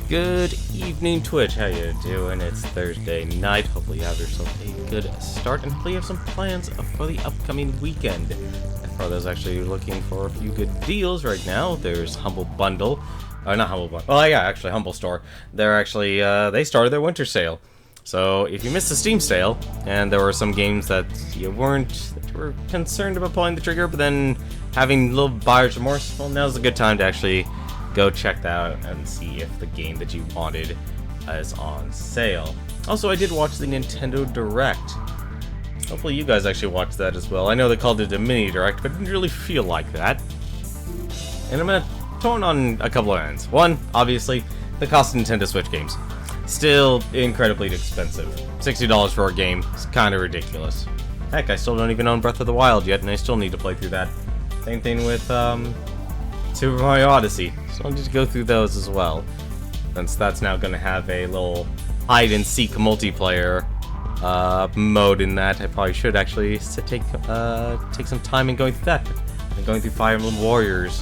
Good evening, Twitch. How you doing? It's Thursday night. Hopefully you have yourself a good start, and hopefully you have some plans for the upcoming weekend. And for those actually looking for a few good deals right now, there's Humble Bundle. Not Humble Bundle. Well, yeah, actually, Humble Store. They're actually, they started their winter sale. So if you missed the Steam sale, and there were some games that you were concerned about pulling the trigger, but then having a little buyer's remorse, well, now's a good time to actually go check that out and see if the game that you wanted is on sale. Also, I did watch the Nintendo Direct. Hopefully you guys actually watched that as well. I know they called it a mini Direct, but it didn't really feel like that. And I'm gonna tone on a couple of ends. One, obviously, the cost of Nintendo Switch games. Still incredibly expensive. $60 for a game is kind of ridiculous. Heck, I still don't even own Breath of the Wild yet, and I still need to play through that. Same thing with Super Mario Odyssey. So I'll just go through those as well, since that's now going to have a little hide-and-seek multiplayer mode in that. I probably should actually take some time in going through that, and going through Fire Emblem Warriors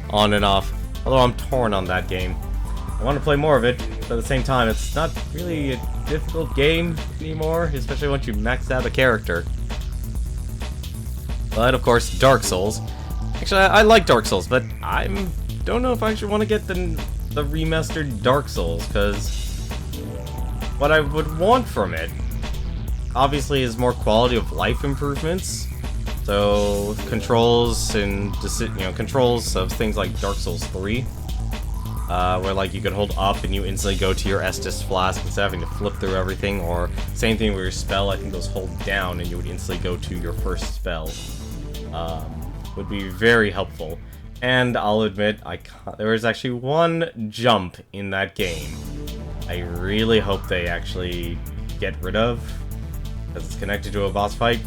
on and off. Although I'm torn on that game. I want to play more of it, but at the same time, it's not really a difficult game anymore, especially once you max out a character. But of course, Dark Souls. Actually, I like Dark Souls, but I don't know if I actually want to get the remastered Dark Souls, because what I would want from it, obviously, is more quality of life improvements. So controls and controls of things like Dark Souls 3, where like you could hold up and you instantly go to your Estus flask instead of having to flip through everything, or same thing with your spell. I think those hold down and you would instantly go to your first spell. Would be very helpful. And I'll admit, there was actually one jump in that game I really hope they actually get rid of, because it's connected to a boss fight,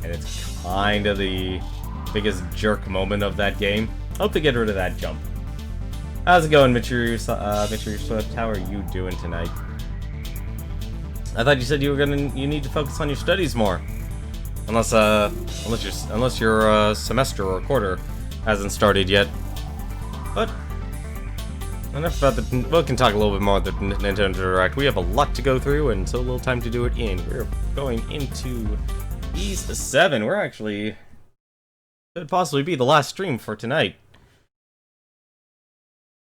and it's kind of the biggest jerk moment of that game. Hope to get rid of that jump. How's it going, Mitchell Swift? How are you doing tonight? I thought you said you need to focus on your studies more. Unless your semester or quarter hasn't started yet. But enough about we can talk a little bit more about the Nintendo Direct. We have a lot to go through, and so little time to do it in. We're going into East 7. We're actually could possibly be the last stream for tonight.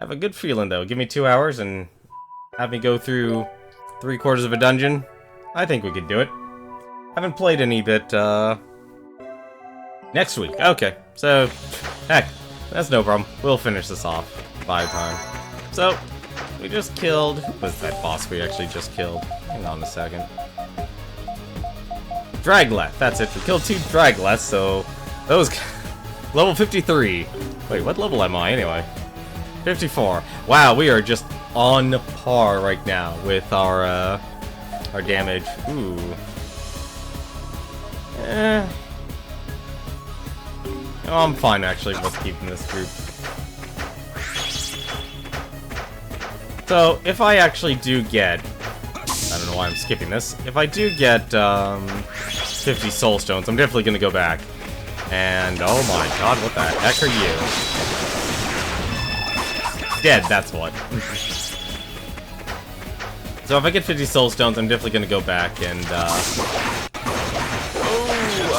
I have a good feeling though. Give me 2 hours and have me go through 3/4 of a dungeon. I think we could do it. Haven't played any bit, next week. Okay, so, heck, that's no problem. We'll finish this off by time. So, we just killed... Who was that boss we actually just killed? Hang on a second. Dragleth, that's it. We killed 2 Dragleths, so... Those... Level 53. Wait, what level am I, anyway? 54. Wow, we are just on par right now with our damage. Ooh. Oh, I'm fine actually with keeping this group. So, if I actually do get... I don't know why I'm skipping this. If I do get 50 soul stones, I'm definitely going to go back. And, oh my god, what the heck are you? Dead, that's what. So if I get 50 soul stones, I'm definitely going to go back and,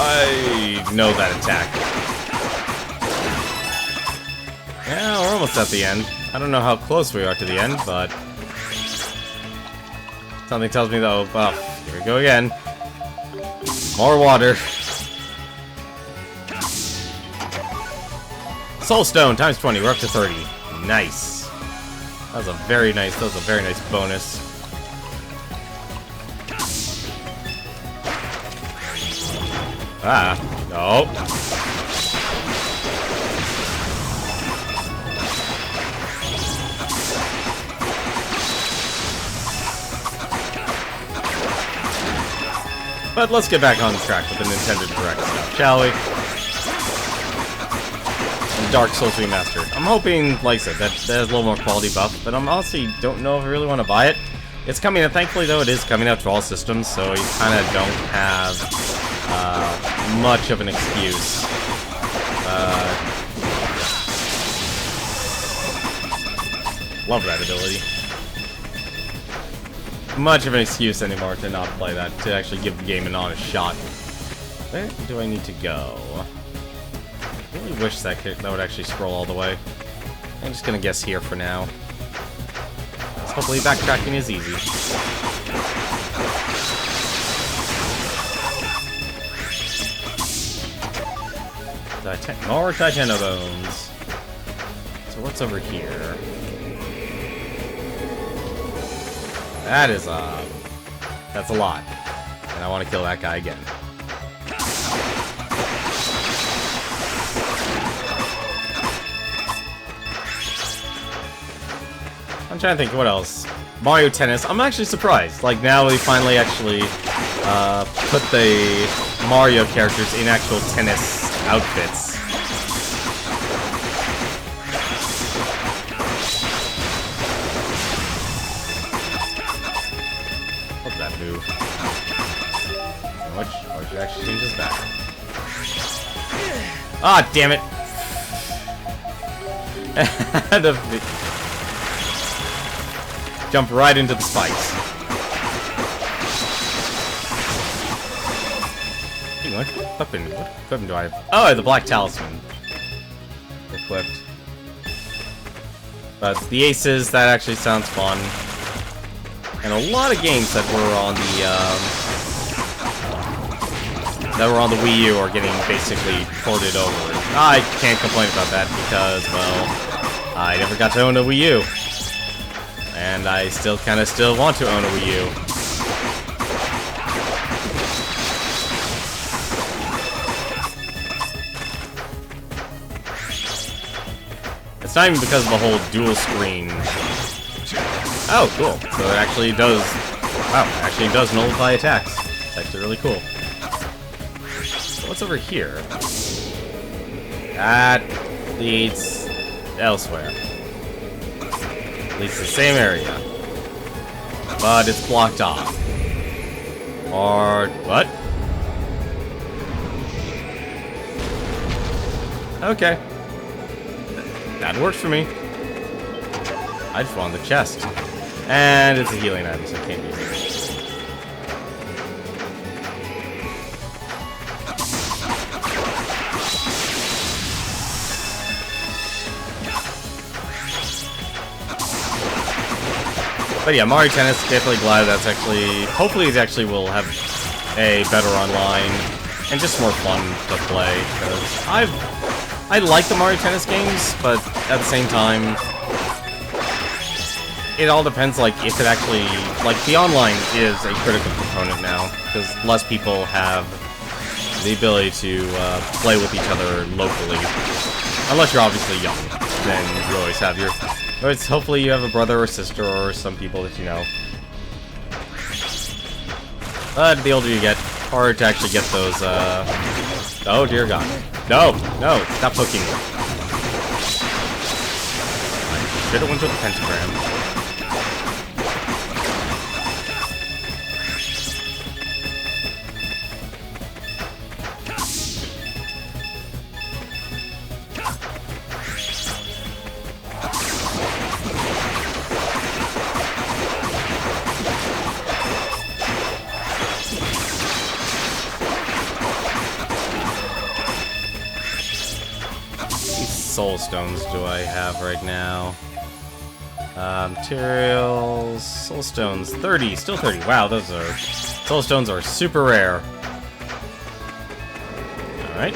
I know that attack. Yeah, we're almost at the end. I don't know how close we are to the end, but... Something tells me though, well, here we go again. More water. Soul Stone, times 20, we're up to 30. Nice. That was a very nice bonus. Ah, no. But let's get back on track with the Nintendo Direct stuff, shall we? And Dark Souls Remastered. I'm hoping, like I said, that has a little more quality buff, but I'm honestly don't know if I really want to buy it. It's coming out, thankfully though, it is coming out to all systems, so you kind of don't have much of an excuse. Love that ability. Much of an excuse anymore to not play that, to actually give the game an honest shot. Where do I need to go? I really wish that would actually scroll all the way. I'm just gonna guess here for now. Hopefully backtracking is easy. More Titano bones. So what's over here? That is, that's a lot. And I want to kill that guy again. I'm trying to think, what else? Mario Tennis. I'm actually surprised. Like, now we finally actually, put the Mario characters in actual tennis outfits. What's that move? Watch it actually changes back. Ah, damn it! Jump right into the spikes. Hey, what weapon do I have? Oh, the Black Talisman. Equipped. But the aces, that actually sounds fun. And a lot of games that were on the Wii U are getting basically ported over. I can't complain about that because, well, I never got to own a Wii U. And I still want to own a Wii U. It's not even because of the whole dual screen. Oh, cool. So it actually does... Wow, it actually does nullify attacks. It's actually really cool. So what's over here? That leads elsewhere. Leads to the same area. But it's blocked off. Or... what? Okay. That works for me. I just want the chest. And it's a healing item, so it can't be here. But yeah, Mario Tennis, definitely glad that's actually... hopefully it actually will have a better online and just more fun to play. Because I like the Mario Tennis games, but at the same time, it all depends, like, if it actually... like, the online is a critical component now, because less people have the ability to play with each other locally. Unless you're obviously young, then you always have your... or it's hopefully you have a brother or sister or some people that you know. But the older you get, harder to actually get those, oh dear god. No! No! Stop poking me. I should've went with the pentagram. Soul stones do I have right now? Materials... soul stones, 30, still 30. Wow, those are... soul stones are super rare. Alright.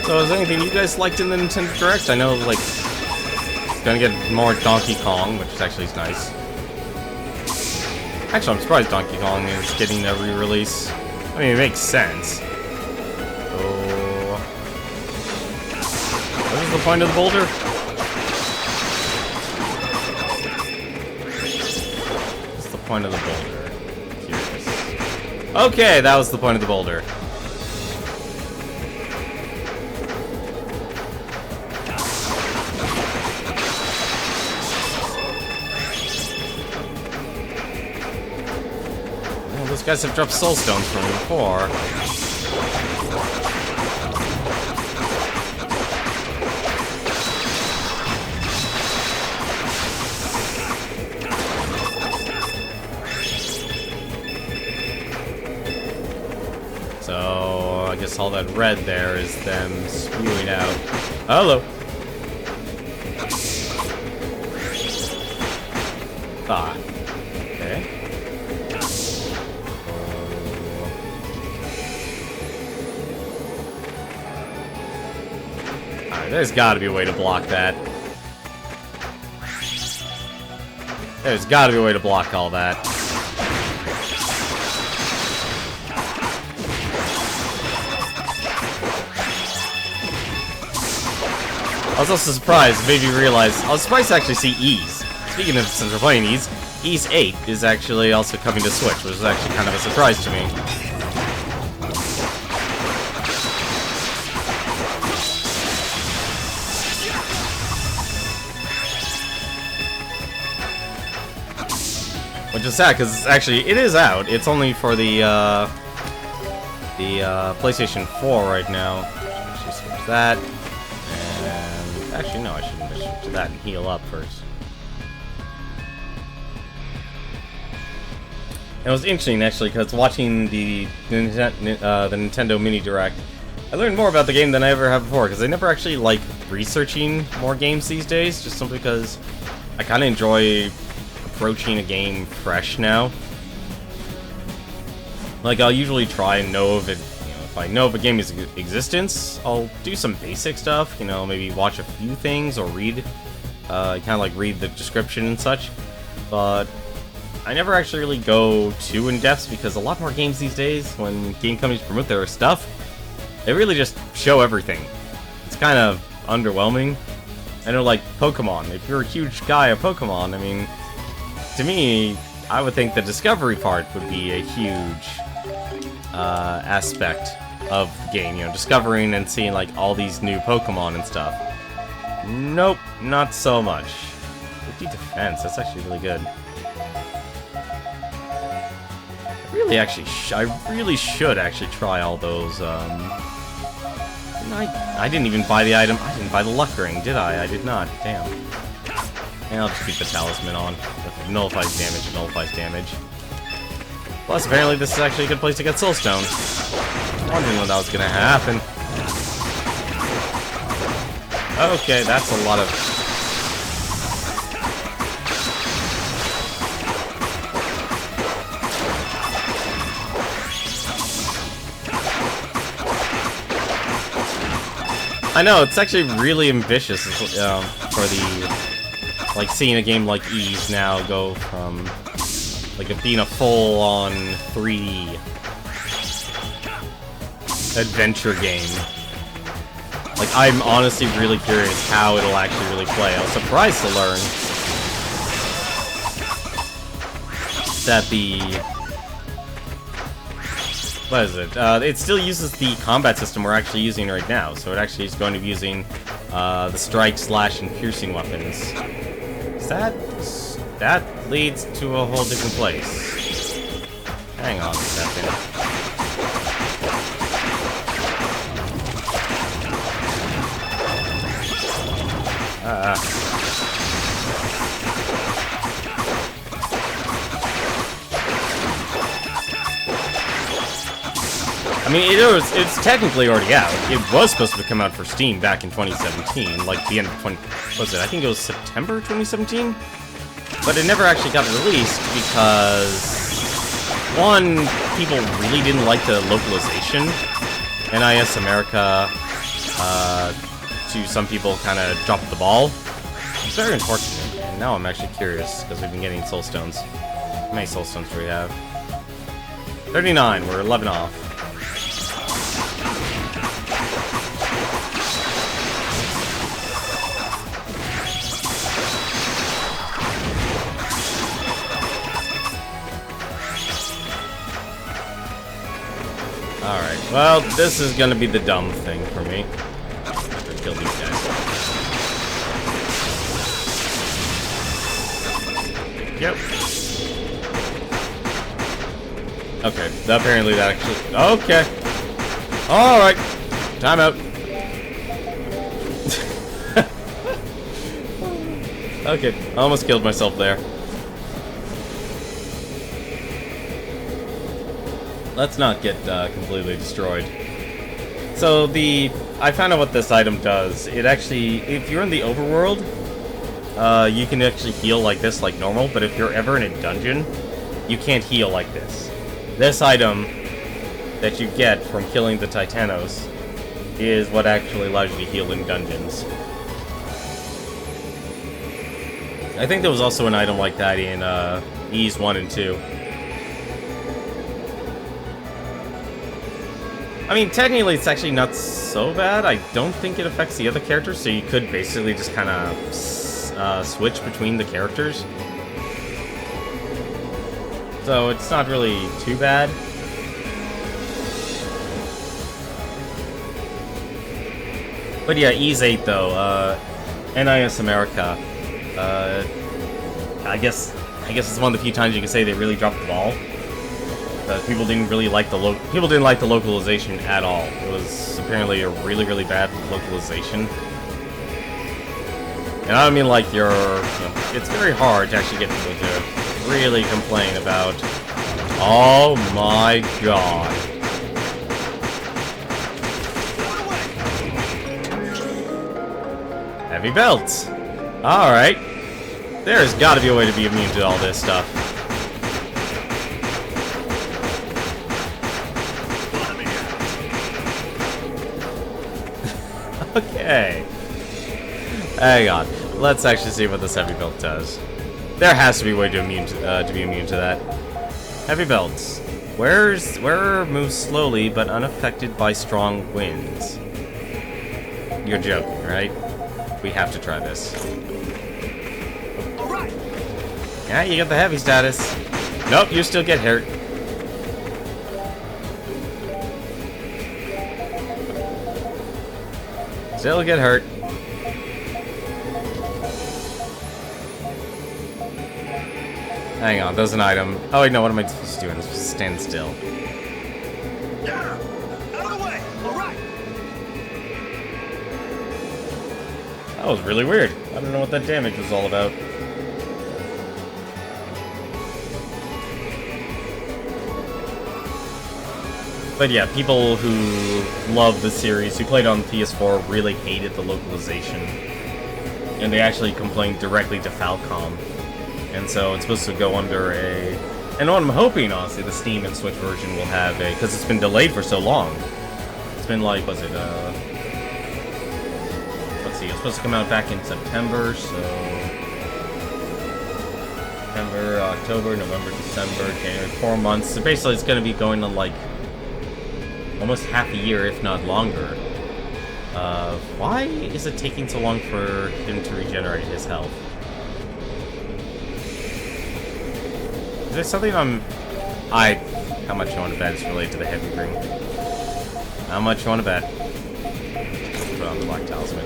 So is there anything you guys liked in the Nintendo Direct? I know, like, it's gonna get more Donkey Kong, which is actually nice. Actually, I'm surprised Donkey Kong is getting a re-release. I mean, it makes sense. Oh. What is the point of the boulder? What's the point of the boulder? Curious. Okay, that was the point of the boulder. those guys have dropped soul stones from me before. So I guess all that red there is them spewing out. Hello. Ah. Okay. Alright, there's gotta be a way to block that. There's gotta be a way to block all that. I was also surprised, it made me realize, I was surprised to actually see Ease. Speaking of, since we're playing Ease, Ease 8 is actually also coming to Switch, which is actually kind of a surprise to me. Which is sad, because actually, it is out. It's only for the PlayStation 4 right now. Actually, switch that. And actually, no, I shouldn't switch that and heal up first. It was interesting, actually, because watching the Nintendo Mini Direct, I learned more about the game than I ever have before, because I never actually like researching more games these days, just simply because I kind of enjoy approaching a game fresh now. Like, I'll usually try and know if it, if I know of a game's existence, I'll do some basic stuff, maybe watch a few things or read, kind of like read the description and such, but I never actually really go too in-depth, because a lot more games these days, when game companies promote their stuff, they really just show everything. It's kind of underwhelming. I know, like, Pokemon. If you're a huge guy of Pokemon, I mean, to me, I would think the discovery part would be a huge aspect of the game. Discovering and seeing, like, all these new Pokemon and stuff. Nope, not so much. 50 defense, that's actually really good. I really should actually try all those, I didn't even buy the item. I didn't buy the luck ring, did I? I did not. Damn. And I'll just keep the talisman on. If it nullifies damage, it nullifies damage. Plus, apparently this is actually a good place to get soul stone. Wondering when that was gonna happen. Okay, that's a lot of... I know, it's actually really ambitious for the, like, seeing a game like Ys now go from, like, it being a full-on 3D adventure game. Like, I'm honestly really curious how it'll actually really play. I was surprised to learn that the... What is it? It still uses the combat system we're actually using right now, so it actually is going to be using the strike, slash, and piercing weapons. That leads to a whole different place. Hang on a second. I mean, it's technically already out. It was supposed to come out for Steam back in 2017, like the end of I think it was September 2017? But it never actually got released because, one, people really didn't like the localization. NIS America, to some people, kind of dropped the ball. It's very unfortunate, and now I'm actually curious, because we've been getting soul stones. How many soul stones do we have? 39, we're 11 off. Alright, well, this is gonna be the dumb thing for me. Let's kill these guys. Yep. Okay, apparently that actually... Okay. Alright. Time out. Okay, I almost killed myself there. Let's not get completely destroyed. So I found out what this item does. It actually, if you're in the overworld, you can actually heal like this, like normal, but if you're ever in a dungeon, you can't heal like this. This item that you get from killing the Titanos is what actually allows you to heal in dungeons. I think there was also an item like that in Ys 1 and 2. I mean, technically it's actually not so bad. I don't think it affects the other characters, so you could basically just kind of switch between the characters. So it's not really too bad. But yeah, Ys 8 though, NIS America. I guess it's one of the few times you can say they really dropped the ball. People didn't like the localization at all. It was apparently a really bad localization. And I don't mean like it's very hard to actually get people to really complain about. Oh my god. Heavy belts. Alright. There's gotta be a way to be immune to all this stuff. Okay. Hang on. Let's actually see what this heavy belt does. There has to be a way to be immune to that. Heavy belts. Wearer moves slowly but unaffected by strong winds. You're joking, right? We have to try this. Alright. Yeah, you got the heavy status. Nope, you still get hurt. Still get hurt. Hang on, there's an item. Oh wait, no, what am I supposed to do? I'm supposed to stand still. Yeah. Out of the way. Alright. That was really weird. I don't know what that damage was all about. But yeah, people who love the series, who played on PS4, really hated the localization. And they actually complained directly to Falcom. And so it's supposed to go under a... And what I'm hoping, honestly, the Steam and Switch version will have a... Because it's been delayed for so long. It's been like, was it, let's see, it was supposed to come out back in September, so... September, October, November, December, January, 4 months. So basically it's going to be going on, like, almost half a year, if not longer. Why is it taking so long for him to regenerate his health? Is there something how much you want to bet is related to the heavy ring? How much you want to bet? Put on the Black Talisman.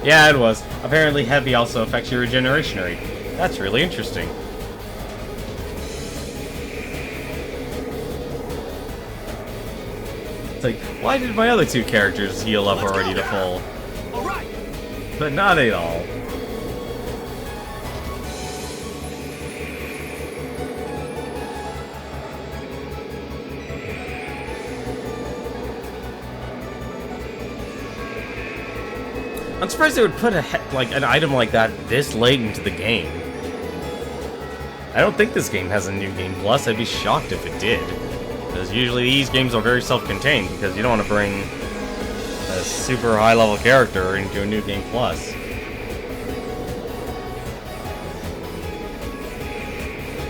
Yeah, it was. Apparently heavy also affects your regeneration rate. That's really interesting. It's like, why did my other two characters heal up already to full? Alright. But not at all. I'm surprised they would put an item like that this late into the game. I don't think this game has a New Game Plus. I'd be shocked if it did. Because usually these games are very self-contained, because you don't want to bring a super high-level character into a New Game Plus.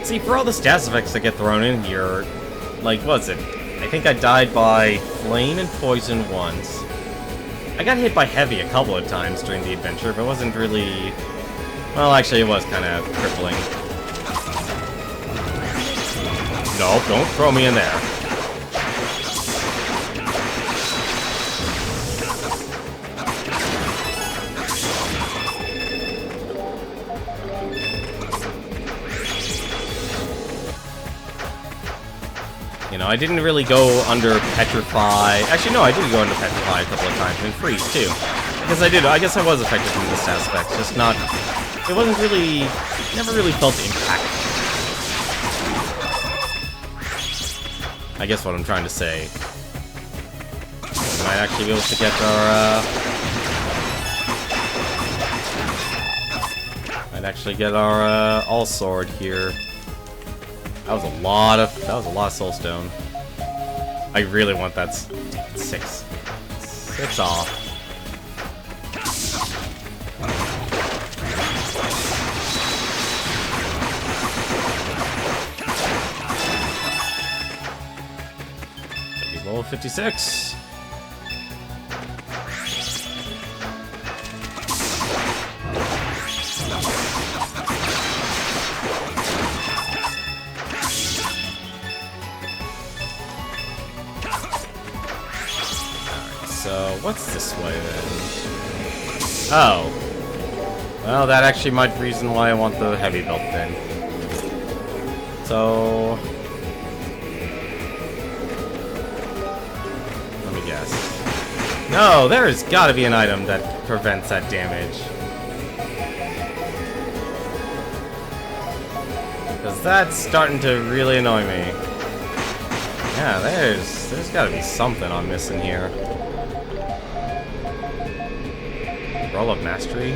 See, for all the stats effects that get thrown in here, like, what's it? I think I died by flame and poison once. I got hit by heavy a couple of times during the adventure, but it wasn't really... Well, actually, it was kind of crippling. No, don't throw me in there. You know, I didn't really go under Petrify. Actually, no, I did go under Petrify a couple of times, and Freeze, too. Because I guess I was effective in this aspect, just not... It wasn't really... Never really felt impactful. I guess what I'm trying to say. We might actually be able to get our, Might actually get our, All-Sword here. That was a lot of Soulstone. I really want that 6. 6 off. He's level 56. So, what's this way then? Oh. Well, that actually might be the reason why I want the heavy belt then. So... Let me guess. No, there's gotta be an item that prevents that damage. Because that's starting to really annoy me. Yeah, there's gotta be something I'm missing here. Roll up mastery.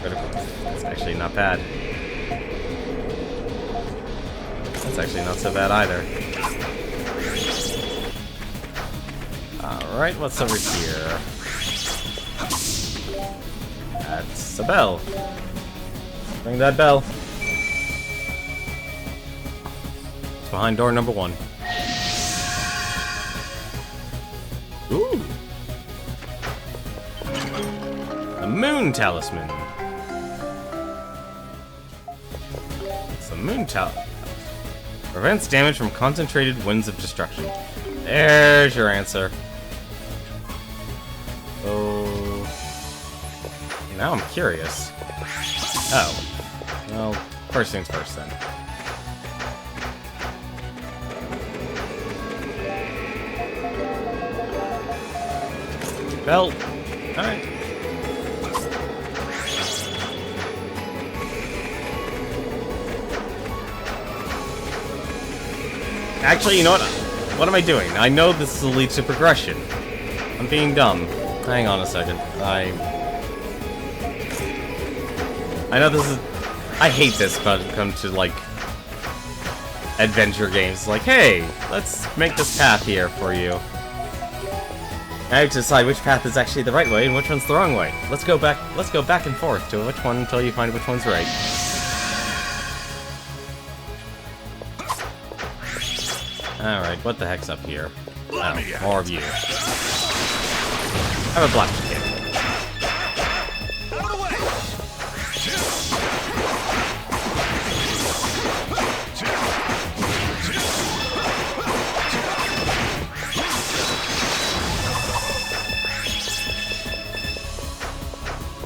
That's actually not bad. That's actually not so bad either. Alright, what's over here? That's a bell. Ring that bell. It's behind door number 1. Ooh. The Moon Talisman. It's the Moon Talisman. Prevents damage from concentrated winds of destruction. There's your answer. Oh. Now I'm curious. Oh. Well, first things first then. Belt. Alright. Actually, you know what? What am I doing? I know this will lead to progression. I'm being dumb. Hang on a second. I know this is... I hate this when it comes to, like, adventure games. Like, hey, let's make this path here for you. I have to decide which path is actually the right way and which one's the wrong way. Let's go back and forth to which one until you find which one's right. Alright, what the heck's up here? Oh, more of you. I have a black kid.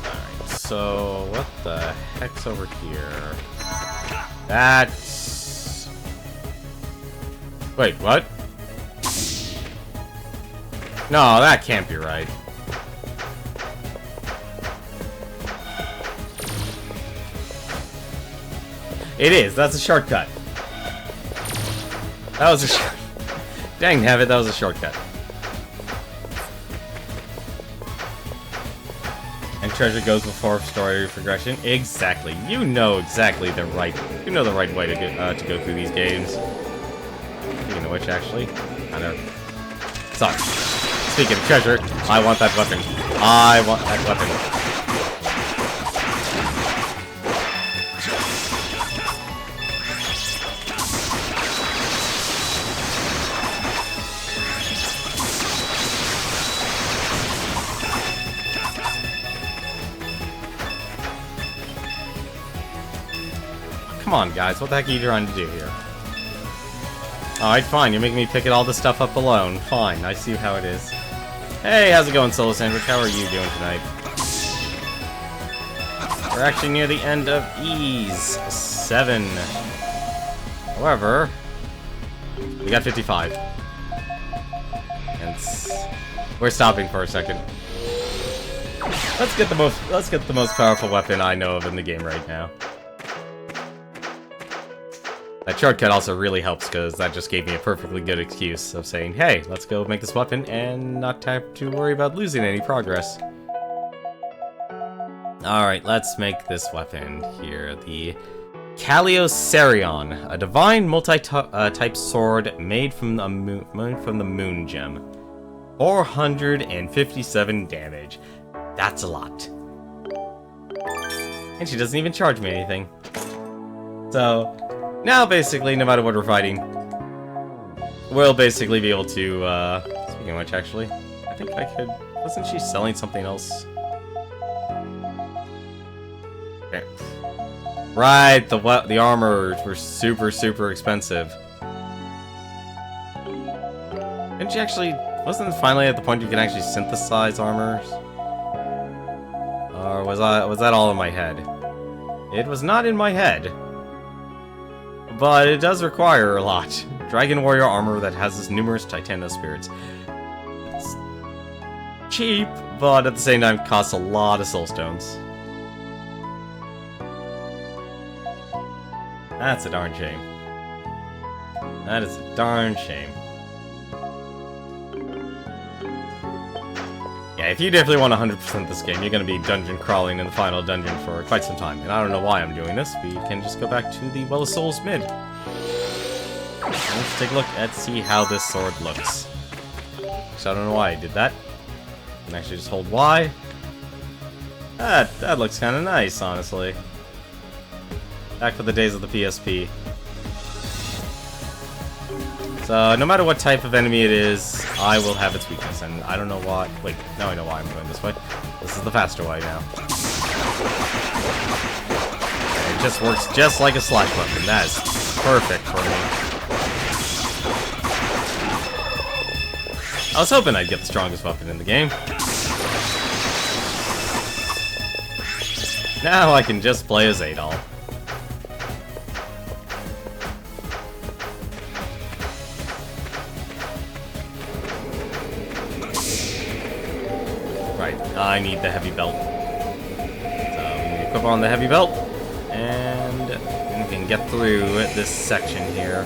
Alright, so what the heck's over here? That's... Wait, what? No, that can't be right. It is. That's a shortcut. That was a Dang nabbit, that was a shortcut. And treasure goes before story progression. Exactly. You know exactly the right. You know the right way to go through these games. Speaking of which, actually, I know. Sorry. Speaking of treasure, I want that weapon. I want that weapon. Come on, guys. What the heck are you trying to do here? Alright, fine. You're making me pick all this stuff up alone. Fine. I see how it is. Hey, how's it going, Solo Sandwich? How are you doing tonight? We're actually near the end of Ease 7. However, We got 55. And we're stopping for a second. Let's get the most powerful weapon I know of in the game right now. That shortcut also really helps because that just gave me a perfectly good excuse of saying, hey, let's go make this weapon and not have to worry about losing any progress. Alright, let's make this weapon here. The Caliosarion, a divine multi-type sword made from the Moon Gem. 457 damage. That's a lot. And she doesn't even charge me anything. So, now basically, no matter what we're fighting, we'll basically be able to, speaking of which, actually, I think I could, wasn't she selling something else? Okay. Right, the armors were super expensive. Didn't you actually, wasn't it finally at the point you can actually synthesize armors? Or was that all in my head? It was not in my head. But it does require a lot. Dragon Warrior armor that has this numerous Titano spirits. It's cheap, but at the same time costs a lot of soul stones. That's a darn shame. That is a darn shame. Yeah, if you definitely want 100% this game, you're going to be dungeon crawling in the final dungeon for quite some time. And I don't know why I'm doing this. We can just go back to the Well of Souls mid. Let's take a look and see how this sword looks. So I don't know why I did that. I can actually just hold Y. That looks kind of nice, honestly. Back for the days of the PSP. So, no matter what type of enemy it is, I will have its weakness, and I don't know why. Wait, now I know why I'm going this way. This is the faster way now. It just works just like a slash weapon. That is perfect for me. I was hoping I'd get the strongest weapon in the game. Now I can just play as Adol. Right, I need the heavy belt. So we equip on the heavy belt, and we can get through this section here.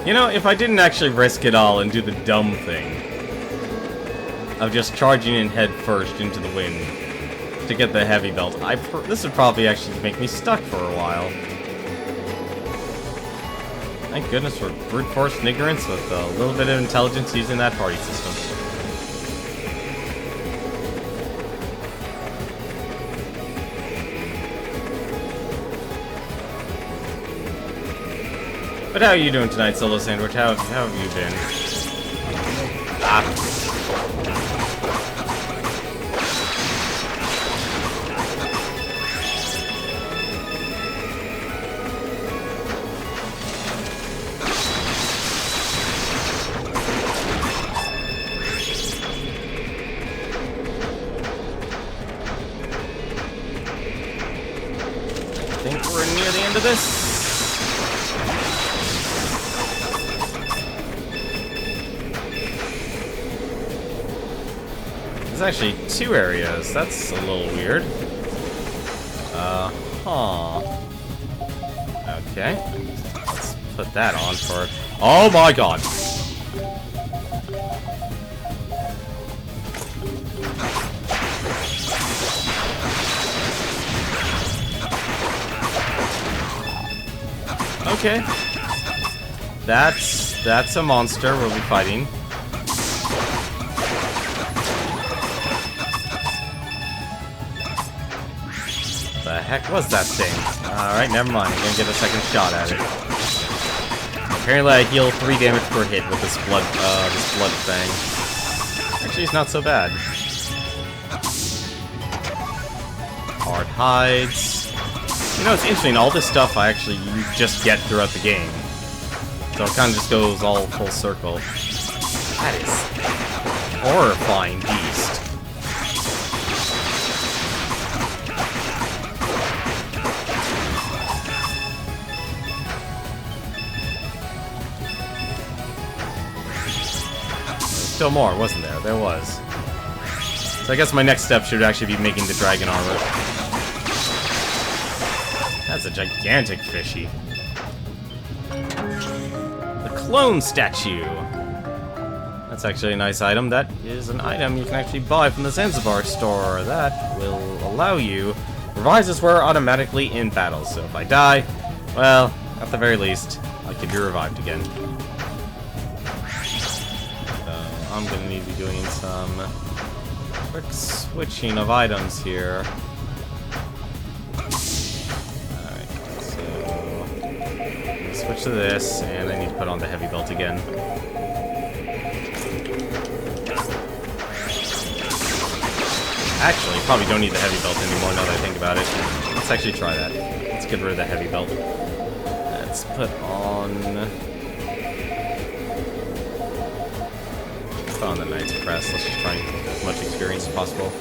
You know, if I didn't actually risk it all and do the dumb thing of just charging in head first into the wind to get the heavy belt, this would probably actually make me stuck for a while. Thank goodness for brute force and ignorance with a little bit of intelligence using that party system. But how are you doing tonight, Solo Sandwich? How have you been? Ah. I think we're near the end of this. There's actually 2 areas. That's a little weird. Okay. Let's put that on for... Oh my god! Okay. That's a monster we'll be fighting. The heck was that thing? Alright, never mind. I'm gonna get a second shot at it. Apparently I heal 3 damage per hit with this blood thing. Actually, it's not so bad. Hard hides. You know, it's interesting, all this stuff you just get throughout the game. So it kind of just goes all full circle. That is a horrifying beast. still more, wasn't there? There was. So I guess my next step should actually be making the dragon armor. That's a gigantic fishy. The clone statue. That's actually a nice item. That is an item you can actually buy from the Zanzibar store. That will allow you revives us where automatically in battle. So if I die, well, at the very least, I could be revived again. So I'm gonna need to be doing some quick switching of items here. Alright, so switch to this, and I need to put on the heavy belt again. Actually, probably don't need the heavy belt anymore now that I think about it. Let's actually try that. Let's get rid of the heavy belt. Let's put on the Knight's Crest. Let's just try and get as much experience as possible.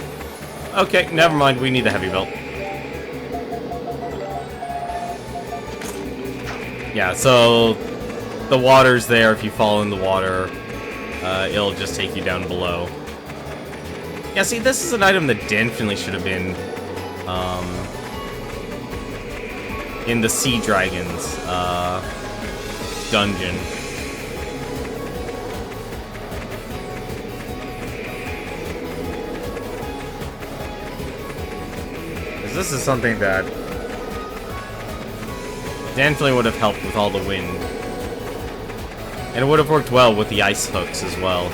Okay, never mind. We need the heavy belt. Yeah, so the water's there. If you fall in the water, it'll just take you down below. Yeah, see, this is an item that definitely should have been in the Sea Dragons dungeon. Because this is something that definitely would have helped with all the wind. And it would have worked well with the ice hooks as well.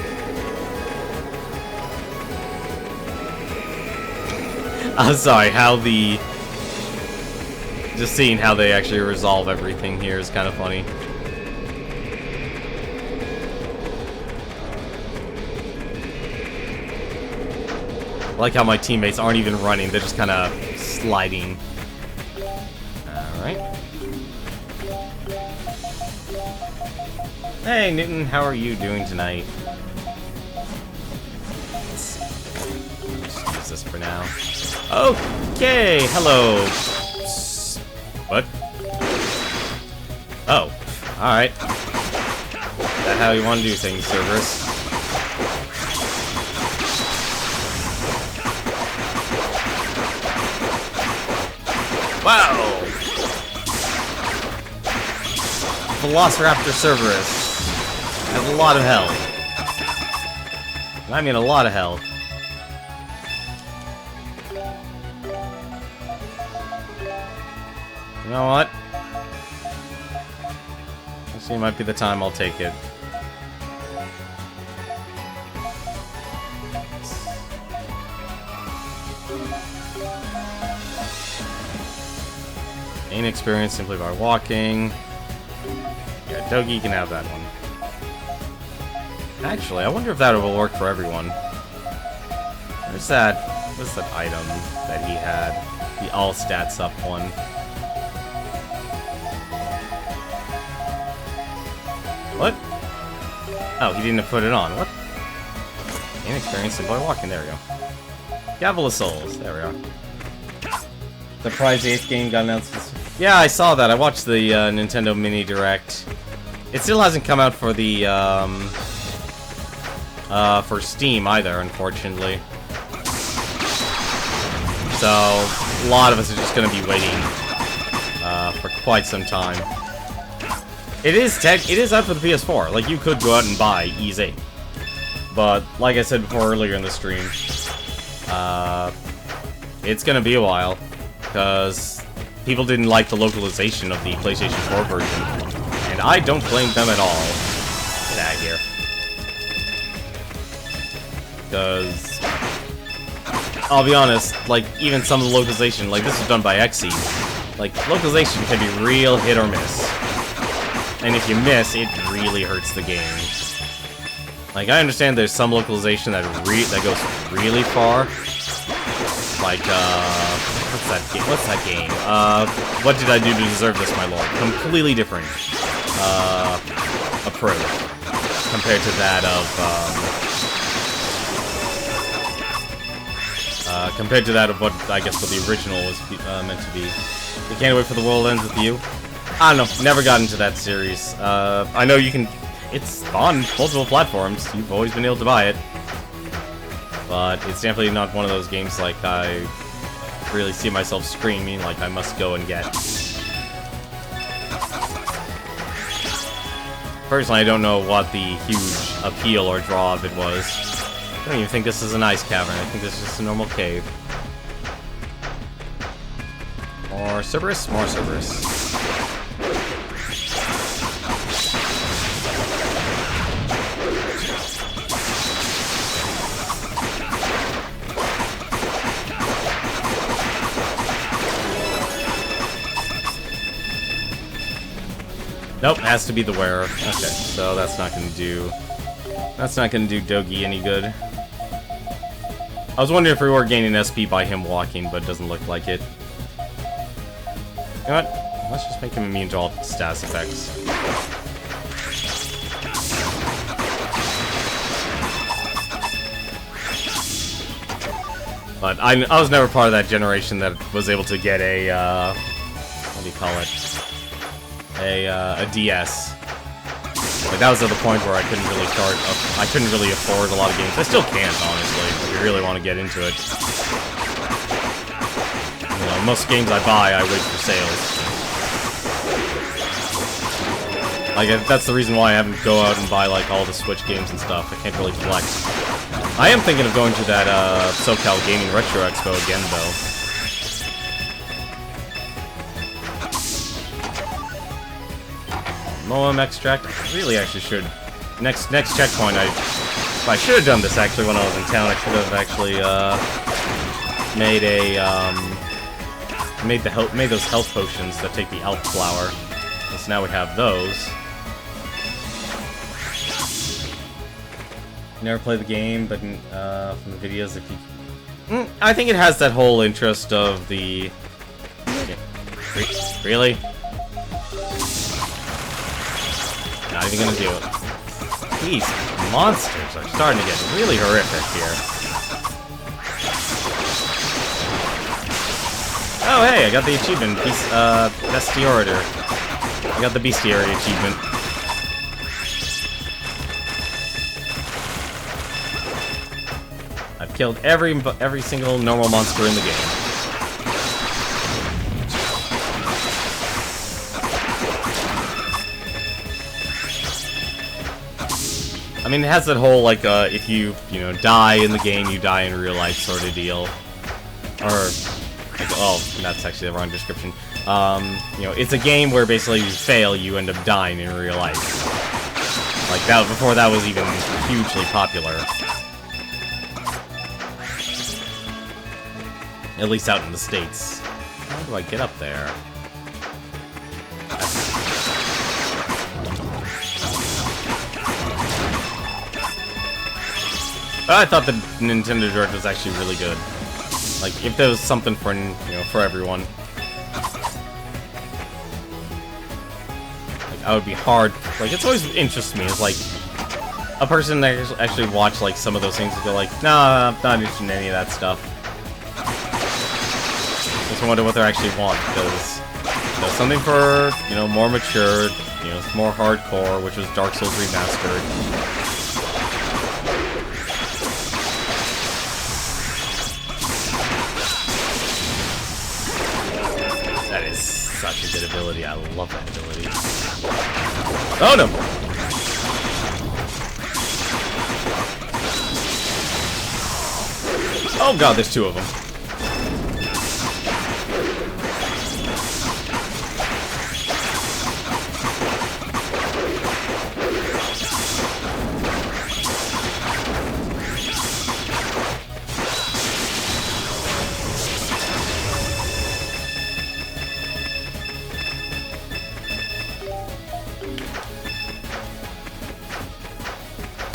I'm sorry, just seeing how they actually resolve everything here is kind of funny. I like how my teammates aren't even running, they're just kind of sliding. Alright. Hey Newton, how are you doing tonight? Let's just use this for now. Okay, hello. What? Oh, alright. Is that how you want to do things, Cerberus? Wow! Velociraptor Cerberus has a lot of health. I mean a lot of health. You know what? Actually, it might be the time I'll take it. Gain experience simply by walking. Yeah, Dogi can have that one. Actually, I wonder if that will work for everyone. What's that item that he had? The all stats up one. What? Oh, he didn't put it on. What? Inexperienced by walking. There we go. Gavel of Souls. There we are. The prize 8th game got announced. Yeah, I saw that. I watched the Nintendo Mini Direct. It still hasn't come out for the for Steam either, unfortunately. So a lot of us are just gonna be waiting for quite some time. It is out for the PS4. Like, you could go out and buy Ys 8. But, like I said before earlier in the stream, it's gonna be a while, because people didn't like the localization of the PlayStation 4 version. And I don't blame them at all. Get out of here. Because, I'll be honest, like, even some of the localization, like, this was done by Xe. Like, localization can be real hit or miss. And if you miss, it really hurts the game. Like, I understand there's some localization that goes really far. Like, what's that game? What did I do to deserve this, my lord? Completely different approach compared to that of what I guess what the original was meant to be. You can't wait for the world ends with you. I don't know, never got into that series. I know you can... it's on multiple platforms. You've always been able to buy it. But it's definitely not one of those games like I really see myself screaming like I must go and get. Personally, I don't know what the huge appeal or draw of it was. I don't even think this is an ice cavern. I think this is just a normal cave. More Cerberus? More Cerberus. Nope, has to be the wearer. Okay, so that's not gonna do Dogi any good. I was wondering if we were gaining SP by him walking, but it doesn't look like it. You know what? Let's just make him immune to all status effects. But I was never part of that generation that was able to get a what do you call it? A DS. Like, that was at the point where I couldn't really I couldn't really afford a lot of games. I still can't, honestly, if you really want to get into it. You know, most games I buy, I wait for sales. Like, that's the reason why I haven't go out and buy, like, all the Switch games and stuff. I can't really collect. I am thinking of going to that, SoCal Gaming Retro Expo again, though. Moam extract. Really, actually should. Next checkpoint, I should have done this actually when I was in town. I should have actually made those health potions that take the elf flower. So now we have those. Never played the game, but from the videos, if you, I think it has that whole interest of the. Really? Not even gonna do it. These monsters are starting to get really horrific here. Oh hey, I got the achievement, Bestioriter. I got the Bestiary achievement. I've killed every single normal monster in the game. I mean, it has that whole, like, if you die in the game, you die in real life sort of deal. Or, like, oh, that's actually the wrong description. You know, it's a game where basically you fail, you end up dying in real life. Like, that, before that was even hugely popular. At least out in the States. How do I get up there? I thought the Nintendo Direct was actually really good. Like, if there was something for, for everyone. Like, I would be hard. Like, it's always interests me. It's like, a person that actually watched, like, some of those things and go like, nah, I'm not interested in any of that stuff. Just wonder what they actually want, because there's something for, more mature, more hardcore, which was Dark Souls Remastered. Such a good ability. I love that ability. Oh no! Oh god, there's two of them.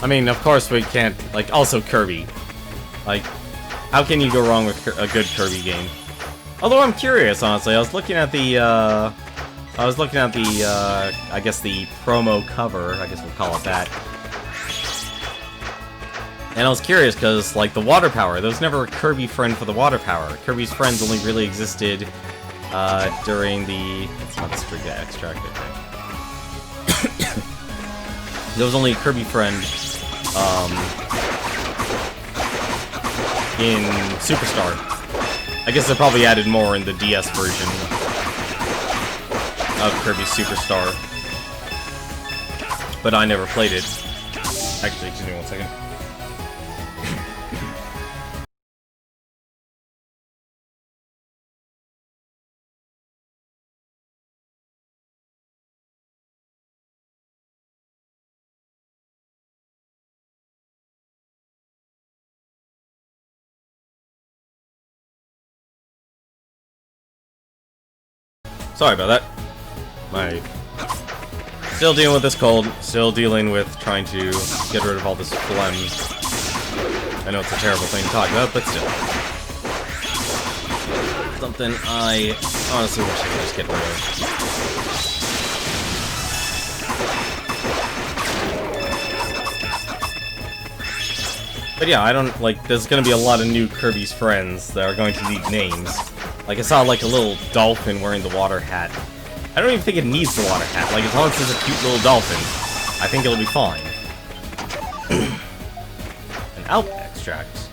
I mean, of course we can't, like, also Kirby. Like, how can you go wrong with a good Kirby game? Although I'm curious, honestly, I was looking at the, I guess the promo cover, I guess we'll call it that. And I was curious, because, like, the water power, there was never a Kirby friend for the water power. Kirby's friends only really existed, during the, it's not the Striga extract, I think. There was only a Kirby friend in Superstar. I guess they probably added more in the DS version of Kirby Superstar. But I never played it. Actually, excuse me 1 second. Sorry about that. Still dealing with this cold. Still dealing with trying to get rid of all this phlegm. I know it's a terrible thing to talk about, but still. Something I honestly wish I could just get rid of. But yeah, I don't, like, there's gonna be a lot of new Kirby's friends that are going to need names. Like, I saw, like, a little dolphin wearing the water hat. I don't even think it needs the water hat. Like, as long as it's a cute little dolphin, I think it'll be fine. An Alp extract.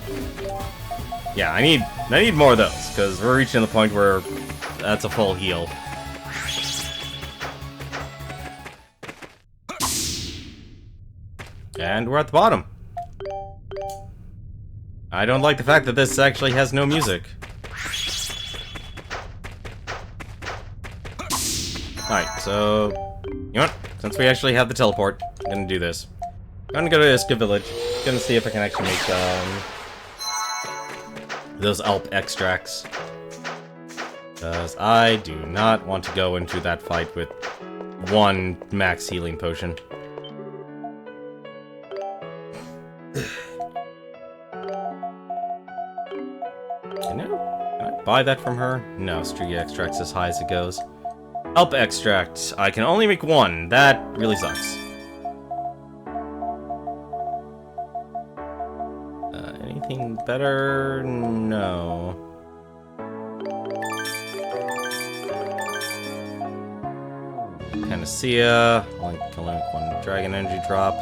Yeah, I need more of those, because we're reaching the point where that's a full heal. And we're at the bottom. I don't like the fact that this actually has no music. Alright, so... You know what? Since we actually have the teleport, I'm gonna do this. I'm gonna go to Iska Village. Gonna see if I can actually make, those Alp extracts. Because I do not want to go into that fight with one max healing potion. Can I buy that from her? No, Striga extract's as high as it goes. Alp extract. I can only make one. That really sucks. Anything better? No. Panacea. Only can make one Dragon Energy drop.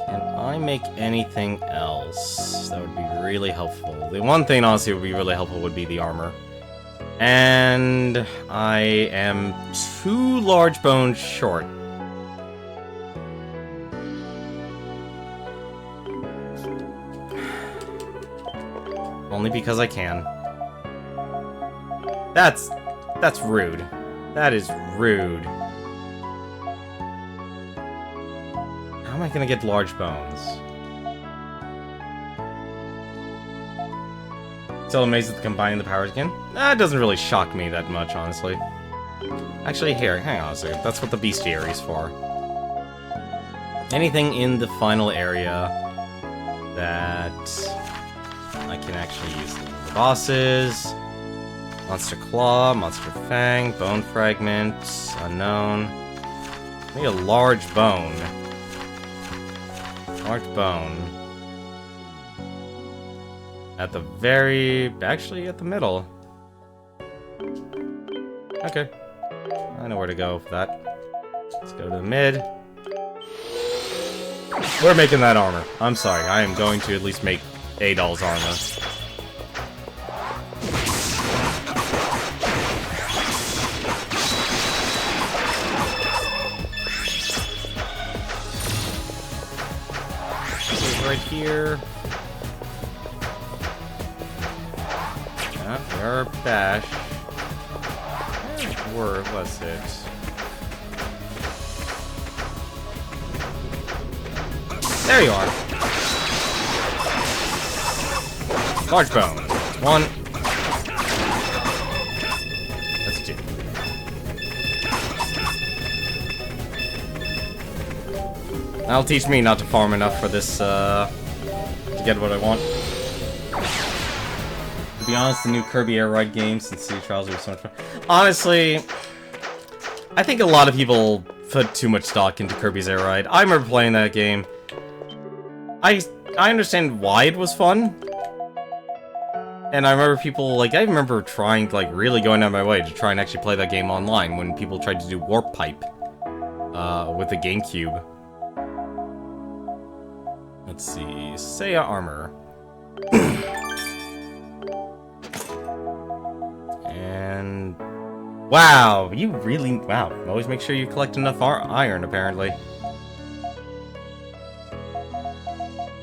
Can I make anything else? That would be really helpful. The one thing, honestly, would be really helpful would be the armor. And I am 2 large bones short. Only because I can. That's rude. That is rude. How am I gonna get large bones? Still amazed at combining the powers again? That doesn't really shock me that much, honestly. Actually, here, hang on a second. That's what the bestiary is for. Anything in the final area that I can actually use. The bosses, Monster Claw, Monster Fang, Bone Fragment, Unknown. Maybe a large bone. Large bone. At the very... actually, at the middle. Okay. I know where to go for that. Let's go to the mid. We're making that armor. I'm sorry. I am going to at least make Adol's armor. Right here. Your bash. Where was it? There you are. Large bone. 1. That's 2. That'll teach me not to farm enough for this, to get what I want. To be honest, the new Kirby Air Ride game since City Trials was so much fun. Honestly, I think a lot of people put too much stock into Kirby's Air Ride. I remember playing that game. I understand why it was fun. And I remember people, like, I remember trying, like, really going out of my way to try and actually play that game online when people tried to do Warp Pipe with the GameCube. let's see. Seiya armor. And... wow, you really... wow, always make sure you collect enough iron, apparently.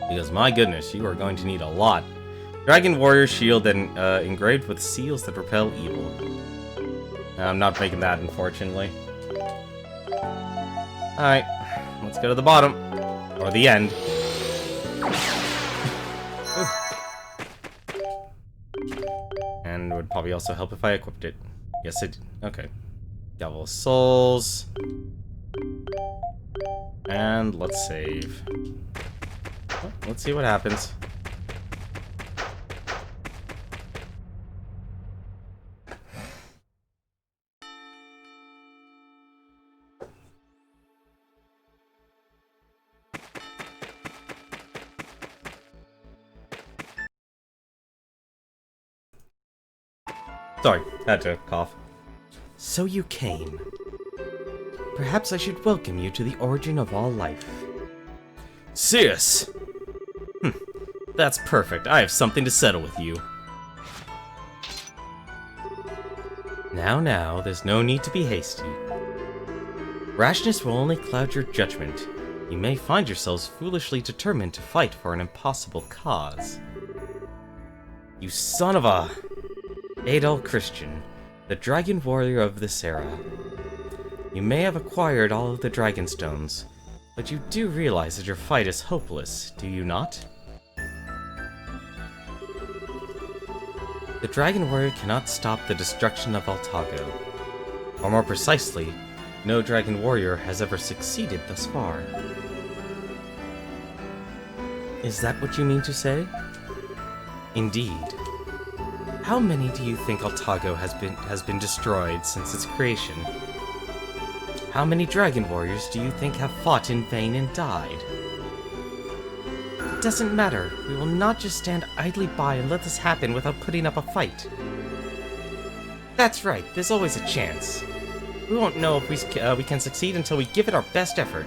Because, my goodness, you are going to need a lot. Dragon Warrior Shield and engraved with seals that repel evil. I'm not making that, unfortunately. Alright, let's go to the bottom. Or the end. And it would probably also help if I equipped it. Yes, it did. Okay. Gavel of Souls. And let's save. Well, let's see what happens. Sorry, had to cough. So you came. Perhaps I should welcome you to the origin of all life. Sis! That's perfect. I have something to settle with you. Now, there's no need to be hasty. Rashness will only cloud your judgment. You may find yourselves foolishly determined to fight for an impossible cause. You son of a... Adol Christian, the Dragon Warrior of this era. You may have acquired all of the Dragon Stones, but you do realize that your fight is hopeless, do you not? The Dragon Warrior cannot stop the destruction of Altago. Or more precisely, no Dragon Warrior has ever succeeded thus far. Is that what you mean to say? Indeed. How many do you think Altago has been destroyed since its creation? How many Dragon Warriors do you think have fought in vain and died? It doesn't matter. We will not just stand idly by and let this happen without putting up a fight. That's right, there's always a chance. We won't know if we can succeed until we give it our best effort.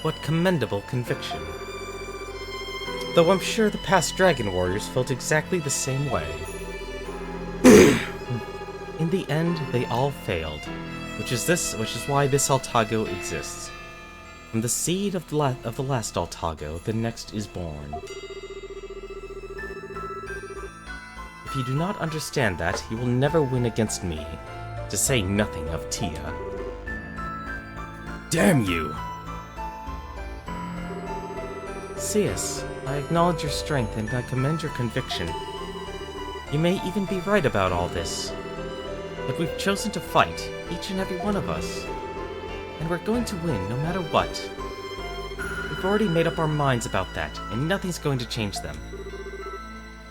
What commendable conviction. Though I'm sure the past Dragon Warriors felt exactly the same way. In the end, they all failed, which is why this Altago exists. From the seed of the last Altago, the next is born. If you do not understand that, you will never win against me, to say nothing of Tia. Damn you! Cius, I acknowledge your strength and I commend your conviction. You may even be right about all this. But we've chosen to fight, each and every one of us. And we're going to win no matter what. We've already made up our minds about that, and nothing's going to change them.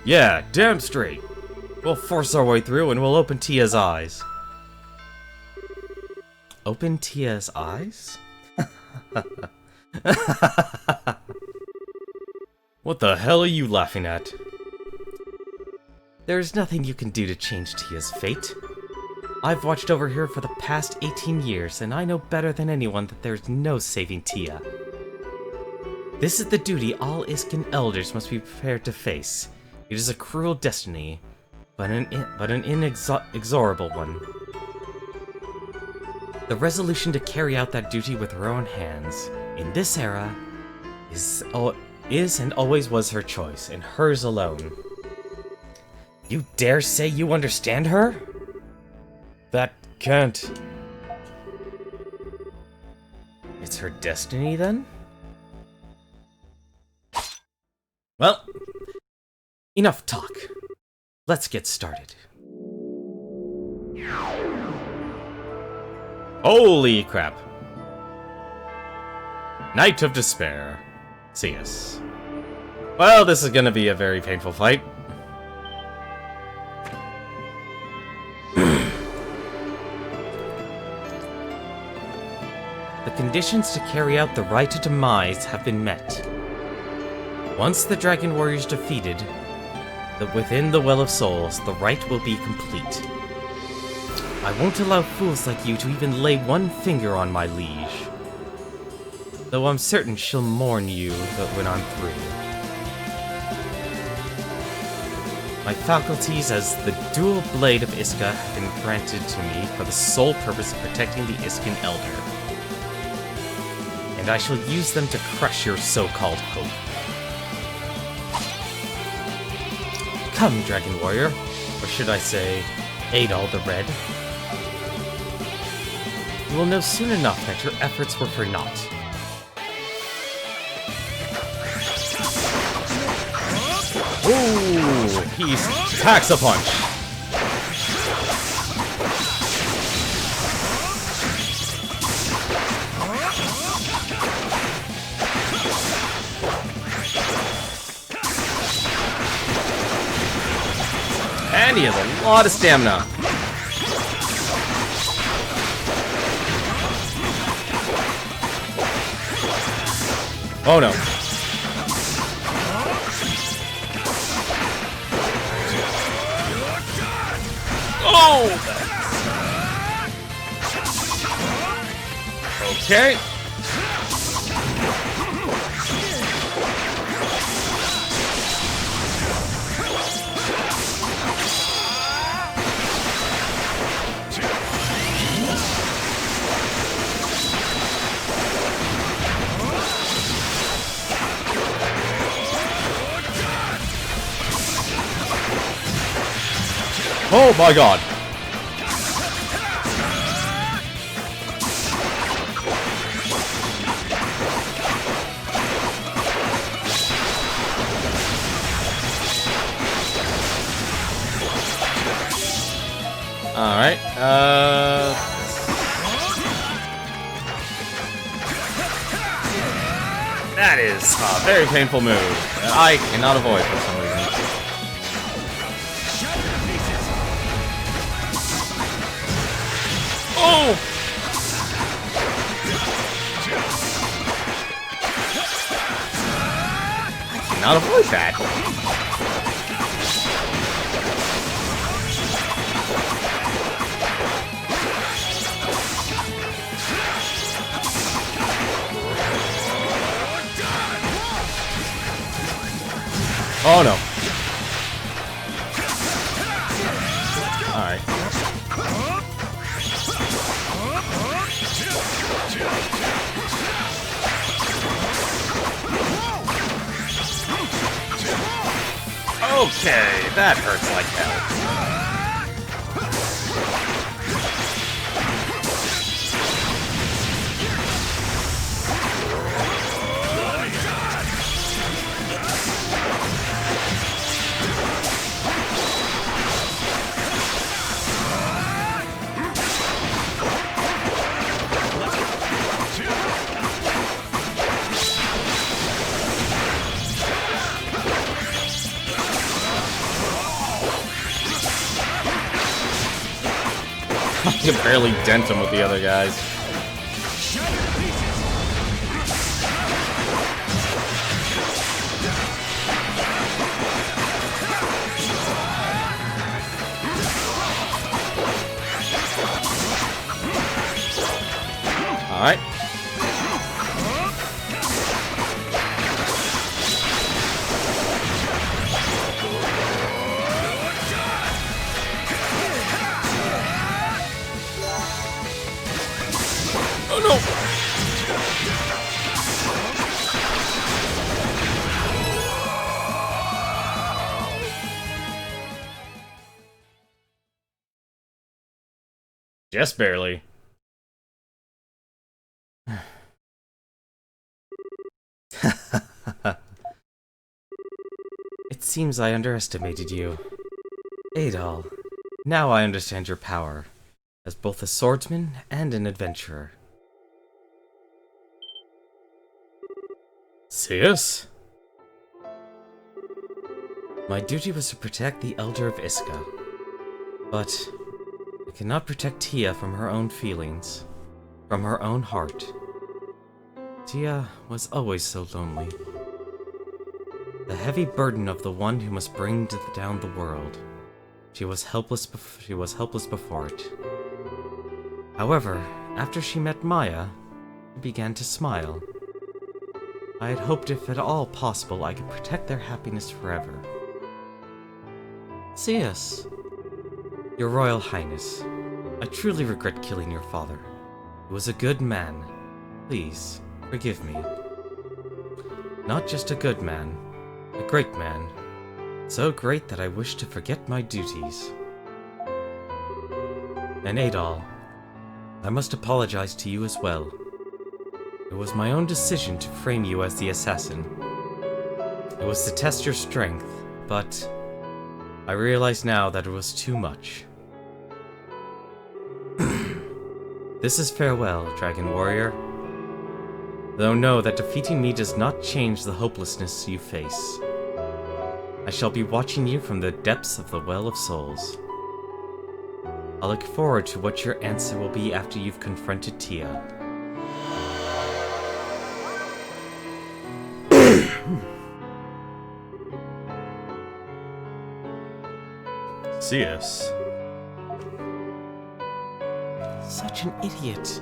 Yeah, damn straight. We'll force our way through and we'll open Tia's eyes. Open Tia's eyes? What the hell are you laughing at? There's nothing you can do to change Tia's fate. I've watched over her for the past 18 years, and I know better than anyone that there's no saving Tia. This is the duty all Iskin elders must be prepared to face. It is a cruel destiny, but an inexorable one. The resolution to carry out that duty with her own hands, in this era, is and always was her choice, and hers alone. You dare say you understand her? That can't... It's her destiny, then? Well, enough talk. Let's get started. holy crap. Night of Despair. Cius. Well, this is gonna be a very painful fight. The conditions to carry out the Rite of Demise have been met. Once the Dragon Warriors defeated, within the Well of Souls, the rite will be complete. I won't allow fools like you to even lay one finger on my liege. though I'm certain she'll mourn you when I'm through. My faculties as the dual blade of Iska have been granted to me for the sole purpose of protecting the Iskan Elder. And I shall use them to crush your so-called hope. Come, Dragon Warrior, or should I say, Adol the Red. You will know soon enough that your efforts were for naught. Ooh, he packs a punch. And he has a lot of stamina. Oh no. Oh! Okay. Oh my god. Alright, that is a very painful move that I cannot avoid for some reason. Oh! I cannot avoid that. Oh no. Alright. Okay, that hurts like hell. I can barely dent him with the other guys. Alright. Oh no! Just barely. It seems I underestimated you. Adol, now I understand your power, as both a swordsman and an adventurer. Serious? My duty was to protect the Elder of Iska, but I cannot protect Tia from her own feelings, from her own heart. Tia was always so lonely. The heavy burden of the one who must bring down the world. She was helpless before it. However, after she met Maya, she began to smile. I had hoped if at all possible I could protect their happiness forever. Zeus! Your Royal Highness, I truly regret killing your father. He was a good man. Please, forgive me. Not just a good man, a great man. So great that I wish to forget my duties. And Adol, I must apologize to you as well. It was my own decision to frame you as the assassin. It was to test your strength, but I realize now that it was too much. This is farewell, Dragon Warrior. Though know that defeating me does not change the hopelessness you face. I shall be watching you from the depths of the Well of Souls. I look forward to what your answer will be after you've confronted Tia. Zeus. Such an idiot.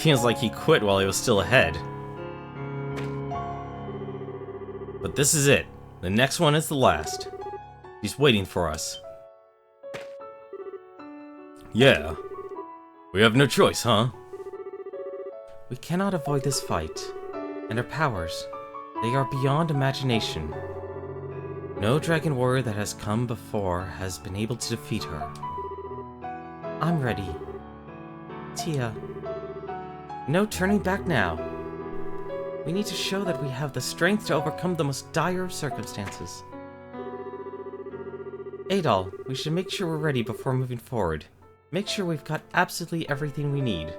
Feels like he quit while he was still ahead. But this is it. The next one is the last. He's waiting for us. Yeah. We have no choice, huh? We cannot avoid this fight. And her powers, they are beyond imagination. No dragon warrior that has come before has been able to defeat her. I'm ready. Tia, no turning back now. We need to show that we have the strength to overcome the most dire of circumstances. Adol, we should make sure we're ready before moving forward. Make sure we've got absolutely everything we need.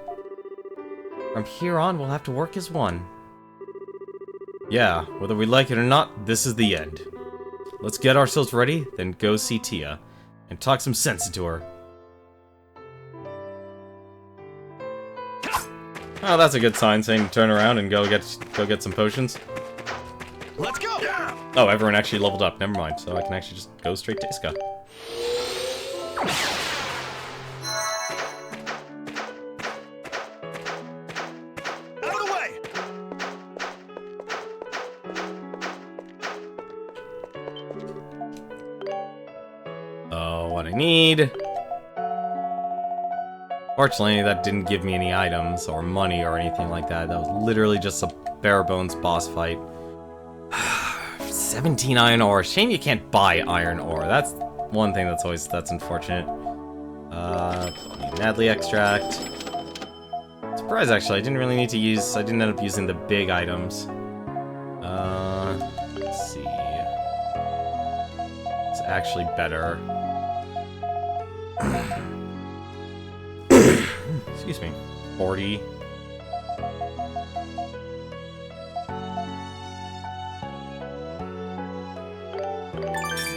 From here on, we'll have to work as one. Yeah, whether we like it or not, this is the end. Let's get ourselves ready, then go see Tia, and talk some sense into her. Oh, that's a good sign, saying turn around and go get some potions. Let's go! Oh, everyone actually leveled up. Never mind. So I can actually just go straight to Iska. Out of the way! Oh, what I need. Fortunately, that didn't give me any items or money or anything like that. That was literally just a bare bones boss fight. 17 iron ore. Shame you can't buy iron ore. That's one thing that's unfortunate. Nadley extract. Surprise, actually, I didn't end up using the big items. Let's see. It's actually better. Excuse me. 40.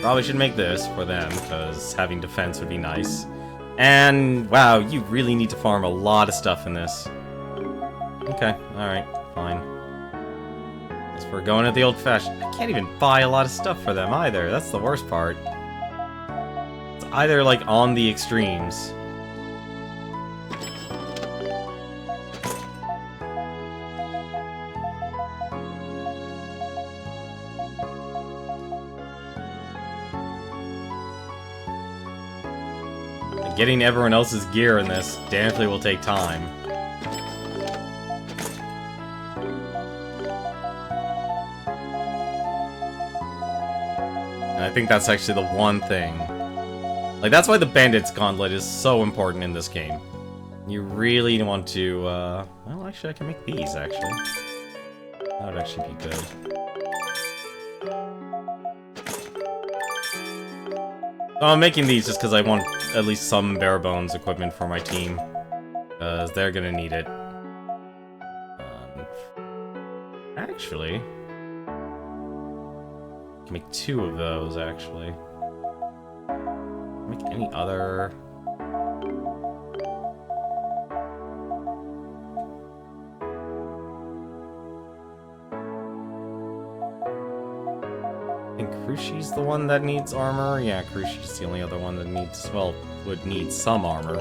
Probably should make this for them, because having defense would be nice. And, wow, you really need to farm a lot of stuff in this. Okay, alright, fine. Guess we're going at the old-fashioned. I can't even buy a lot of stuff for them either. That's the worst part. It's either, like, on the extremes. Getting everyone else's gear in this definitely will take time. And I think that's actually the one thing. Like, that's why the Bandit's Gauntlet is so important in this game. You really want to, well, actually, I can make these, actually. That would actually be good. So I'm making these just because I want at least some bare bones equipment for my team. Because they're gonna need it. Actually, I can make 2 of those, actually. Make any other... I think Krushi's the one that needs armor. Yeah, Krushi's the only other one that needs, well, would need some armor.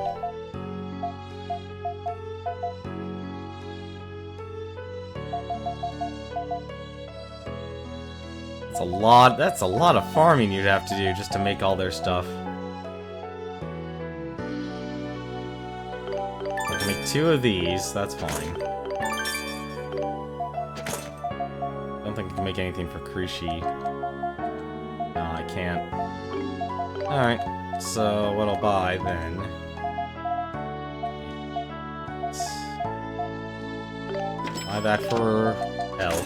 That's a lot of farming you'd have to do just to make all their stuff. I can make 2 of these, that's fine. I don't think I can make anything for Krishi. No, I can't. Alright, so what I'll buy then... Buy that for elk.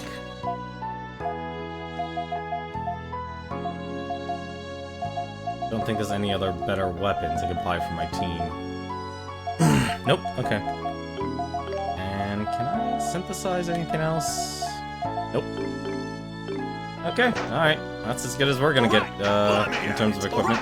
Don't think there's any other better weapons I can buy for my team. Nope, okay. And can I synthesize anything else? Nope. Okay, alright. That's as good as we're gonna get, in terms of equipment.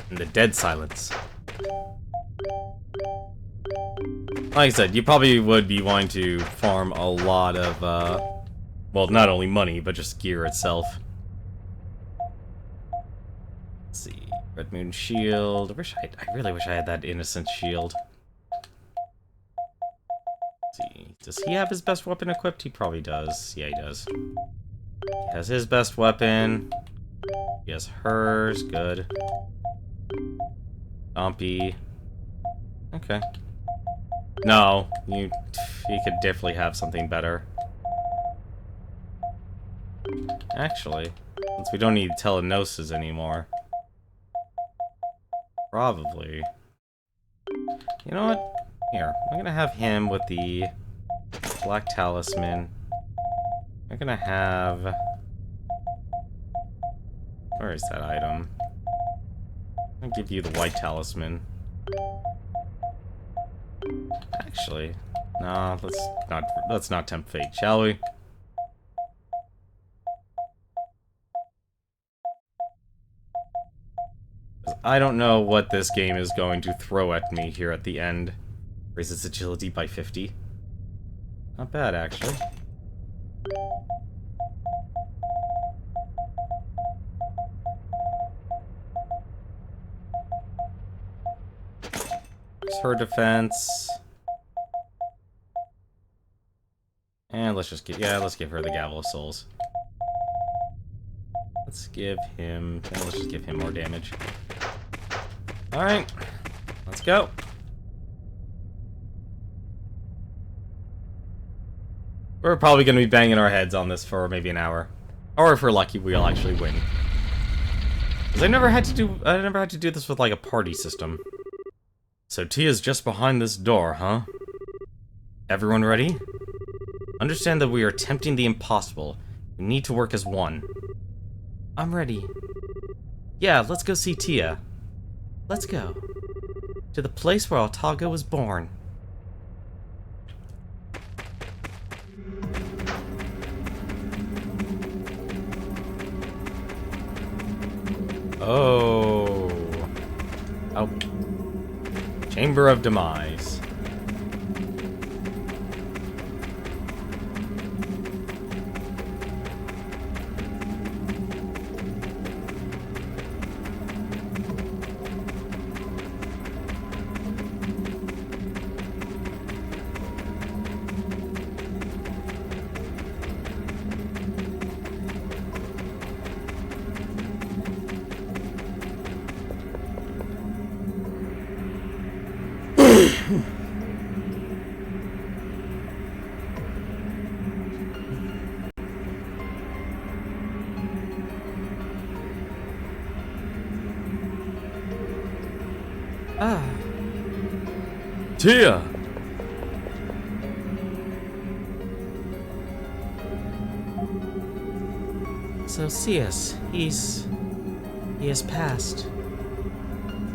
And the dead silence. Like I said, you probably would be wanting to farm a lot of, well, not only money, but just gear itself. Let's see. Red Moon Shield. I really wish I had that Innocent Shield. Let's see. Does he have his best weapon equipped? He probably does. Yeah, he does. He has his best weapon. He has hers. Good. Dumpy. Okay. No, he could definitely have something better. Actually, since we don't need Telenoses anymore. Probably. You know what? Here, I'm gonna have him with the Black Talisman. I'm gonna have... Where is that item? I'll give you the White Talisman. Actually, no, let's not tempt fate, shall we? I don't know what this game is going to throw at me here at the end. Raise its agility by 50. Not bad, actually. It's her defense. And let's just give, let's give her the Gavel of Souls. Let's give him, let's just give him more damage. Alright, let's go. We're probably going to be banging our heads on this for maybe an hour. Or if we're lucky, we'll actually win. Because I never had to do this with like a party system. So Tia's just behind this door, huh? Everyone ready? Understand that we are attempting the impossible. We need to work as one. I'm ready. Yeah, let's go see Tia. Let's go. To the place where Otago was born. Oh. Oh. Chamber of Demise. Tia! So Cius, he has passed.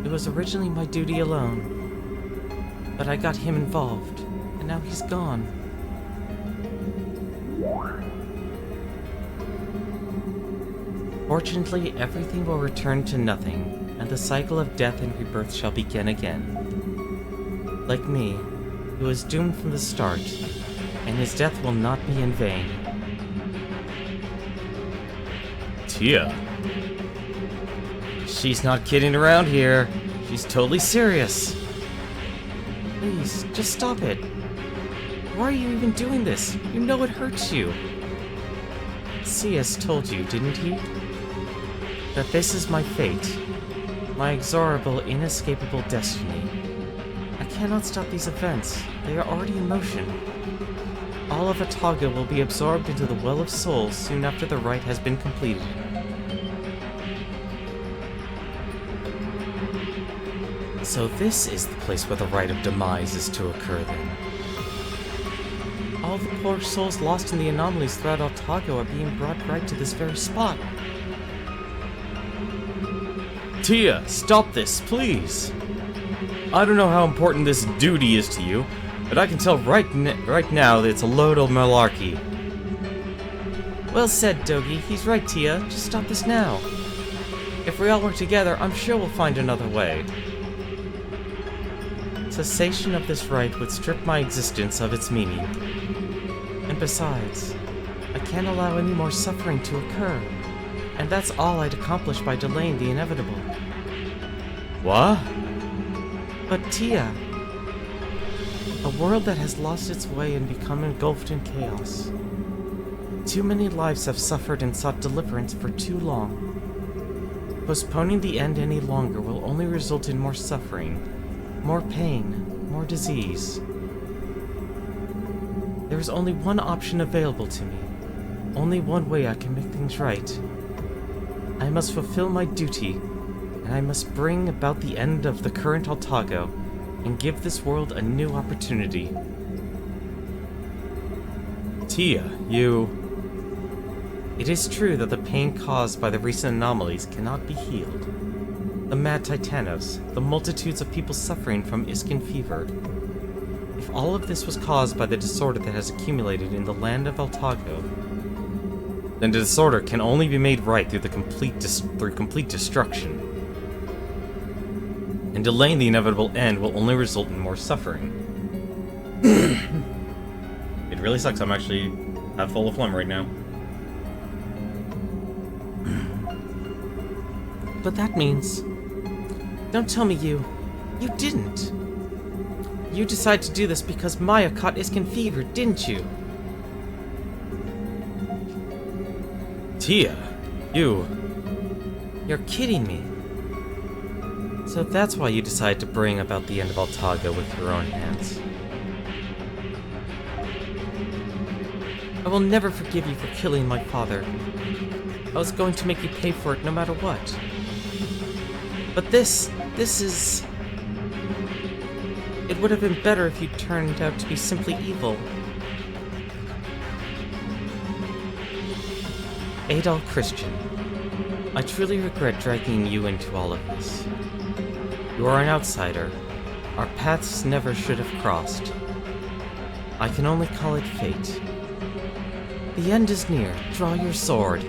It was originally my duty alone, but I got him involved, and now he's gone. Fortunately, everything will return to nothing, and the cycle of death and rebirth shall begin again. Like me, he was doomed from the start, and his death will not be in vain. Tia. She's not kidding around here. She's totally serious. Please, just stop it. Why are you even doing this? You know it hurts you. Cius told you, didn't he? That this is my fate. My inexorable, inescapable destiny. I cannot stop these events. They are already in motion. All of Otago will be absorbed into the Well of Souls soon after the rite has been completed. So this is the place where the Rite of Demise is to occur then. All the poor souls lost in the anomalies throughout Otago are being brought right to this very spot. Tia, stop this, please. I don't know how important this duty is to you, but I can tell right now that it's a load of malarkey. Well said, Dogi. He's right, Tia. Just stop this now. If we all work together, I'm sure we'll find another way. Cessation of this rite would strip my existence of its meaning. And besides, I can't allow any more suffering to occur. And that's all I'd accomplish by delaying the inevitable. What? But Tia, a world that has lost its way and become engulfed in chaos. Too many lives have suffered and sought deliverance for too long. Postponing the end any longer will only result in more suffering, more pain, more disease. There is only one option available to me. Only one way I can make things right. I must fulfill my duty, and I must bring about the end of the current Otago, and give this world a new opportunity. Tia, you... It is true that the pain caused by the recent anomalies cannot be healed. The mad Titanos, the multitudes of people suffering from Iskin fever. If all of this was caused by the disorder that has accumulated in the land of Otago, then the disorder can only be made right through complete destruction. And delaying the inevitable end will only result in more suffering. It really sucks. I'm actually half full of phlegm right now. But that means... Don't tell me you didn't. You decided to do this because Maya caught Iskin fever, didn't you? Tia, you... You're kidding me. So that's why you decided to bring about the end of Otago with your own hands. I will never forgive you for killing my father. I was going to make you pay for it no matter what. But this is... It would have been better if you turned out to be simply evil. Adol Christian, I truly regret dragging you into all of this. You are an outsider. Our paths never should have crossed. I can only call it fate. The end is near. Draw your sword.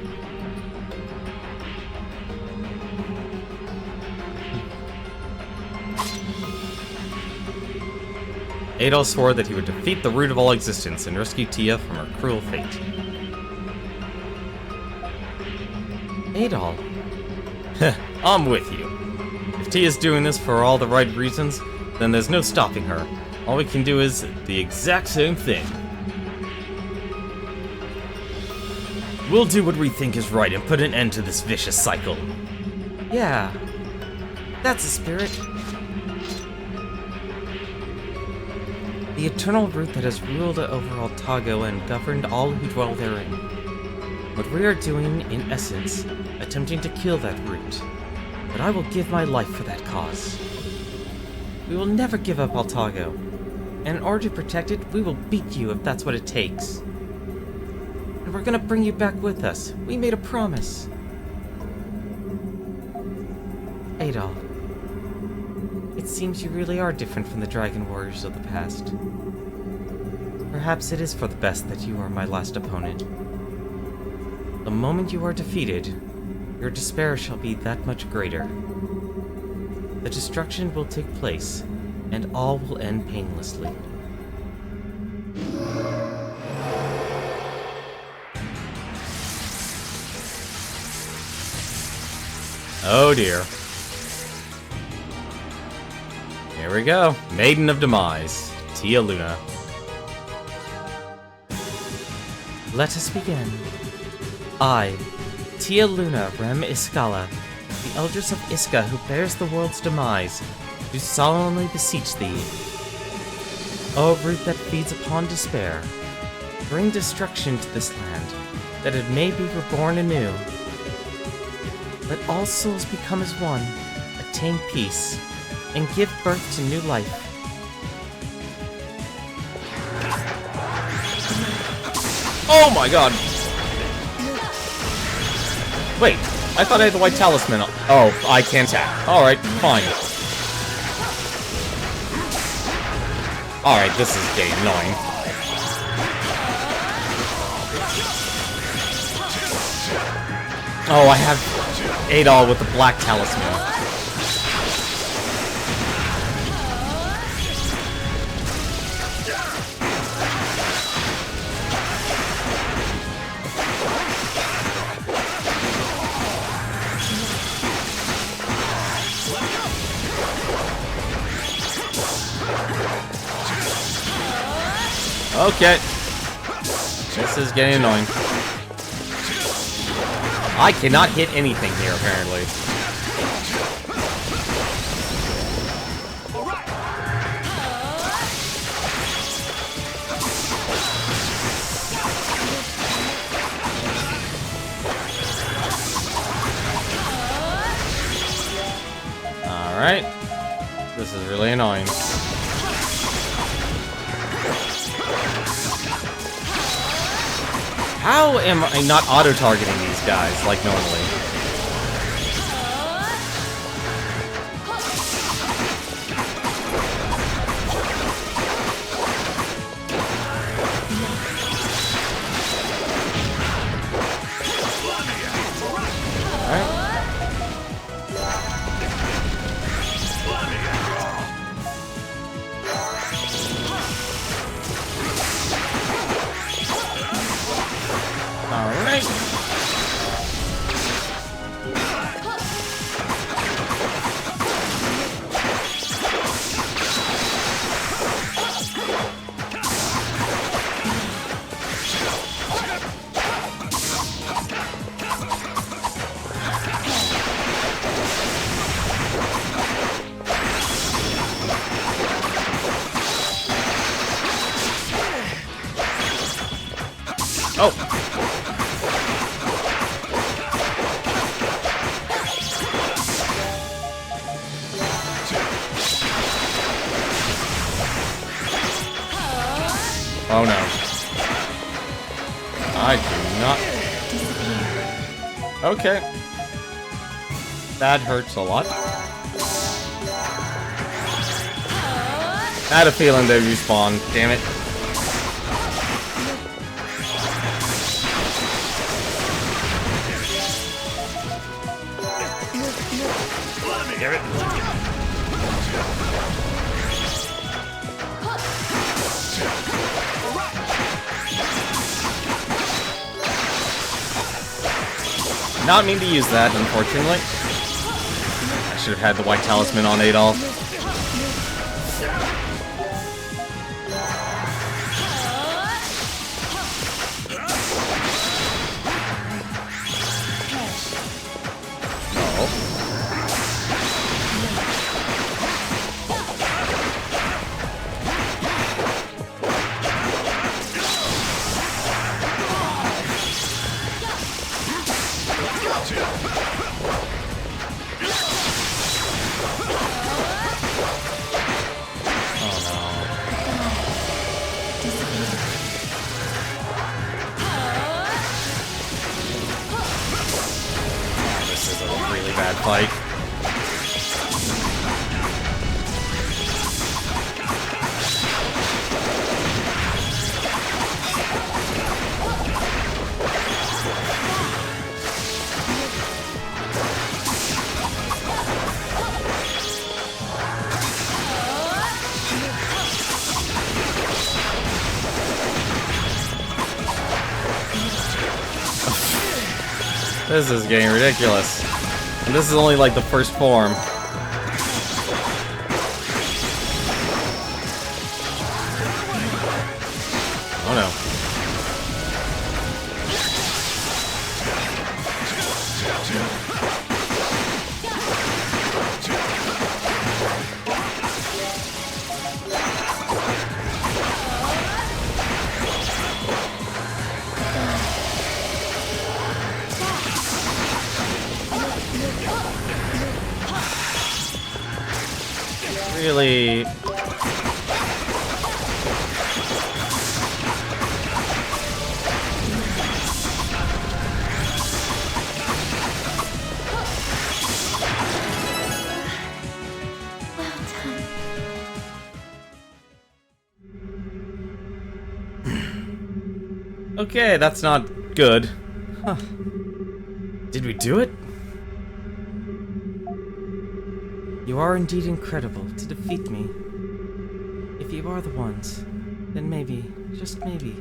Adol swore that he would defeat the root of all existence and rescue Tia from her cruel fate. Adol? I'm with you. If Tia's doing this for all the right reasons, then there's no stopping her. All we can do is the exact same thing. We'll do what we think is right and put an end to this vicious cycle. Yeah. That's the spirit. The eternal root that has ruled over Otago and governed all who dwell therein. What we are doing, in essence, attempting to kill that root. But I will give my life for that cause. We will never give up Otago. And in order to protect it, we will beat you if that's what it takes. And we're gonna bring you back with us. We made a promise. Adol. It seems you really are different from the Dragon Warriors of the past. Perhaps it is for the best that you are my last opponent. The moment you are defeated, your despair shall be that much greater. The destruction will take place, and all will end painlessly. Oh dear. Here we go. Maiden of Demise. Tia Luna. Let us begin. I, Tia Luna Rem Iskala, the elders of Iska who bears the world's demise, do solemnly beseech thee. O root that feeds upon despair, bring destruction to this land, that it may be reborn anew. Let all souls become as one, attain peace, and give birth to new life. Oh my god! Wait, I thought I had the white talisman. Oh, I can't tap. Alright, fine. Alright, this is getting annoying. Oh, I have Adol with the black talisman. Okay. This is getting annoying. I cannot hit anything here, apparently. Alright. This is really annoying. How am I not auto-targeting these guys like normally? Oh! Oh no. I do not... Okay. That hurts a lot. I had a feeling they'd respawn, damn it. Not mean to use that, unfortunately. I should have had the white talisman on Adolf. Bad fight. This is getting ridiculous. And this is only like the first form. Really? Well done. Okay, that's not good. Huh. Did we do it? You are indeed incredible to defeat me. If you are the ones, then maybe, just maybe.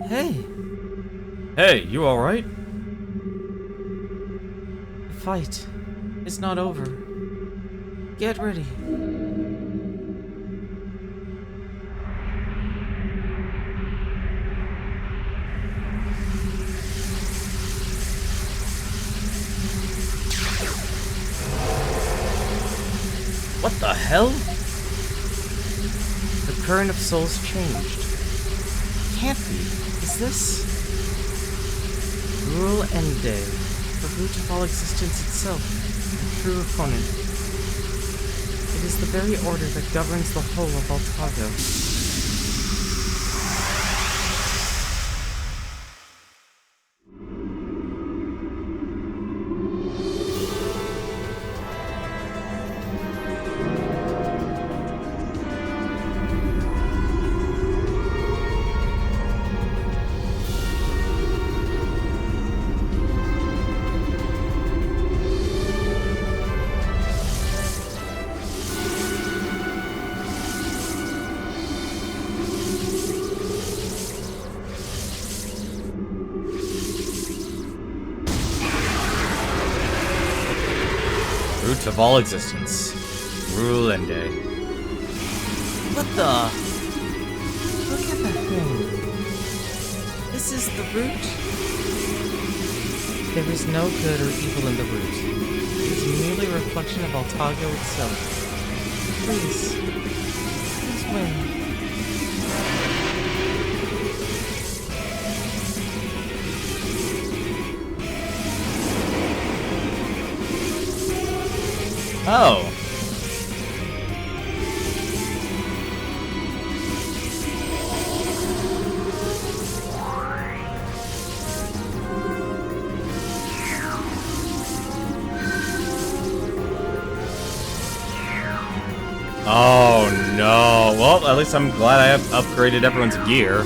Hey! Hey, you alright? The fight is not over. Get ready. What the hell? The current of souls changed. Can't be. Is this? Rule End Day, the root of all existence itself, and true opponent. It is the very order that governs the whole of Altago. Root of all existence. Rule and day. What the? Look at that thing. This is the root? There is no good or evil in the root. It is merely a reflection of Altago itself. Please. Please win. Oh. Oh no. Well, at least I'm glad I have upgraded everyone's gear.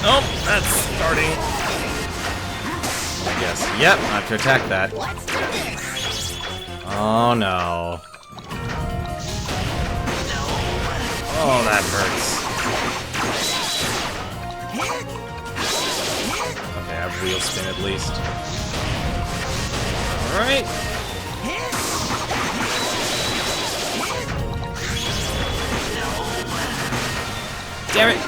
Oh, that's starting. I guess. Yep, I have to attack that. Oh no. Oh, that hurts. Okay, I have wheel spin at least. Alright. Damn it!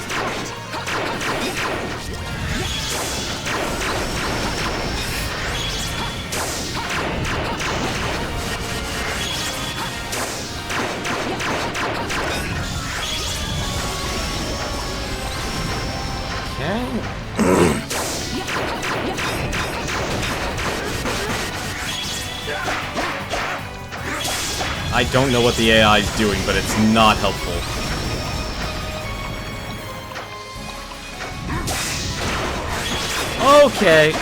I don't know what the AI is doing, but it's not helpful. Okay.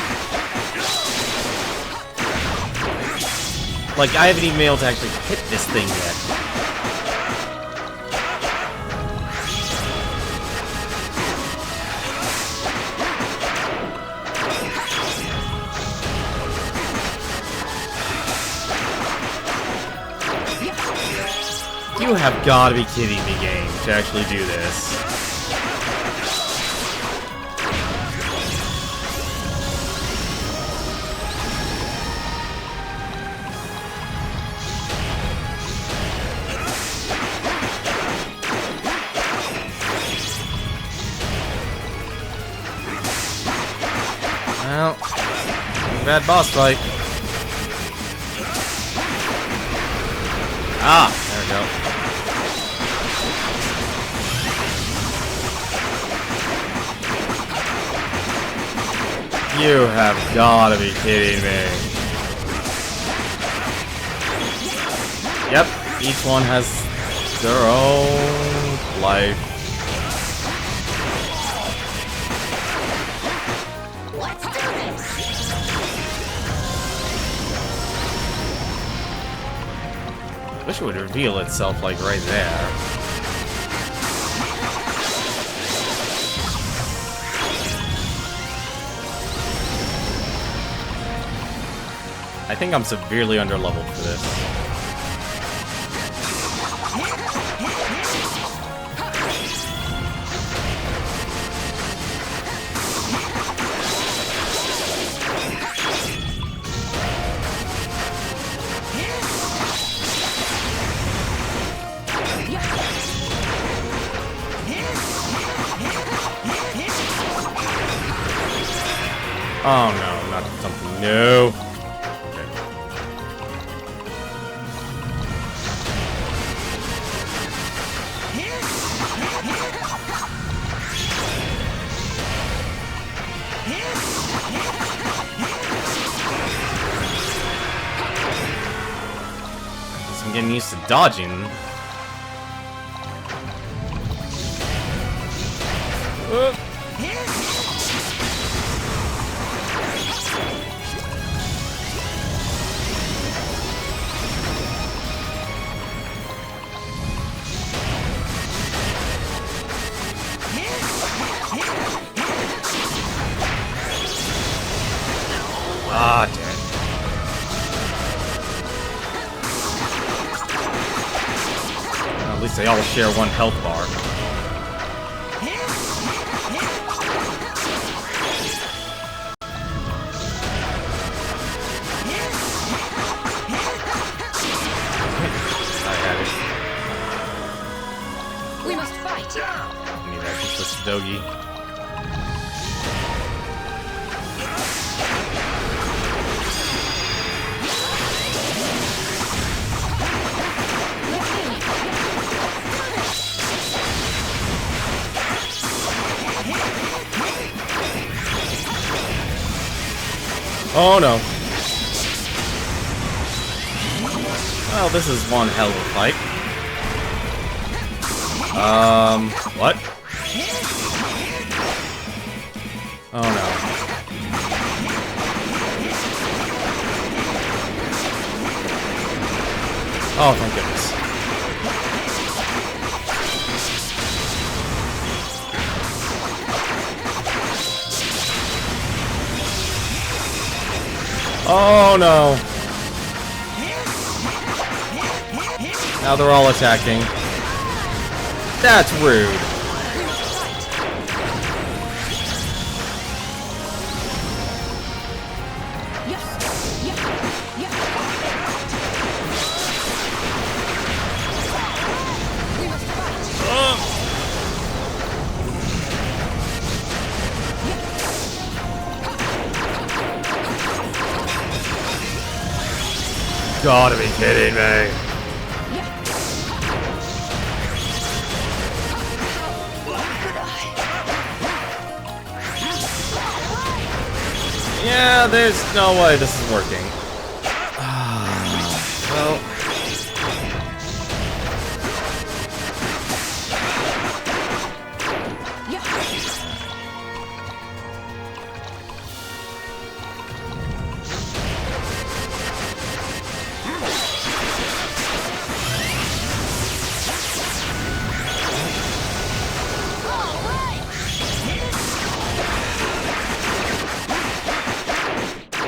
Like, I haven't even been able to actually hit this thing yet. You have got to be kidding me, game, to actually do this. Well, bad boss fight. Ah, there we go. You have gotta be kidding me. Yep, each one has their own life. Let's do this. Wish it would reveal itself like right there. I think I'm severely underleveled for this. Oh no, not something new. I'm getting used to dodging. Ah, damn it. Well, at least they all share one health bar. I had it. We must fight. I need that just this doggy. Oh no. Well, this is one hell of a fight. What? Oh no. Oh, thank goodness. Oh no! Now they're all attacking. That's rude. Gotta be kidding me. Yeah, there's no way this is working. Well.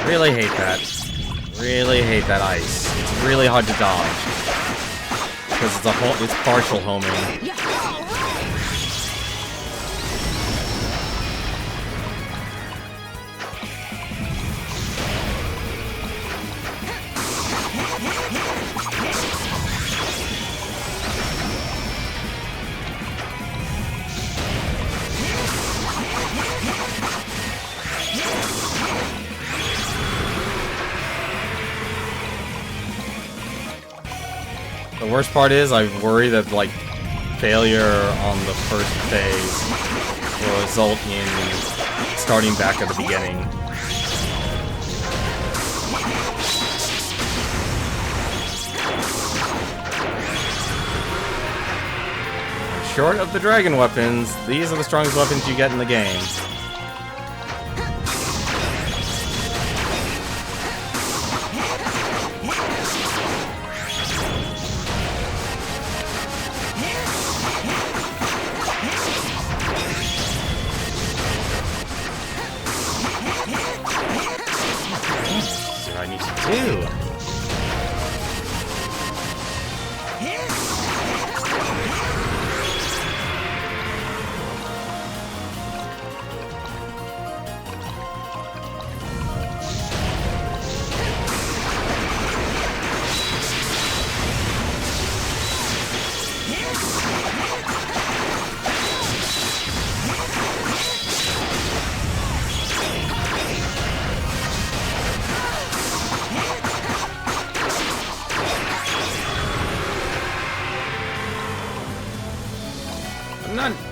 Really hate that. Really hate that ice. It's really hard to dodge. Because it's partial homing. The worst part is I worry that like failure on the first phase will result in starting back at the beginning. short of the dragon weapons, these are the strongest weapons you get in the game. What do I need to do?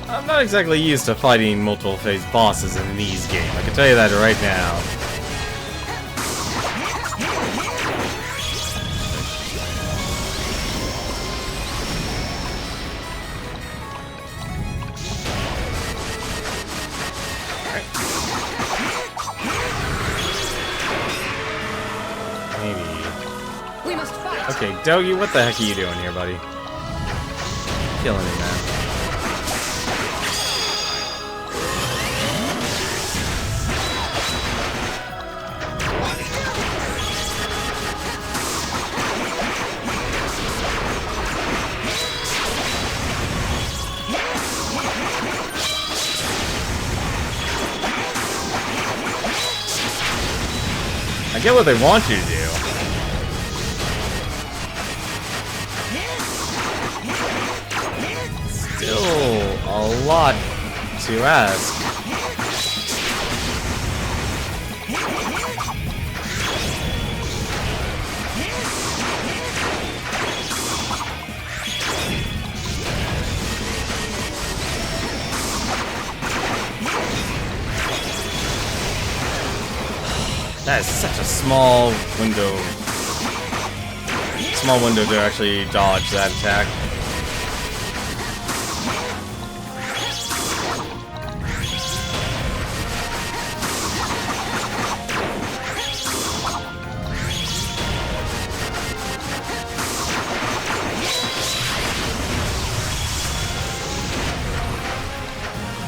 I'm not exactly used to fighting multiple phase bosses in these games. I can tell you that right now. Maybe. We must fight. Okay, Dogi, what the heck are you doing here, buddy? Killing me, man. I get what they want you to do. Still a lot to ask. That is such a small window. Small window to actually dodge that attack.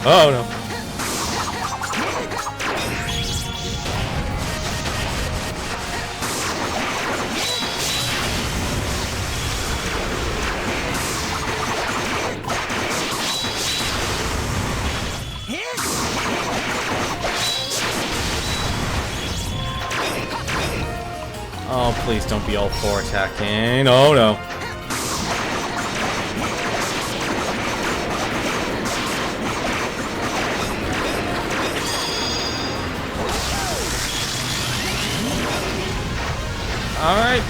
Oh no. Oh, please don't be all four attacking. Oh no. Alright.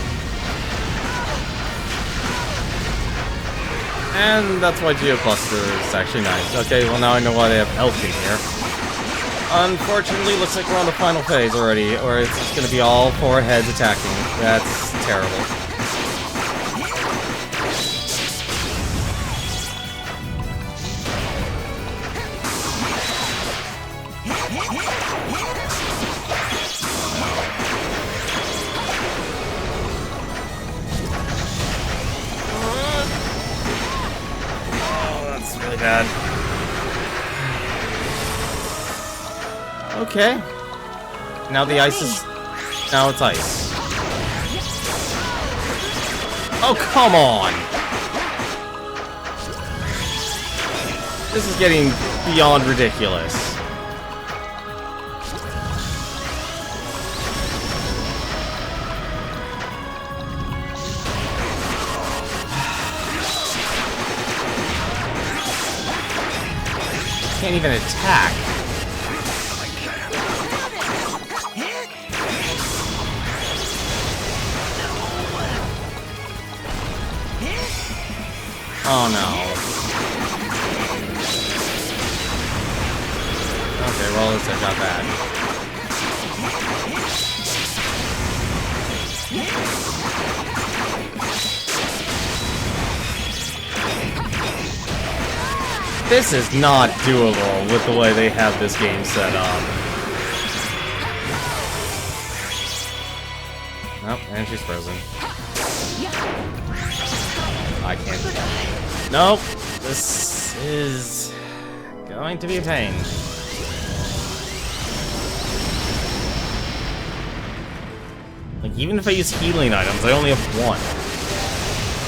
And that's why Geocluster is actually nice. Okay, well now I know why they have Elk in here. Unfortunately, looks like we're on the final phase already, or it's just gonna be all four heads attacking. That's terrible. Oh, that's really bad. Okay. Now the ice is... Now it's ice. Oh, come on! This is getting beyond ridiculous. Can't even attack. Oh no. Okay, well, at least I got that. This is not doable with the way they have this game set up. Nope, and she's frozen. I can't. Nope, this is going to be a pain. Like, even if I use healing items, I only have one.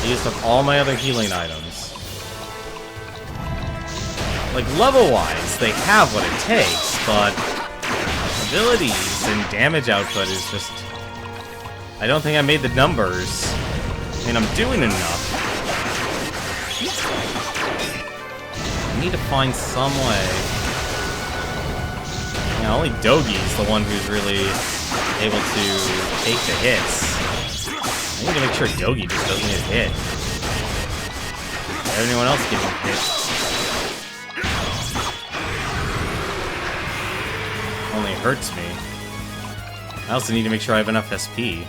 I used up all my other healing items. Like, level-wise, they have what it takes, but abilities and damage output is just... I don't think I made the numbers. I mean, I'm doing enough. I need to find some way. Yeah, only Dogi's the one who's really able to take the hits. I need to make sure Dogi just doesn't get hit. Anyone else getting hit? Only hurts me. I also need to make sure I have enough SP.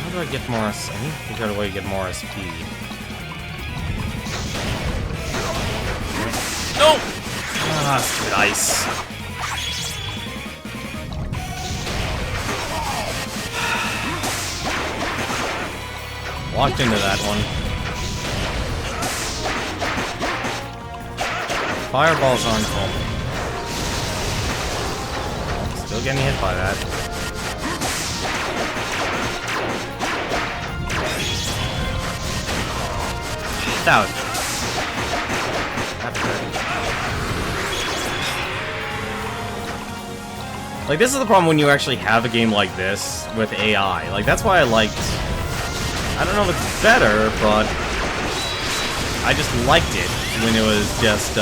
How do I get more SP? I need to figure out a way to get more SP. No! Ah, stupid ice. Walked into that one. Fireballs aren't only. Still getting hit by that. That was... That hurt. Like, this is the problem when you actually have a game like this with AI. Like, that's why I liked... I don't know if it's better, but I just liked it when it was just,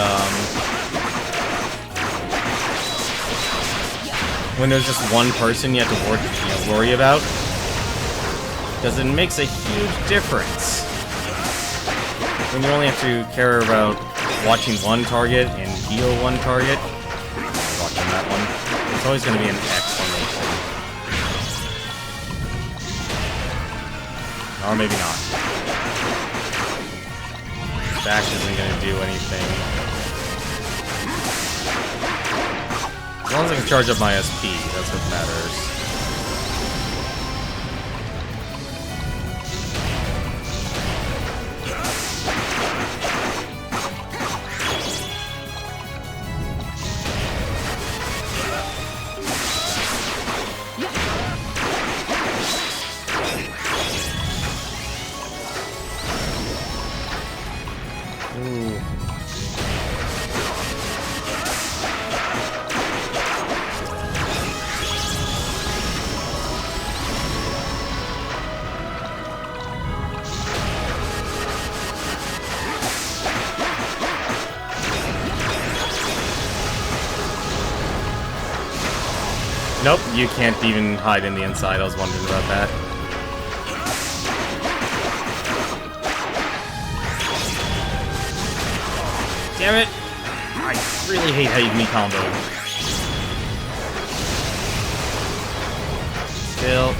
when there's just one person you have to worry about. Because it makes a huge difference. When you only have to care about watching one target and heal one target. Watching that one. It's always going to be an explanation. Or maybe not. Dash isn't going to do anything. As long as I can charge up my SP, that's what matters. Nope, you can't even hide in the inside. I was wondering about that. Damn it! I really hate how you can be comboed. Still.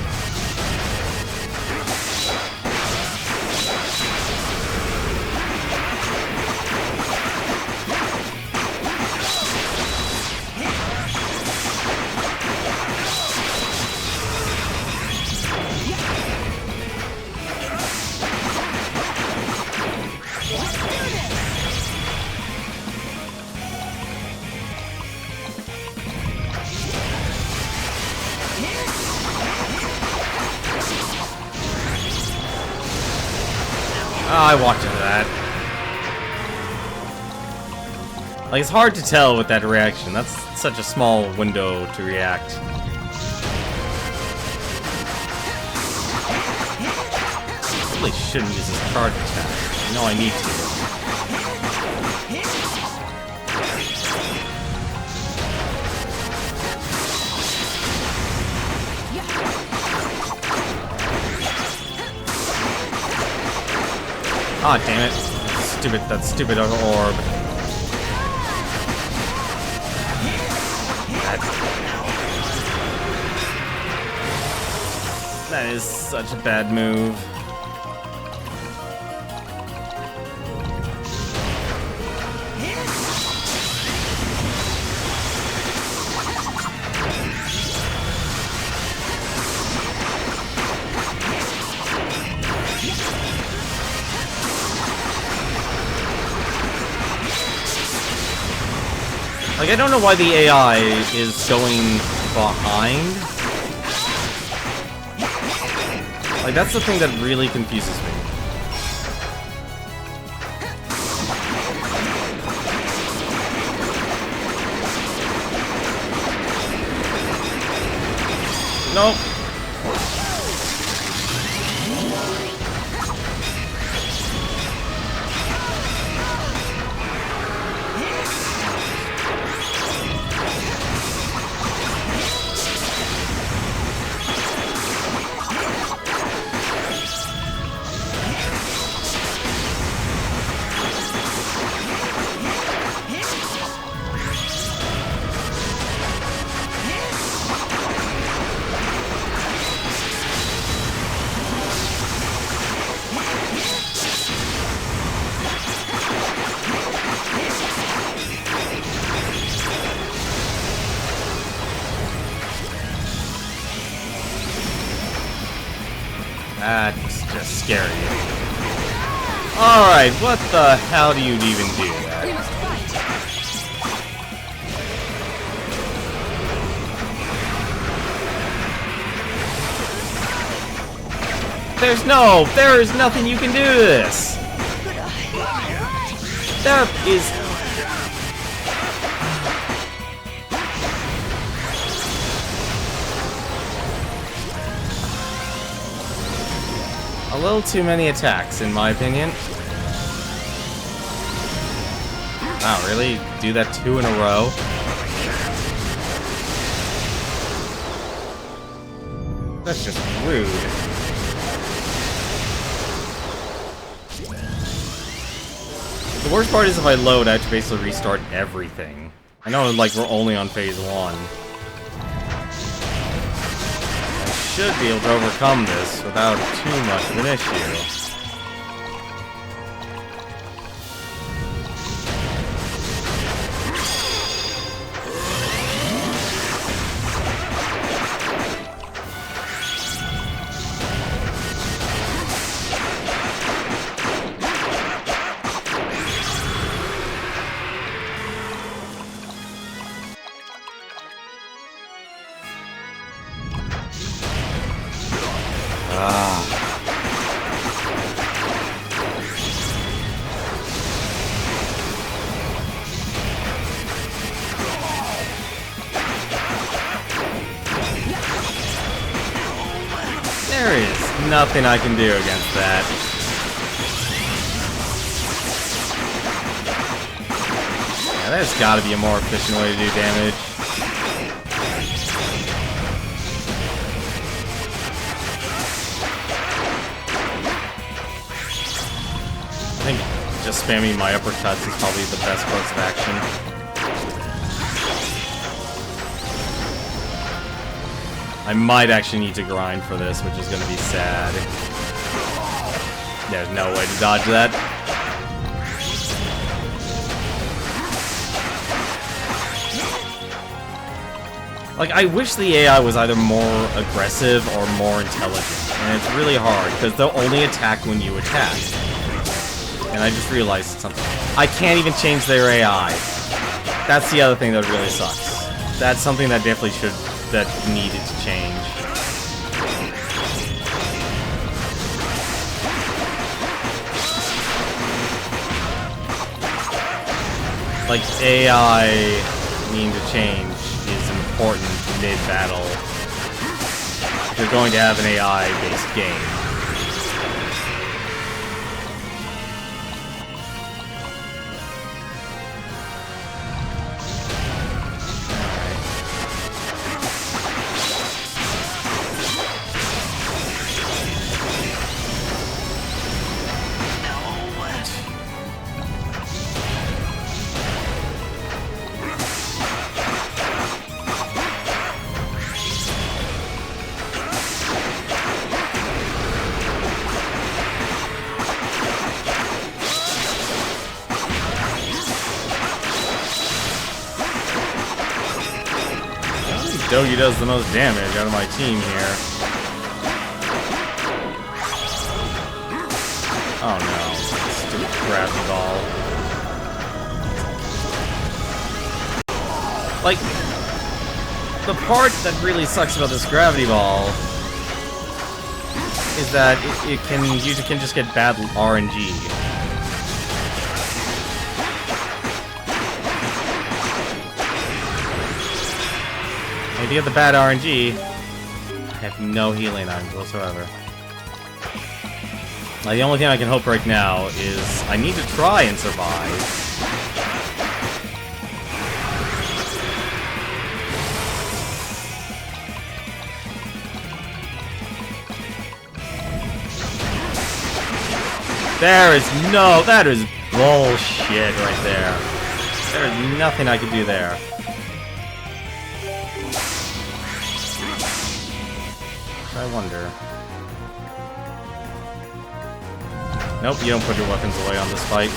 Oh, I walked into that. Like, it's hard to tell with that reaction. That's such a small window to react. I really shouldn't use this charge attack. I know I need to. Aw, oh, damn it. That stupid orb. That is such a bad move. Like, I don't know why the AI is going behind. Like, that's the thing that really confuses me. Nope. That's just scary. Alright, what the hell do you even do that? We must fight. There is nothing you can do to this. There is... a little too many attacks, in my opinion. Wow, really? Do that 2 in a row? That's just rude. The worst part is if I load, I have to basically restart everything. I know, like, we're only on phase 1. Should be able to overcome this without too much of an issue. There is nothing I can do against that. Yeah, there's gotta be a more efficient way to do damage. I think just spamming my uppercuts is probably the best course of action. I might actually need to grind for this, which is going to be sad. There's no way to dodge that. Like, I wish the AI was either more aggressive or more intelligent. And it's really hard, because they'll only attack when you attack. And I just realized something. I can't even change their AI. That's the other thing that really sucks. That's something that definitely that needed to change. Like, AI needing to change is important mid-battle. If you're going to have an AI-based game. Dogi does the most damage out of my team here. Oh no, stupid gravity ball. Like, the part that really sucks about this gravity ball is that you can just get bad RNG. If you get the bad RNG, I have no healing items whatsoever. Like, the only thing I can hope right now is I need to try and survive. That is bullshit right there. There is nothing I can do there. I wonder. Nope, you don't put your weapons away on this fight.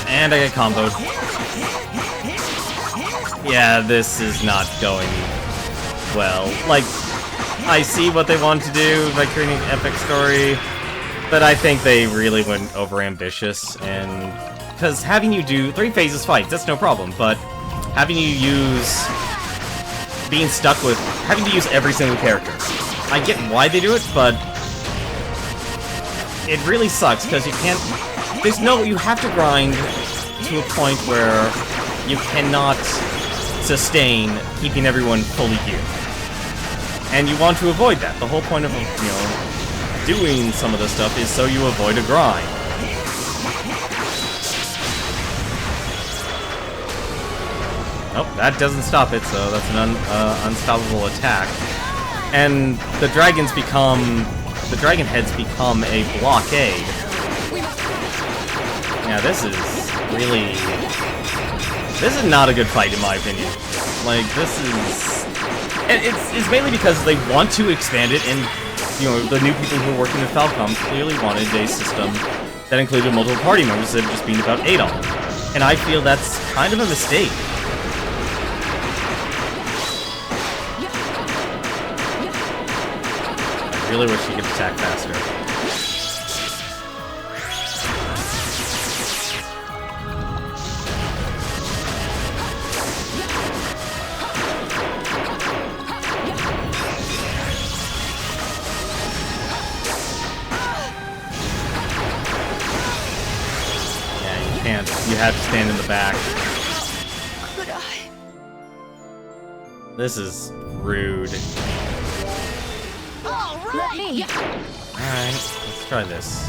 And I get comboed. Yeah, this is not going well. Like, I see what they want to do by creating an epic story, but I think they really went over-ambitious, and... Because having you do 3 phases fights, that's no problem, but having you use... being stuck with... having to use every single character. I get why they do it, but... it really sucks, because you can't... you have to grind to a point where you cannot sustain keeping everyone fully geared. And you want to avoid that. The whole point of, doing some of this stuff is so you avoid a grind. Nope, that doesn't stop it, so that's an unstoppable attack. And the dragon heads become a blockade. Yeah, this is not a good fight in my opinion. Like, this is... It's mainly because they want to expand it, and, the new people who are working with Falcom clearly wanted a system that included multiple party members instead of just being about 8 of them. And I feel that's kind of a mistake. I really wish you could attack faster. You have to stand in the back. Could I? This is rude. Let me. Alright, let's try this.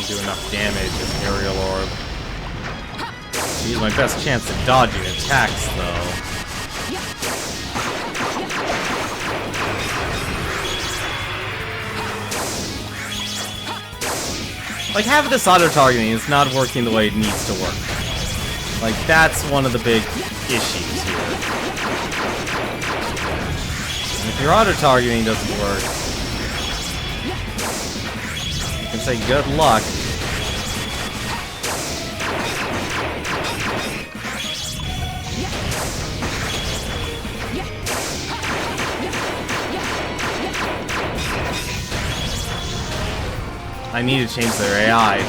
Do enough damage with Aerial Orb. Use my best chance at dodging attacks, though. Like, half of this auto-targeting is not working the way it needs to work. Like, that's one of the big issues here. And if your auto-targeting doesn't work, you can say good luck. I need to change their AI.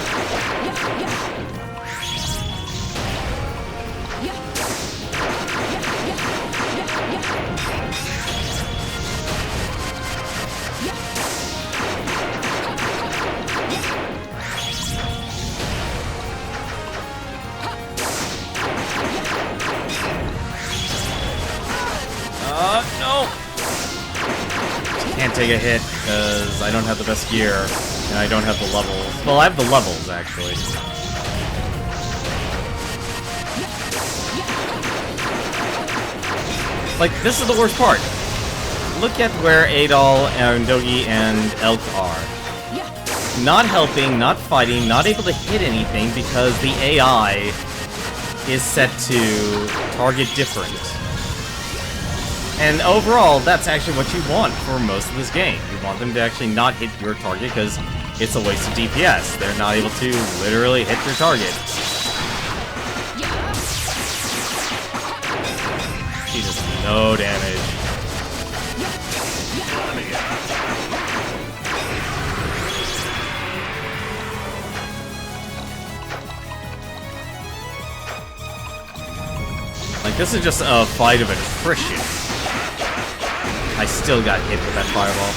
No! Can't take a hit, because I don't have the best gear, and I don't have the levels. Well, I have the levels, actually. Like, this is the worst part. Look at where Adol, Arondogi, and Elk are. Not helping, not fighting, not able to hit anything because the AI is set to target different. And overall, that's actually what you want for most of this game. You want them to actually not hit your target because it's a waste of DPS. They're not able to literally hit your target. She does no damage. Like, this is just a fight of attrition. I still got hit with that fireball.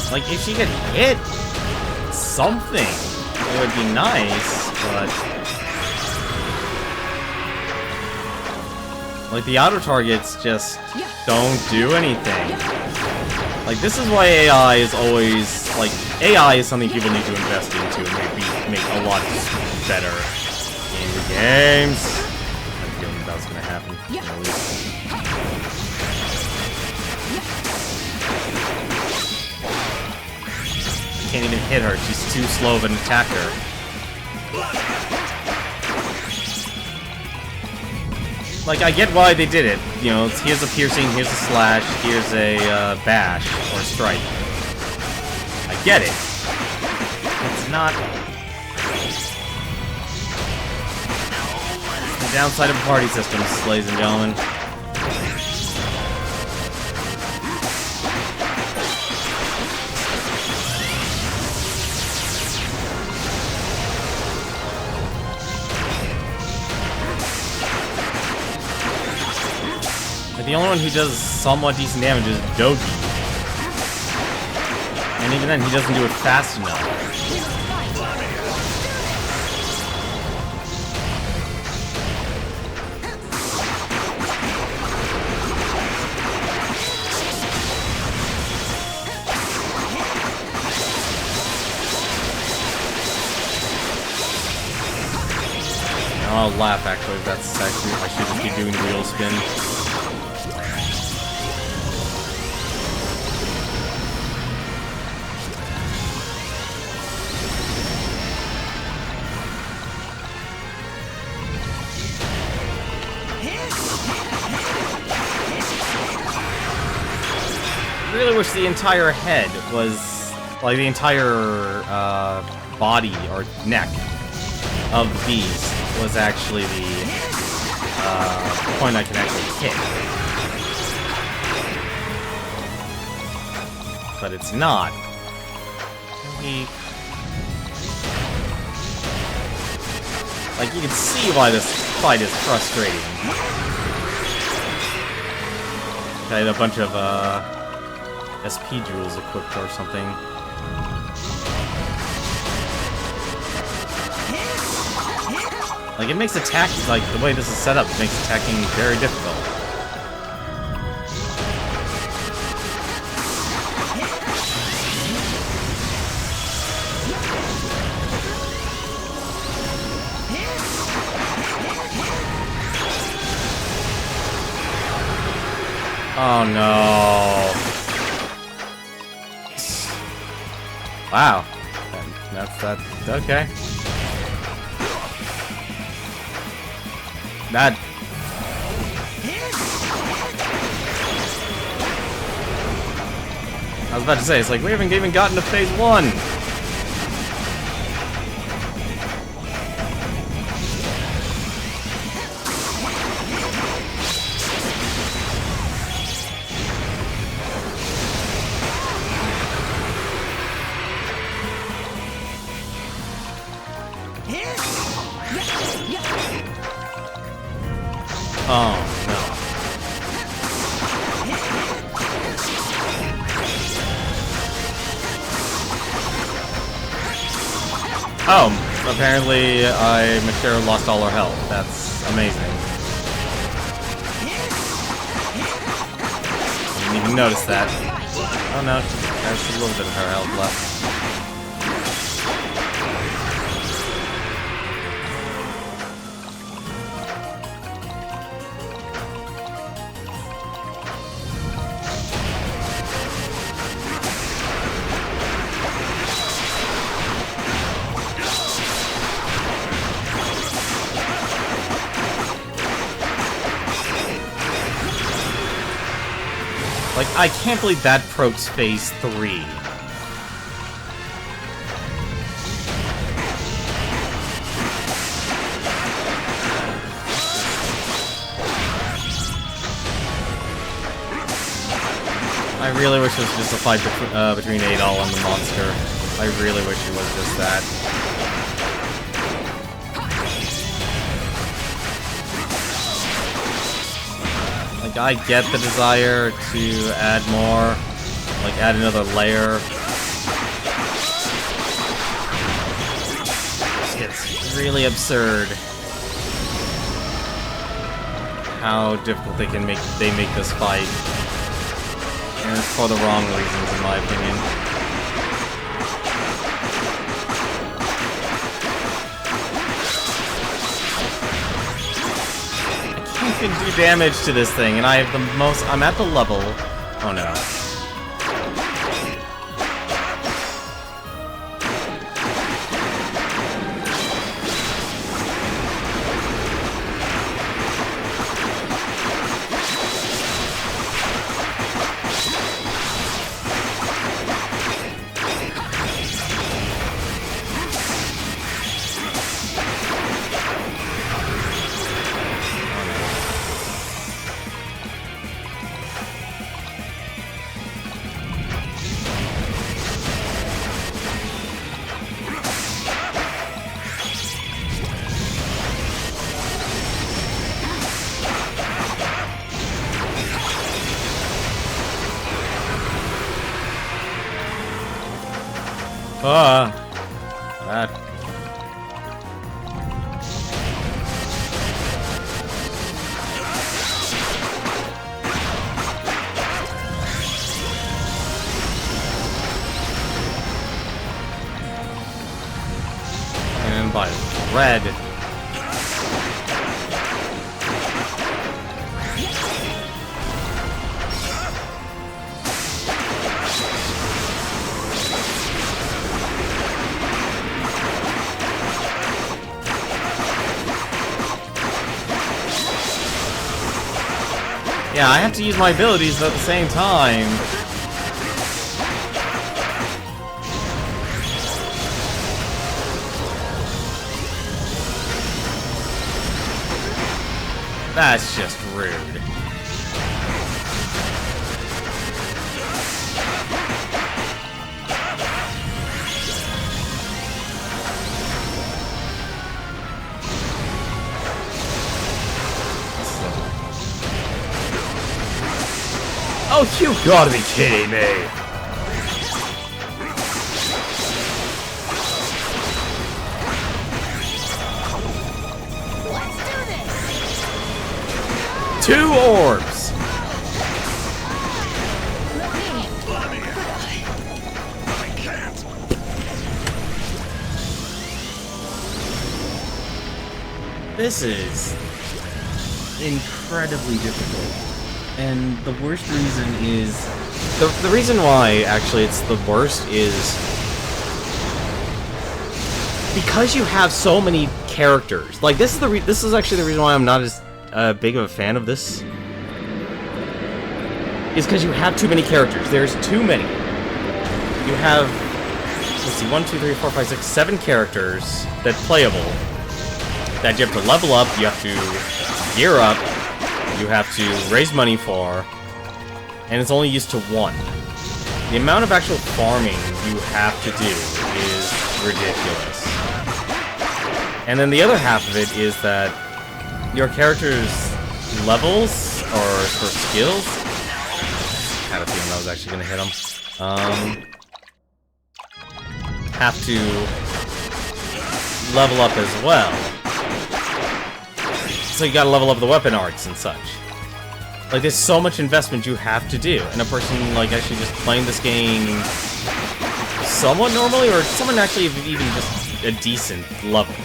Like, if she could hit something, it would be nice, but... like, the auto targets just don't do anything. Like, this is why AI is always... like, AI is something people need to invest into and make a lot better in the games. I had a feeling that was going to happen. At least. I can't even hit her. She's too slow of an attacker. Like, I get why they did it. You know, here's a piercing, here's a slash, here's a bash, or strike. I get it. It's not... the downside of party systems, ladies and gentlemen. The only one who does somewhat decent damage is Dogi. And even then, he doesn't do it fast enough. I'll laugh, actually. That's actually... I should just be doing wheel spin. I really wish the entire head was, like, the entire body or neck of the beast was actually the point I can actually hit. But it's not. Like, you can see why this fight is frustrating. I had a bunch of SP jewels equipped or something. Like, it makes attacking, like, the way this is set up, it makes attacking very difficult. Oh no. Wow. That's okay. That... I was about to say, it's like, we haven't even gotten to phase 1! Oh, no. Oh, apparently Michelle lost all her health. That's amazing. Didn't even notice that. Oh no, there's a little bit of her health left. Like, I can't believe that procs phase 3. I really wish it was just a fight between Adol and the monster. I really wish it was just that. Like, I get the desire to add more, like add another layer. It's really absurd how difficult they make this fight. And it's for the wrong reasons, in my opinion. I can do damage to this thing, and I have the most. I'm at the level. Oh no. That. And by red. Yeah, I have to use my abilities at the same time. That's just rude. Oh, you gotta be kidding me! Let's do this. 2 orbs! I can't. This is incredibly difficult. And the worst reason is... The reason why, actually, it's the worst is... because you have so many characters. Like, this is actually the reason why I'm not as big of a fan of this. Is because you have too many characters. There's too many. You have... let's see, 1, 2, 3, 4, 5, 6, 7 characters that's playable. That you have to level up, you have to gear up, you have to raise money for, and it's only used to 1. The amount of actual farming you have to do is ridiculous. And then the other half of it is that your character's levels, or for skills, I had a feeling I was actually going to hit him, have to level up as well. So you gotta level up the weapon arts and such. Like, there's so much investment you have to do. And a person, like, actually just playing this game somewhat normally, or someone actually even just a decent level,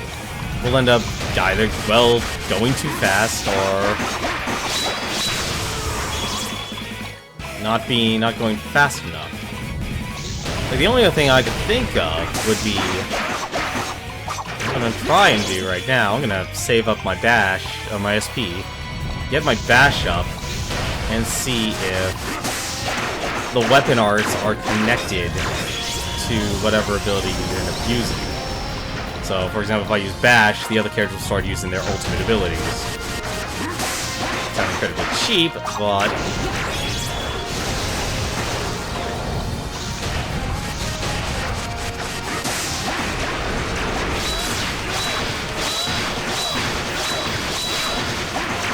will end up either, well, going too fast, or not going fast enough. Like, the only other thing I could think of would be, what I'm gonna try and do right now, I'm gonna save up my dash, or my SP, get my bash up, and see if the weapon arts are connected to whatever ability you end up using. So, for example, if I use bash, the other characters will start using their ultimate abilities. Sounds incredibly cheap, but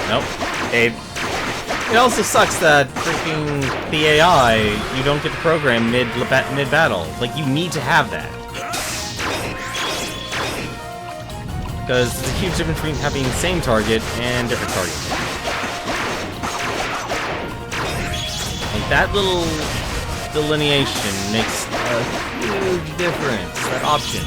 nope. It also sucks that freaking the AI, you don't get to program mid-battle. Like, you need to have that. Because there's a huge difference between having the same target and different target. Like, that little delineation makes a huge difference, that option.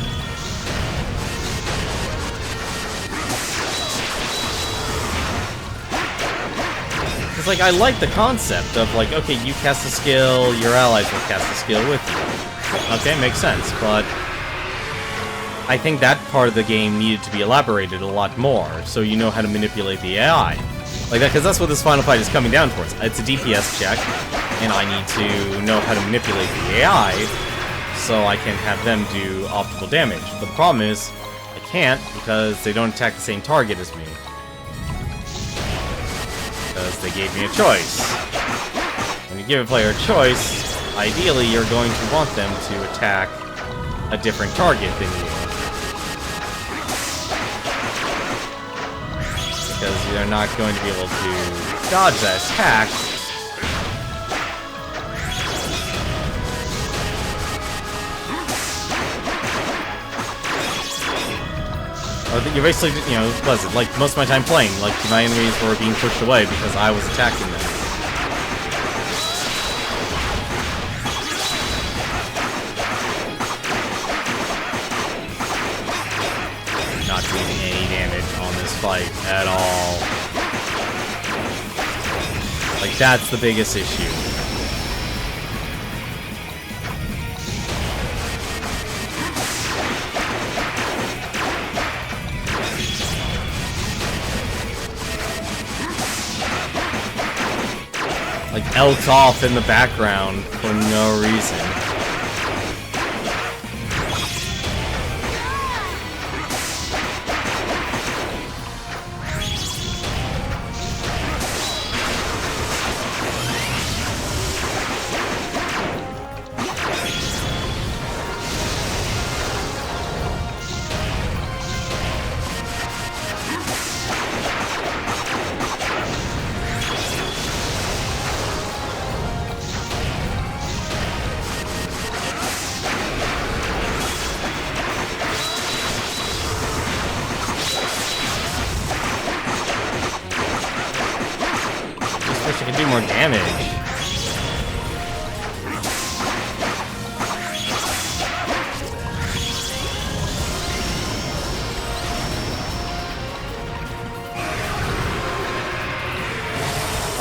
It's like, I like the concept of, like, okay, you cast a skill, your allies will cast a skill with you. Okay, makes sense, but I think that part of the game needed to be elaborated a lot more, so you know how to manipulate the AI. Like that, because that's what this final fight is coming down towards. It's a DPS check, and I need to know how to manipulate the AI, so I can have them do optimal damage. But the problem is, I can't, because they don't attack the same target as me. Because they gave me a choice. When you give a player a choice, ideally you're going to want them to attack a different target than you. Because you're not going to be able to dodge that attack. You're basically, you know, what is it? Like, most of my time playing, like, my enemies were being pushed away because I was attacking them. Not doing any damage on this fight at all. Like, that's the biggest issue. Like, elks off in the background for no reason. I can do more damage.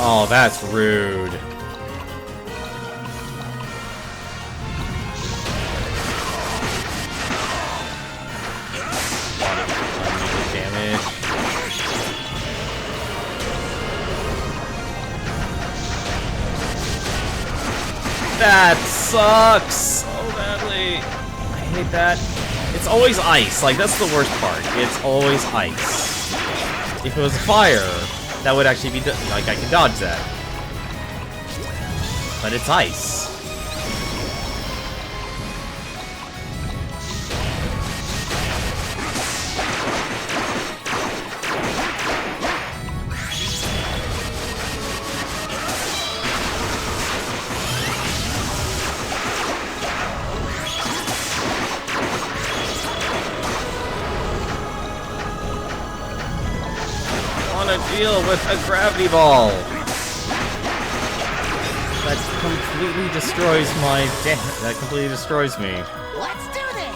Oh, that's rude. Damage. That sucks so badly. I hate that. It's always ice. Like, that's the worst part. It's always ice. If it was fire, that would actually be... like, I can dodge that. But it's ice. gonna deal with a gravity ball. That completely destroys my... That completely destroys me. Let's do this!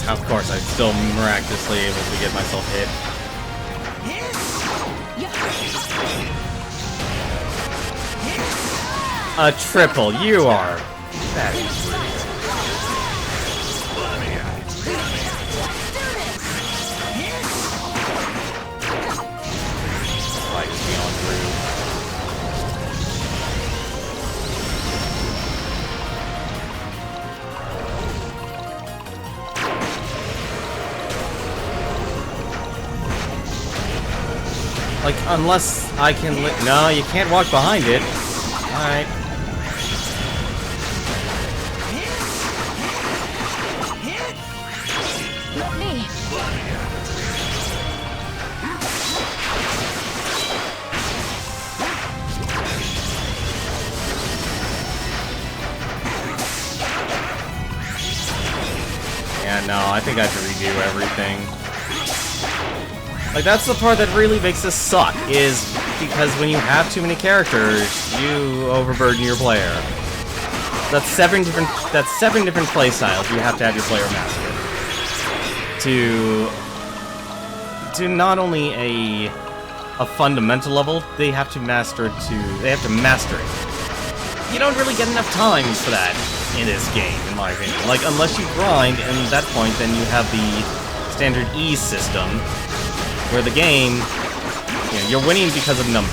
Of course, I'm still miraculously able to get myself hit. A triple, you are. That is great. Like beyond rude. Like, unless I can no, you can't walk behind it. Alright. Me. Yeah, no, I think I have to redo everything. Like, that's the part that really makes this suck, is because when you have too many characters, you overburden your player. That's seven different play styles you have to have your player master. To not only a fundamental level, they have to master it. You don't really get enough time for that in this game, in my opinion. Like, unless you grind, and at that point, then you have the standard ease system, where the game, you know, you're winning because of numbers.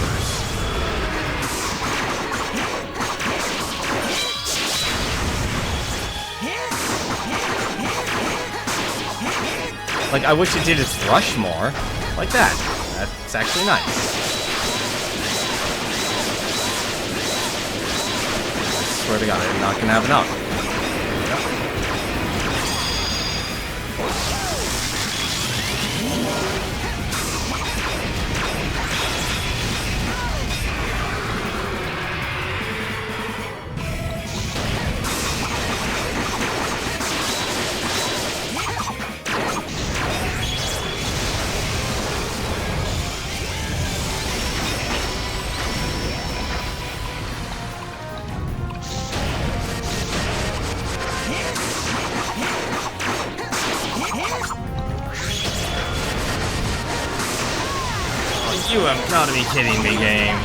Like, I wish it did its rush more. Like that. That's actually nice. I swear to God, I'm not gonna have enough. You have got to be kidding me, game.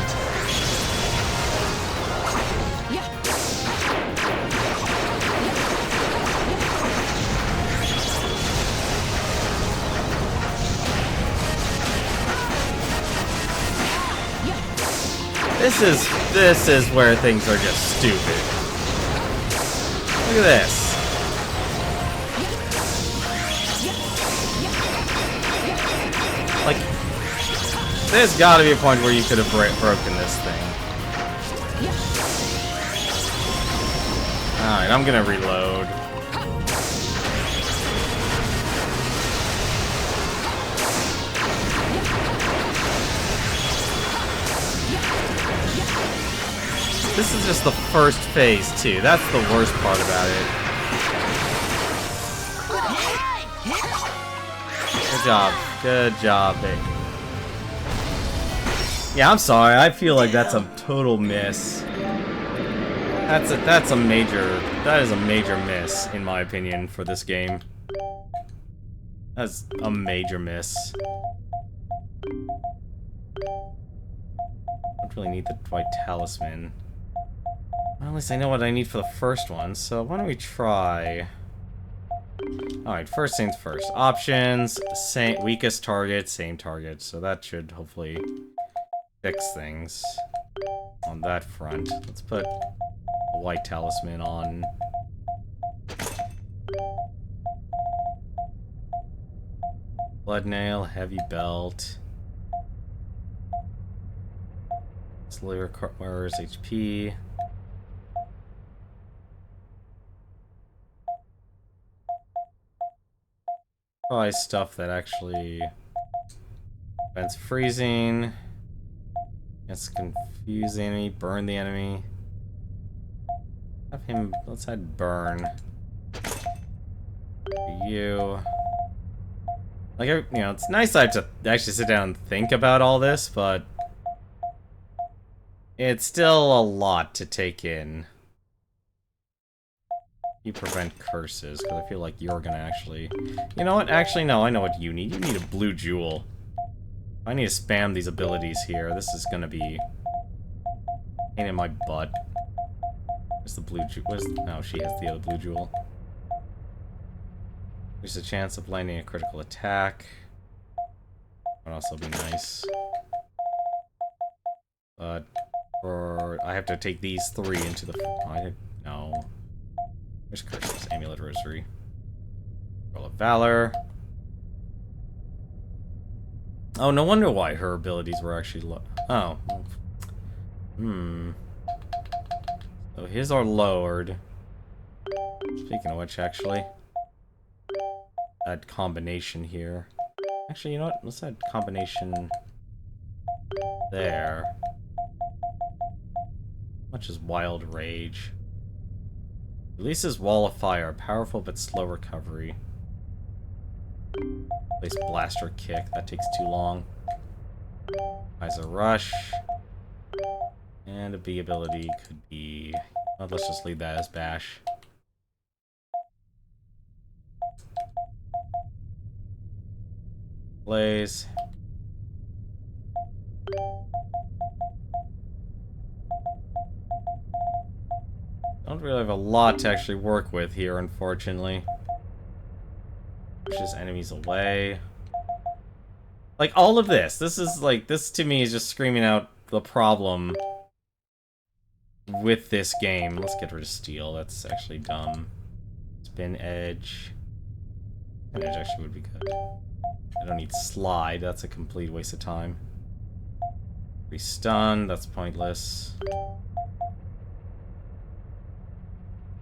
This is where things are just stupid. Look at this. Like, there's gotta be a point where you could have broken this thing. Alright, I'm gonna reload. This is just the first phase, too. That's the worst part about it. Good job. Good job, babe. Yeah, I'm sorry. I feel like that's a total miss. That is a major miss, in my opinion, for this game. That's a major miss. Don't really need the Rite Talisman. Well, at least I know what I need for the first one, so why don't we try... Alright, first things first. Options, same, weakest target, same target, so that should hopefully fix things on that front. Let's put the White Talisman on. Blood Nail, Heavy Belt. Slowly requires HP. Probably stuff that actually prevents freezing. It's confuse the enemy, burn the enemy. Have him, let's add burn. You. Like, you know, it's nice I have to actually sit down and think about all this, but it's still a lot to take in. You prevent curses, because I feel like you're gonna actually... You know what? Actually, no, I know what you need. You need a blue jewel. I need to spam these abilities here. This is gonna be... pain in my butt. Where's the blue jewel? Where's... No, she has the other blue jewel. There's a chance of landing a critical attack. Would also be nice. But... for... I have to take these 3 into the... Oh, I didn't... No. Where's curses? Amulet Rosary. Roll of Valor. Oh, no wonder why her abilities were actually low. Oh. So his are lowered. Speaking of which, actually. Add combination here. Actually, you know what? Let's add combination there. Much as Wild Rage. Releases Wall of Fire, powerful but slow recovery. Place Blaster Kick, that takes too long. Eyes a Rush. And a B ability could be... well, let's just leave that as Bash. Blaze. Don't really have a lot to actually work with here, unfortunately. Pushes enemies away. Like, all of this. This is, like, this to me is just screaming out the problem with this game. Let's get rid of Steel. That's actually dumb. Spin Edge. Spin Edge actually would be good. I don't need Slide. That's a complete waste of time. Restun. That's pointless.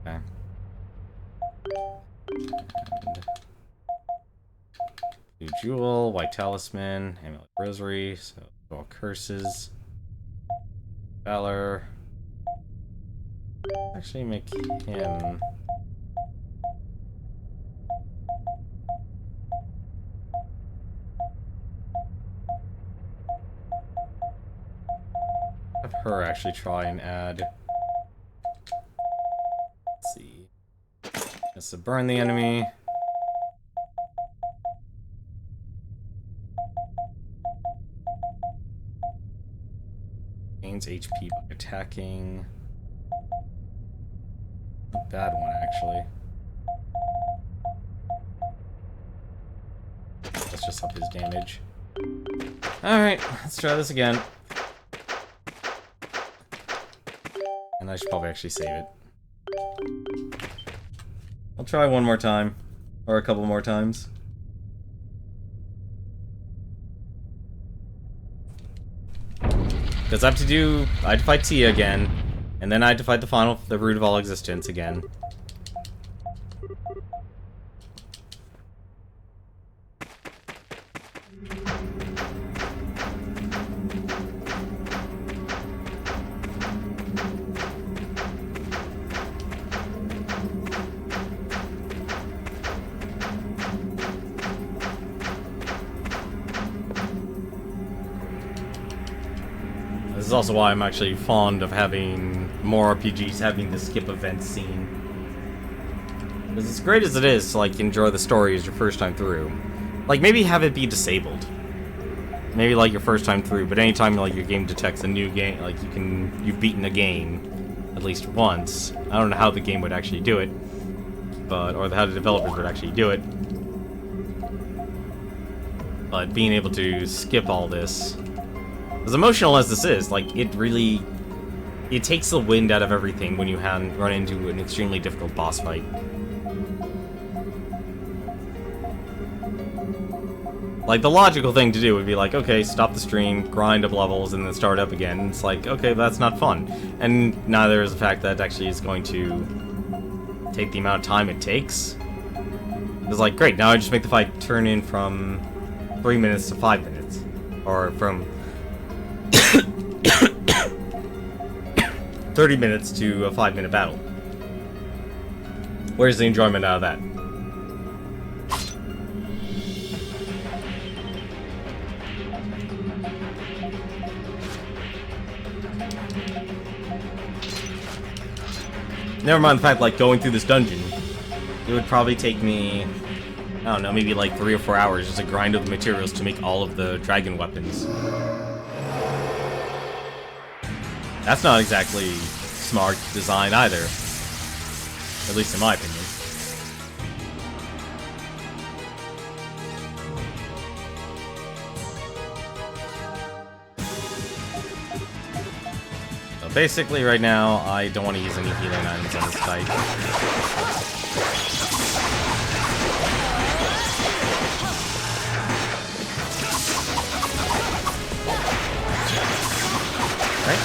Okay. And Blue Jewel, White Talisman, Amulet Rosary, so all curses. Valor. Actually make him... have her actually try and add... Let's see. Has to burn the enemy. Gains HP by attacking. A bad one, actually. Let's just up his damage. Alright, let's try this again. And I should probably actually save it. I'll try one more time. Or a couple more times. Because I have to do... I had to fight Tia again. And then I had to fight the root of all existence again. This is also why I'm actually fond of having more RPGs having the skip event scene. Because as great as it is to, like, enjoy the story as your first time through, like, maybe have it be disabled. Maybe like your first time through, but anytime like your game detects a new game, like you've beaten a game at least once. I don't know how the game would actually do it, but or how the developers would actually do it. But being able to skip all this, as emotional as this is, like it takes the wind out of everything when you run into an extremely difficult boss fight. Like, the logical thing to do would be like, okay, stop the stream, grind up levels, and then start up again. And it's like, okay, that's not fun. And neither is the fact that it actually is going to take the amount of time it takes. It's like, great, now I just make the fight turn in from 3 minutes to 5 minutes. Or from 30 minutes to a 5-minute battle. Where's the enjoyment out of that? Never mind the fact, like, going through this dungeon, it would probably take me, I don't know, maybe like 3 or 4 hours just to grind up the materials to make all of the dragon weapons. That's not exactly smart design either. At least in my opinion. Basically, right now, I don't want to use any healing items on this fight. Right?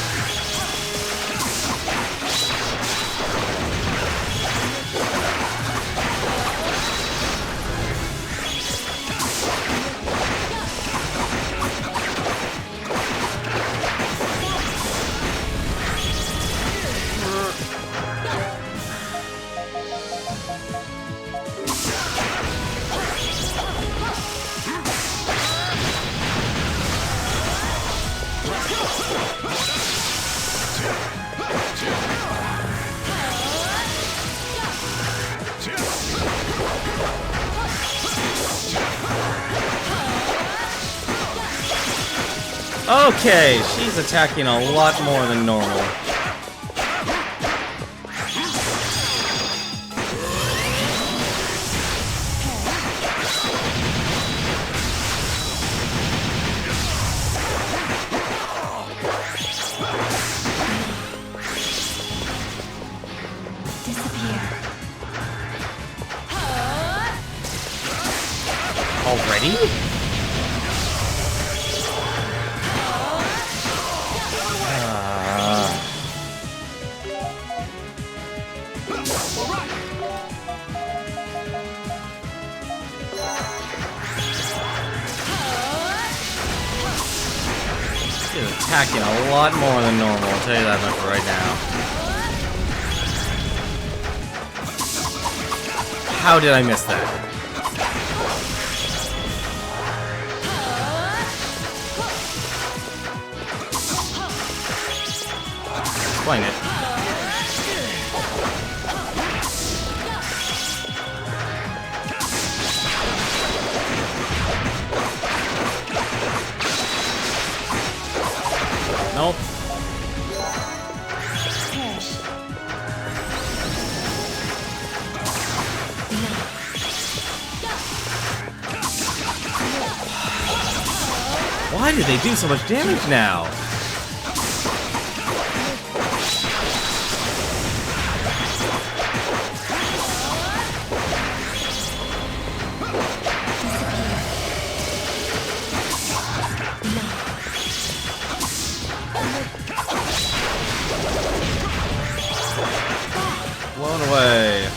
Okay, she's attacking a lot more than normal. Already? She's attacking a lot more than normal, I'll tell you that much right now. How did I miss that? Explain it. Nope. Why do they do so much damage now? Blown away.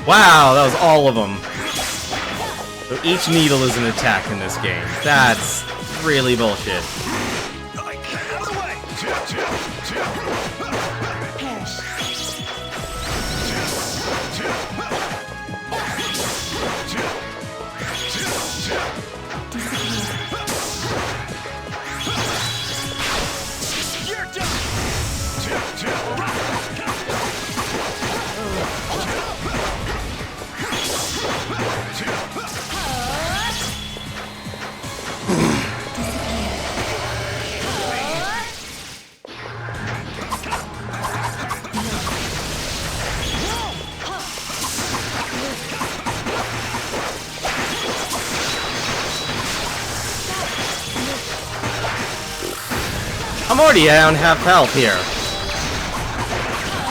Wow, that was all of them. So each needle is an attack in this game. That's really bullshit. I'm already down half health here.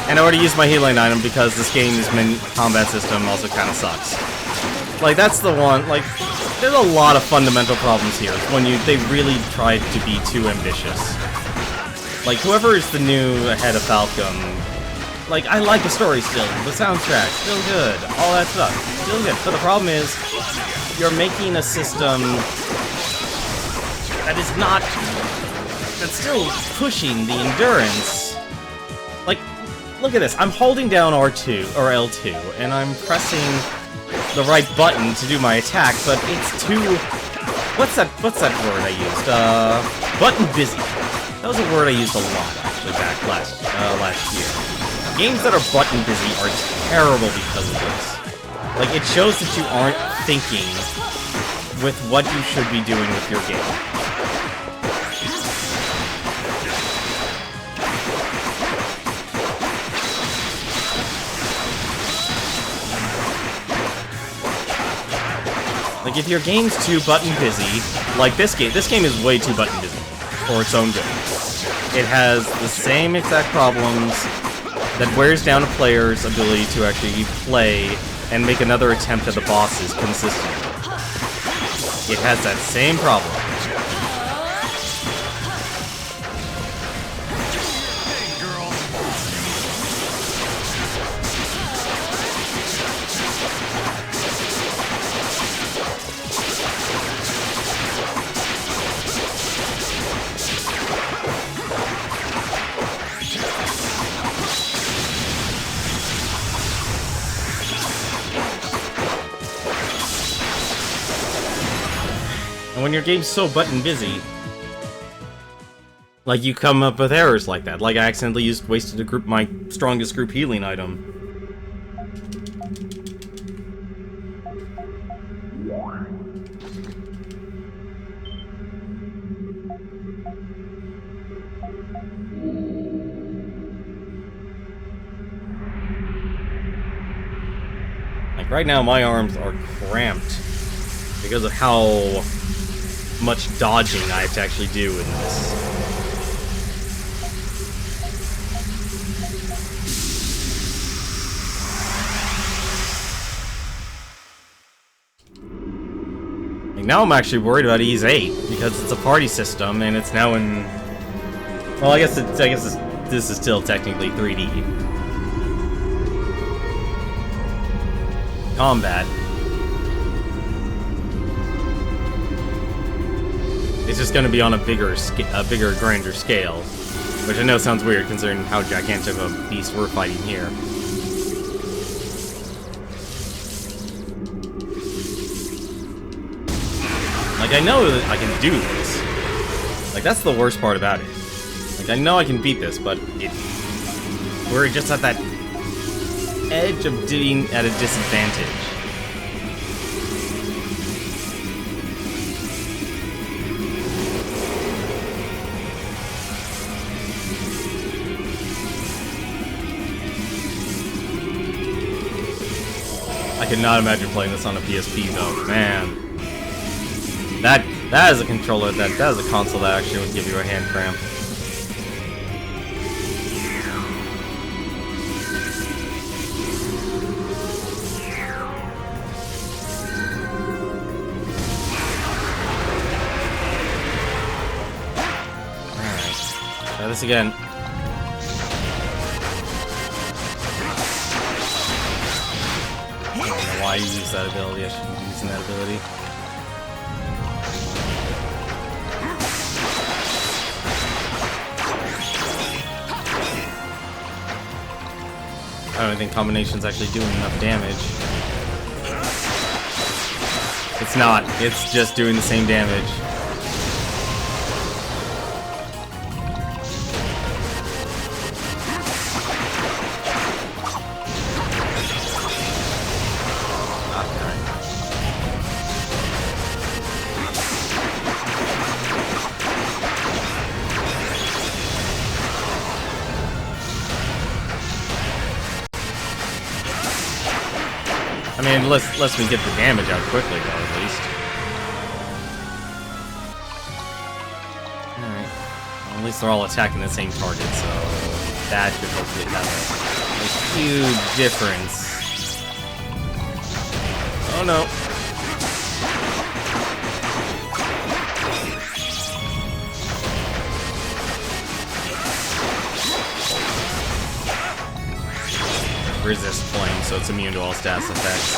And I already used my healing item because this game's combat system also kind of sucks. Like, that's the one, like, there's a lot of fundamental problems here when they really tried to be too ambitious. Like, whoever is the new head of Falcom, like, I like the story still, the soundtrack, still good, all that stuff, still good. But the problem is, you're making a system that is not, that's still pushing the endurance. Like, look at this, I'm holding down R2, or L2, and I'm pressing the right button to do my attack, but it's too... What's that word I used? Button busy. That was a word I used a lot, actually, back last year. Games that are button busy are terrible because of this. Like, it shows that you aren't thinking with what you should be doing with your game. Like, if your game's too button busy, like this game is way too button busy for its own good. It has the same exact problems that wears down a player's ability to actually play and make another attempt at the bosses consistently. It has that same problem. And when your game's so button busy, like, you come up with errors like that. Like, I accidentally wasted my strongest group healing item. Like, right now my arms are cramped because of how much dodging I have to actually do in this. Like, now I'm actually worried about Ease 8 because it's a party system and it's now in. Well, I guess this is still technically 3D. Combat. It's just going to be on a bigger, grander scale, which I know sounds weird considering how gigantic of a beast we're fighting here. Like, I know that I can do this. Like, that's the worst part about it. Like, I know I can beat this, but we're just at that edge of being at a disadvantage. I could not imagine playing this on a PSP though, man. That is a controller, that is a console that actually would give you a hand cramp. Alright, try this again. Why you use that ability? I shouldn't be using that ability. I don't think combination's actually doing enough damage. It's not. It's just doing the same damage. mean, it lets me get the damage out quickly, though, at least. Alright. Well, at least they're all attacking the same target, so that should hopefully have a huge difference. Oh no. Resist flame, so it's immune to all stats effects.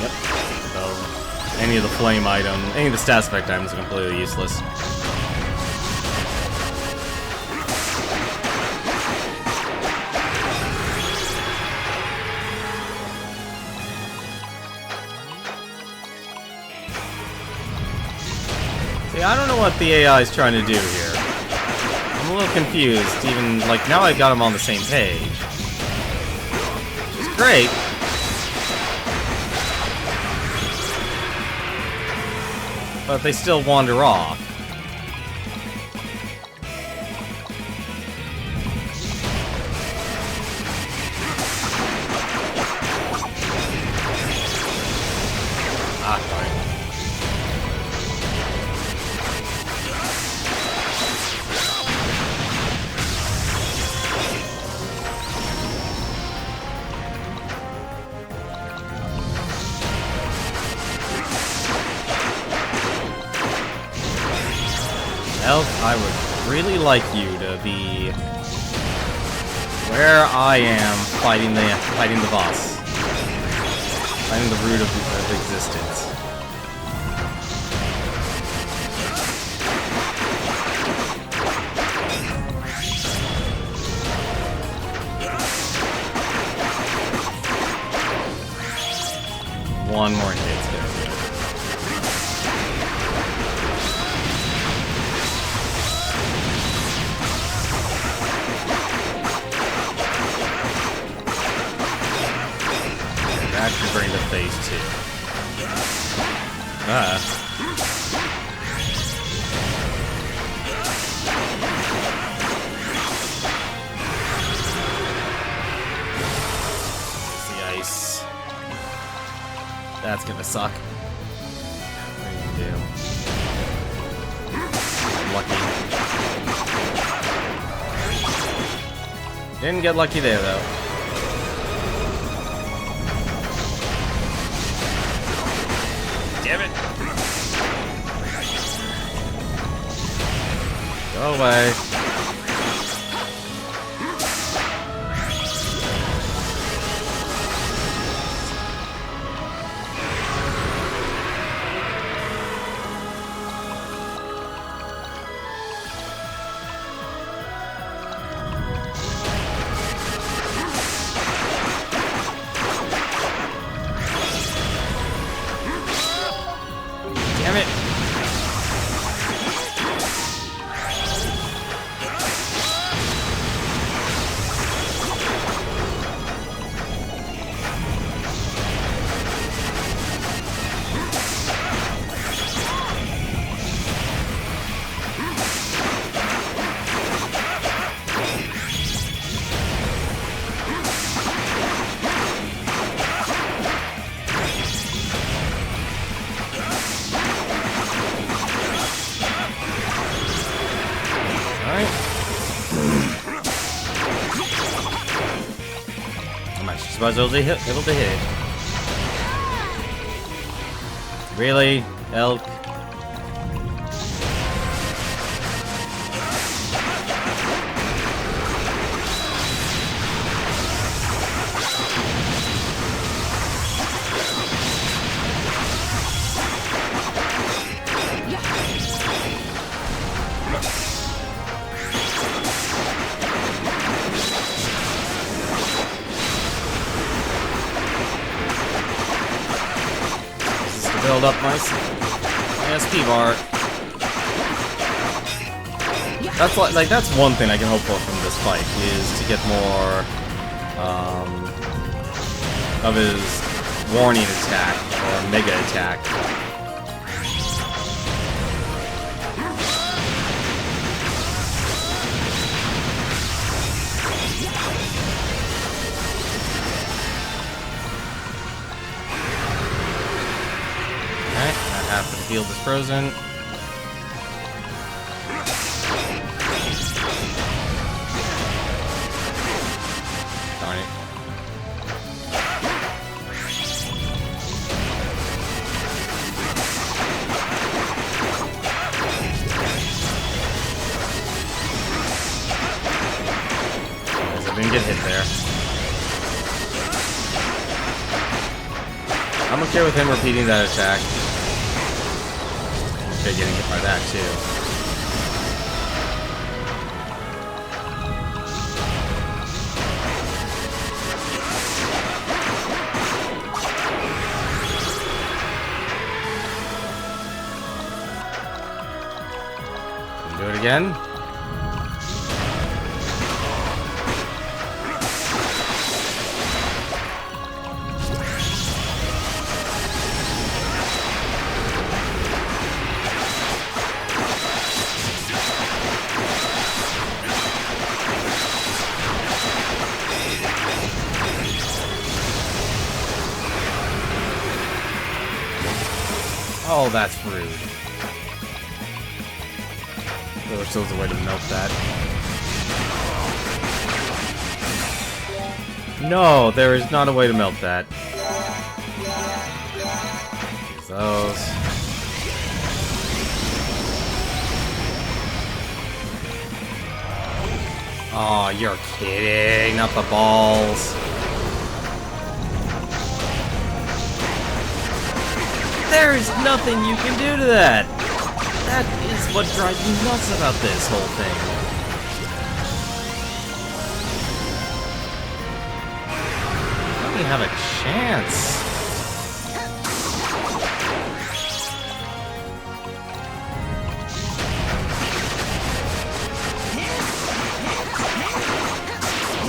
Yep. So any of the flame item, any of the stat effect items are completely useless. I don't know what the AI is trying to do here. I'm a little confused, even, like, now I got them on the same page. Which is great. But they still wander off. Ah, fine. Elf, I would really like you to be where I am fighting the boss. Finding the root of existence. One more hit's gonna do it. That should bring the phase 2. The ice. That's gonna suck. What are you gonna do? Lucky. Didn't get lucky there, though. Damn it! Go away. Damn it! I was able to hit. Really? Elk? Build up my SP bar. That's that's one thing I can hope for from this fight is to get more of his warning attack, or mega attack. Alright, not half the field is frozen. Darn it. I didn't get hit there. I'm okay with him repeating that attack. Okay, getting hit by that too. Do it again. Oh, that's rude. There still is a way to melt that. No, there is not a way to melt that. Use those. Oh, you're kidding, not the balls. There's nothing you can do to that! That is what drives me nuts about this whole thing. Let me have a chance.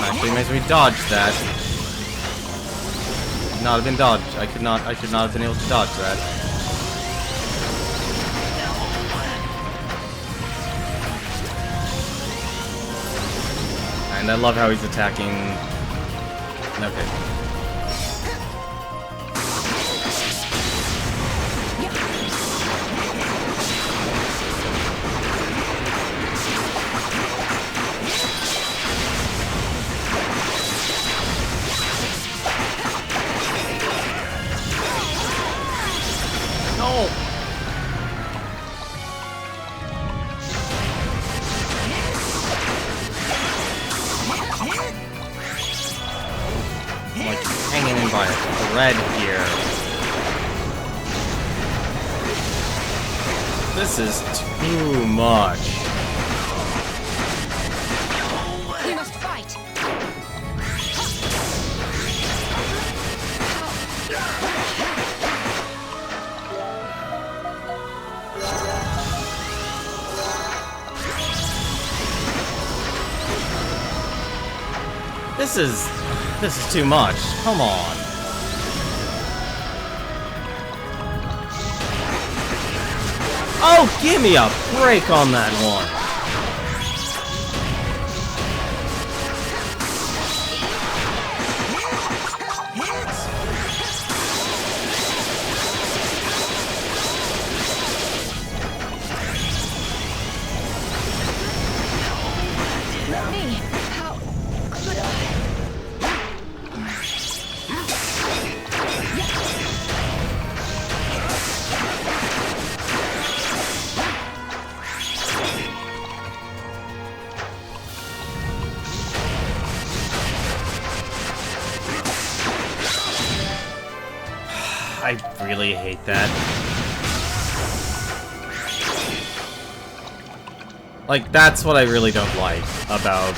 Actually makes me dodge that. Not have been dodged. I should not have been able to dodge that. And I love how he's attacking. Okay. No. I'm like hanging in by a thread here. This is too much. We must fight. This is too much. Come on. Oh, give me a break on that one. Not me. How could I? I really hate that. Like, that's what I really don't like about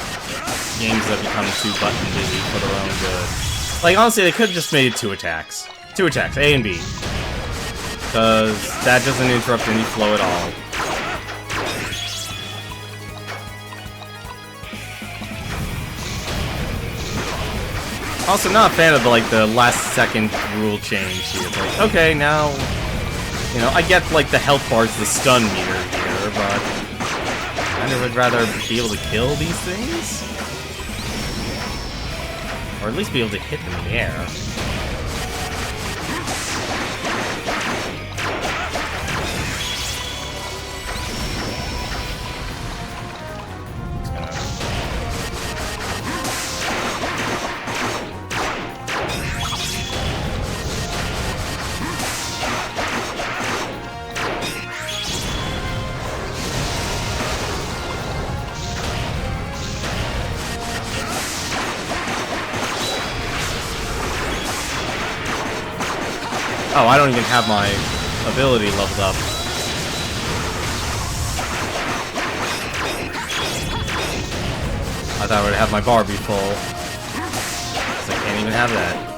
games that become too button busy for their own good. Like, honestly, they could have just made it 2 attacks. 2 attacks, A and B. Because that doesn't interrupt any flow at all. Also, not a fan of the last second rule change here. Like, okay, now, you know, I get like the health bar's the stun meter here, but I kind of would rather be able to kill these things, or at least be able to hit them in the air. Oh, I don't even have my ability leveled up. I thought I would have my bar be full. So I can't even have that.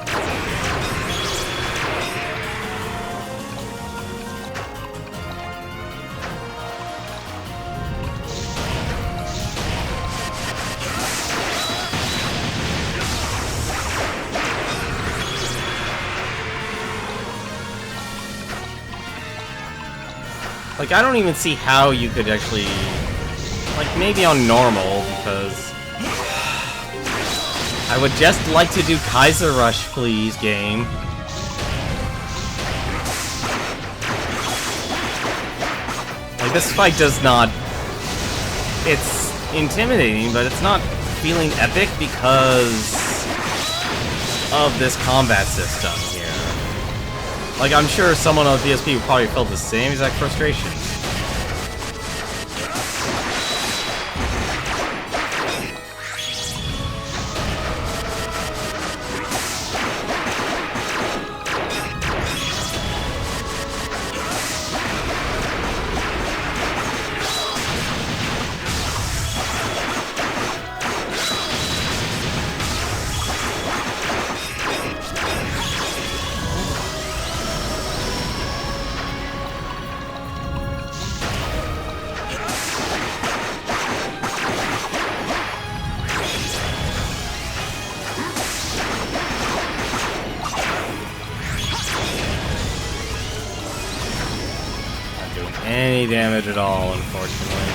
Like, I don't even see how you could actually... Like, maybe on normal, because... I would just like to do Kaiser Rush, please, game. Like, this fight does not... It's intimidating, but it's not feeling epic because... of this combat system here. Like, I'm sure someone on the PSP probably felt the same exact frustration. Any damage at all, unfortunately.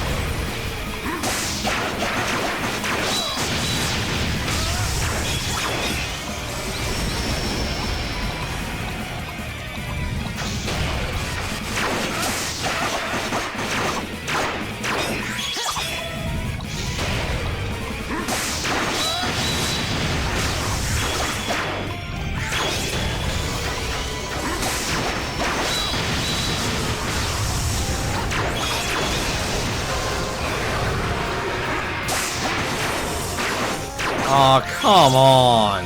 Aw, come on!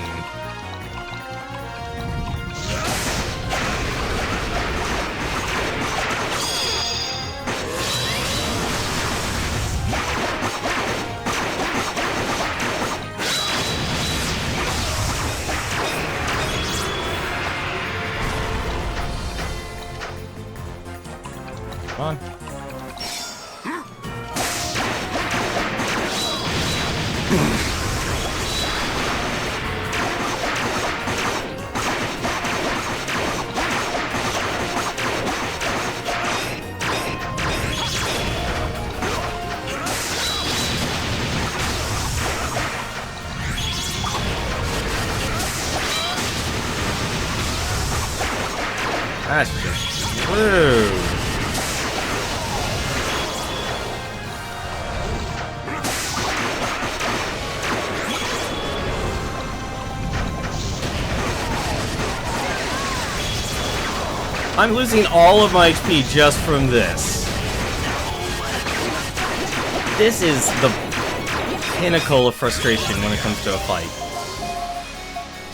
Come on. That's just rude. I'm losing all of my HP just from this. This is the pinnacle of frustration when it comes to a fight.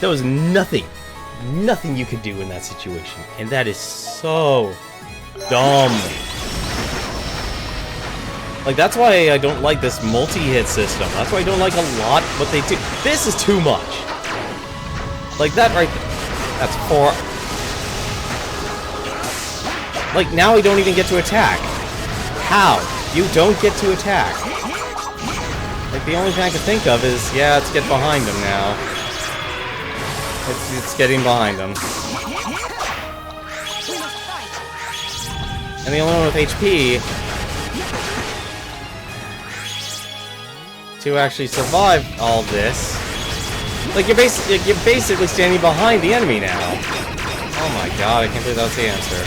There was nothing you could do in that situation, and that is so dumb. Like, that's why I don't like this multi-hit system. That's why I don't like a lot what they do. This is too much. Like, that right there. That's 4... Like, now I don't even get to attack. How? You don't get to attack. Like, the only thing I can think of is, yeah, let's get behind him now. It's getting behind him. And the only one with HP to actually survive all this. Like you're basically standing behind the enemy now. Oh my god, I can't believe that's the answer.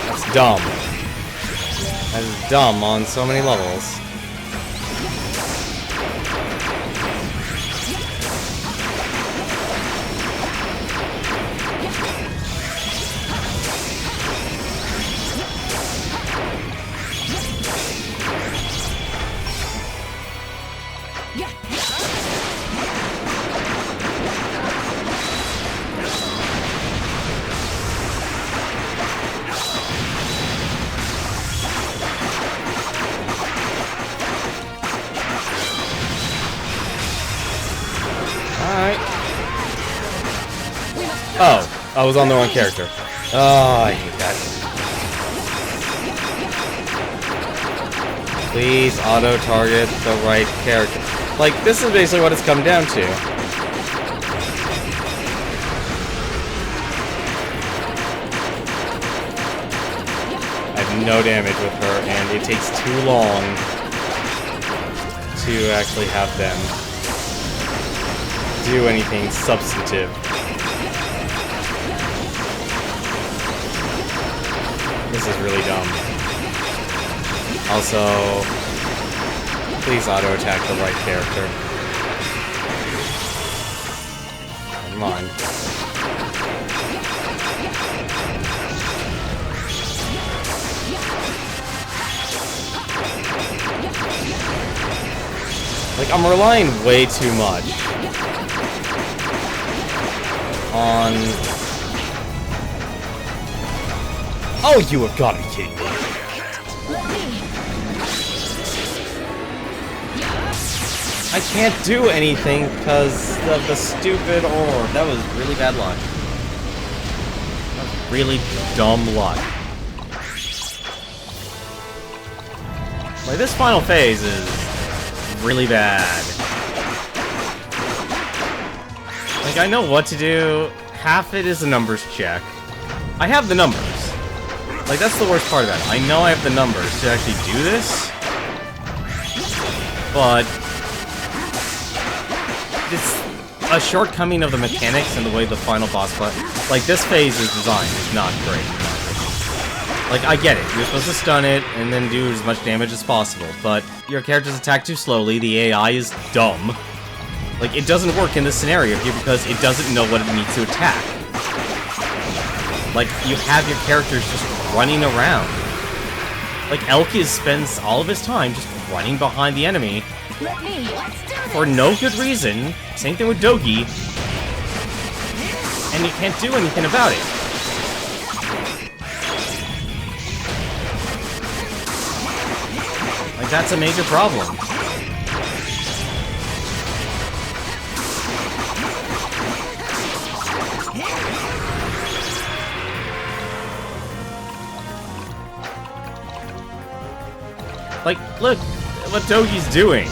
That's dumb. That is dumb on so many levels. Oh, I was on the wrong character. Oh, I hate that. Please auto-target the right character. Like, this is basically what it's come down to. I have no damage with her, and it takes too long to actually have them do anything substantive. This is really dumb. Also, please auto-attack the right character. Never mind. Like, I'm relying way too much on... Oh, you have got to be kidding me. I can't do anything because of the stupid orb. That was really bad luck. That was really dumb luck. Like, this final phase is really bad. Like, I know what to do. Half it is a numbers check. I have the numbers. Like, that's the worst part about it. I know I have the numbers to actually do this, but it's a shortcoming of the mechanics and the way the final boss fight. Like, this phase is designed is not great. Like, I get it. You're supposed to stun it and then do as much damage as possible, but your characters attack too slowly, the AI is dumb. Like, it doesn't work in this scenario here because it doesn't know what it needs to attack. Like, you have your characters just running around. Like, Elkis spends all of his time just running behind the enemy for no good reason. Same thing with Dogi. And you can't do anything about it. Like, that's a major problem. Like, look what Dogi's doing.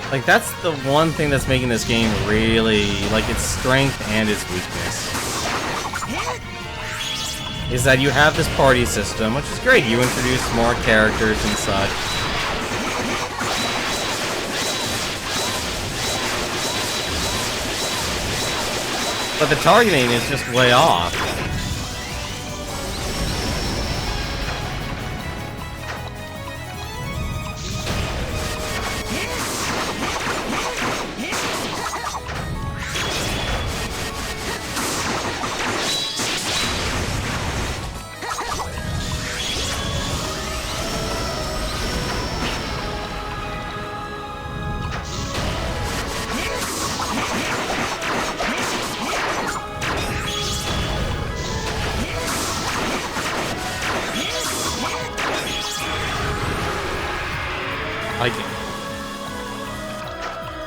Like, that's the one thing that's making this game really, like, its strength and its weakness. Is that you have this party system, which is great. You introduce more characters and such. But the targeting is just way off.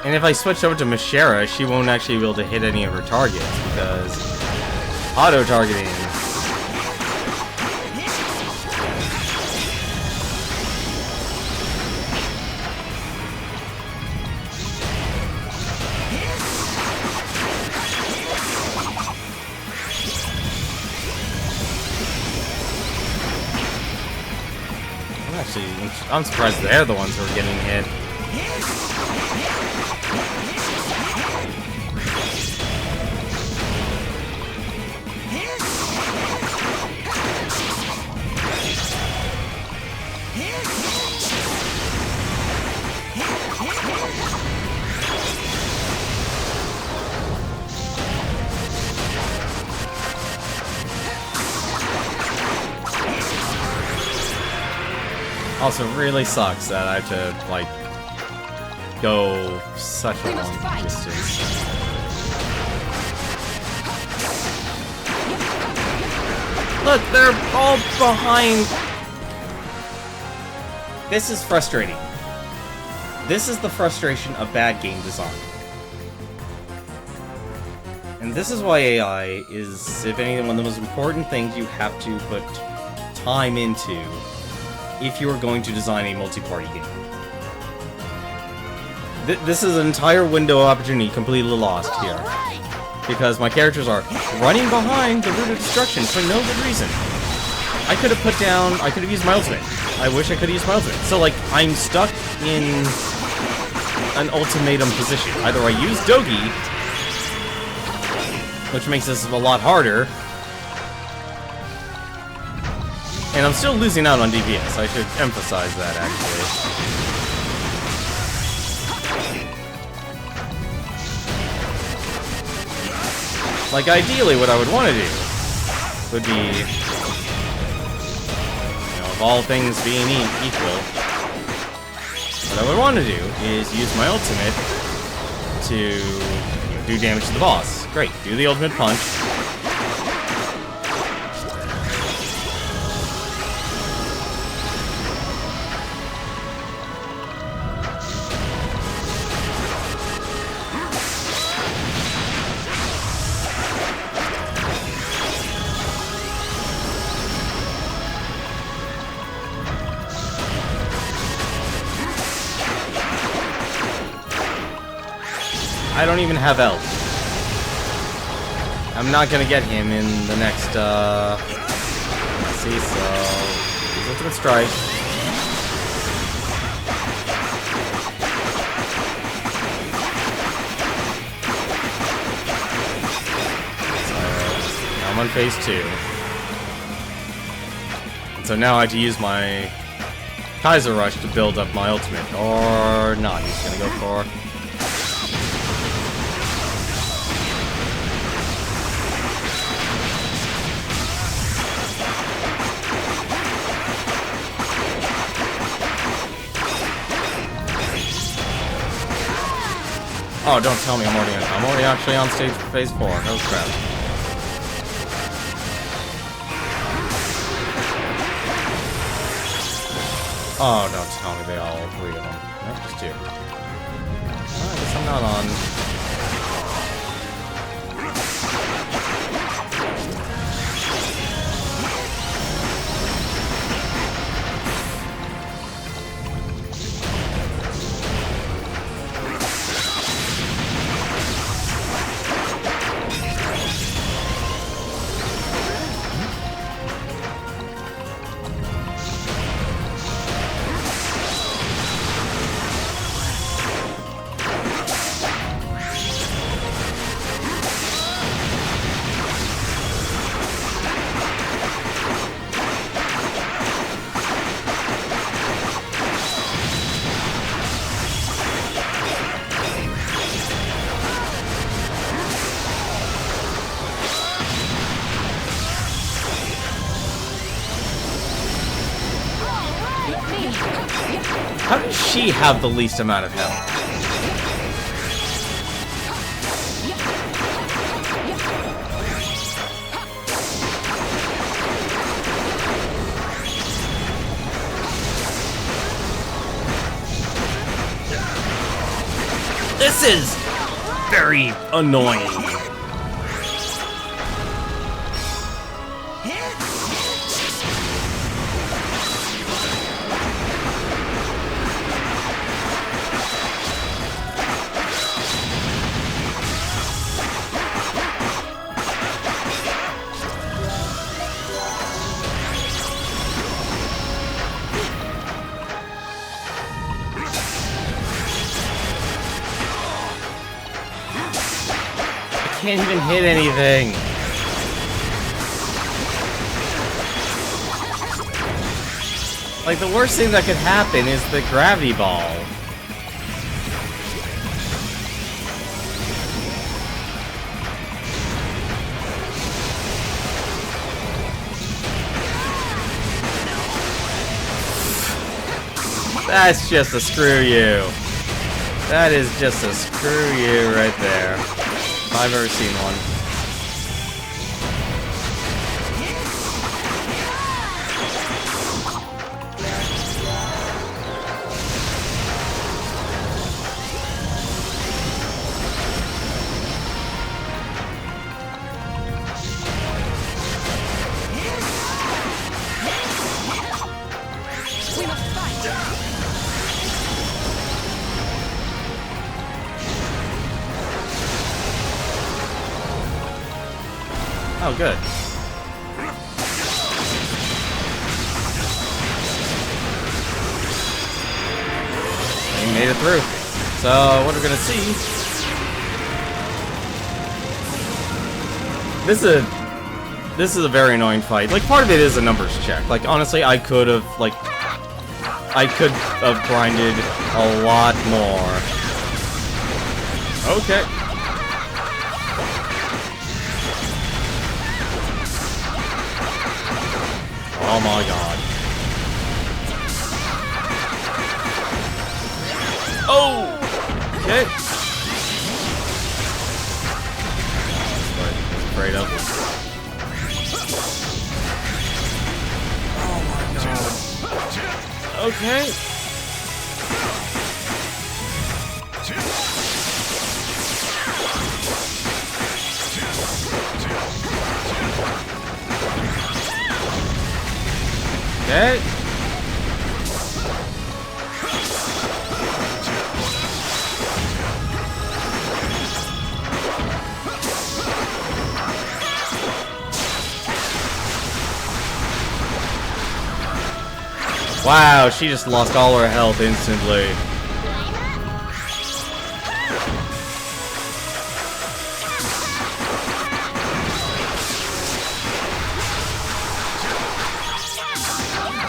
And if I switch over to Mishera, she won't actually be able to hit any of her targets because auto-targeting. I'm surprised they're the ones who are getting hit. Also, really sucks that I have to, like, go such a long distance. Look, they're all behind. This is frustrating. This is the frustration of bad game design. And this is why AI is, if anything, one of the most important things you have to put time into if you are going to design a multi-party game. This is an entire window of opportunity completely lost here. Because my characters are running behind the root of destruction for no good reason. I could have used my ultimate. I wish I could have used my ultimate. So, like, I'm stuck in an ultimatum position. Either I use Dogi, which makes this a lot harder, and I'm still losing out on DPS. I should emphasize that, actually. Like, ideally, what I would want to do would be, you know, of all things being equal, what I would want to do is use my ultimate to do damage to the boss. Great, do the ultimate punch. I don't even have Elf. I'm not gonna get him in the next, let's see, so... use Ultimate Strike. So, now I'm on phase 2. And so now I have to use my Kaiser Rush to build up my ultimate. Or not, he's gonna go for... Oh, don't tell me I'm already actually on stage for phase 4. Oh crap. Oh, don't tell me they all 3 of them. Nope, just 2. Well, I guess I'm not on. How does she have the least amount of health? This is very annoying. Can't even hit anything. Like, the worst thing that could happen is the gravity ball. That's just a screw you. That is just a screw you right there. If I've ever seen one. We must fight. Oh, good. We made it through. So, what we're gonna see... This is a very annoying fight. Like, part of it is a numbers check. Like, honestly, I could have grinded a lot more. Okay. Oh my god. Oh! Okay. Straight up. Oh my god. Okay. Okay. Wow, she just lost all her health instantly.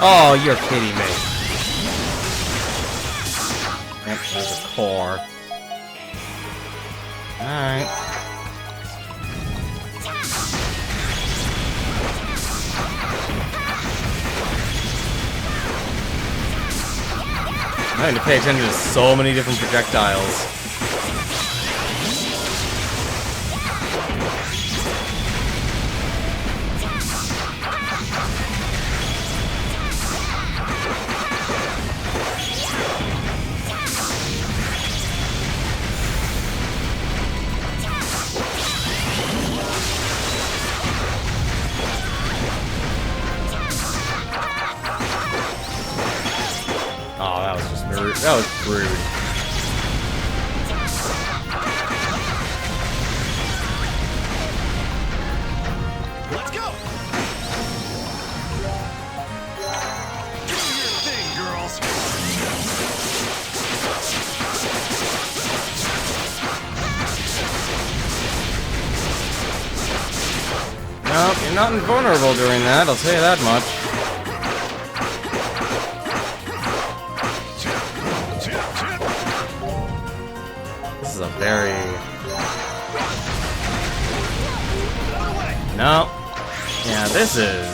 Oh, you're kidding me. Yep, there's a core. Alright. I'm having to pay attention to so many different projectiles. That was rude. Let's go! Do your thing, girls! Nope, you're not invulnerable during that, I'll tell you that much. This is a very... No. Yeah, this is...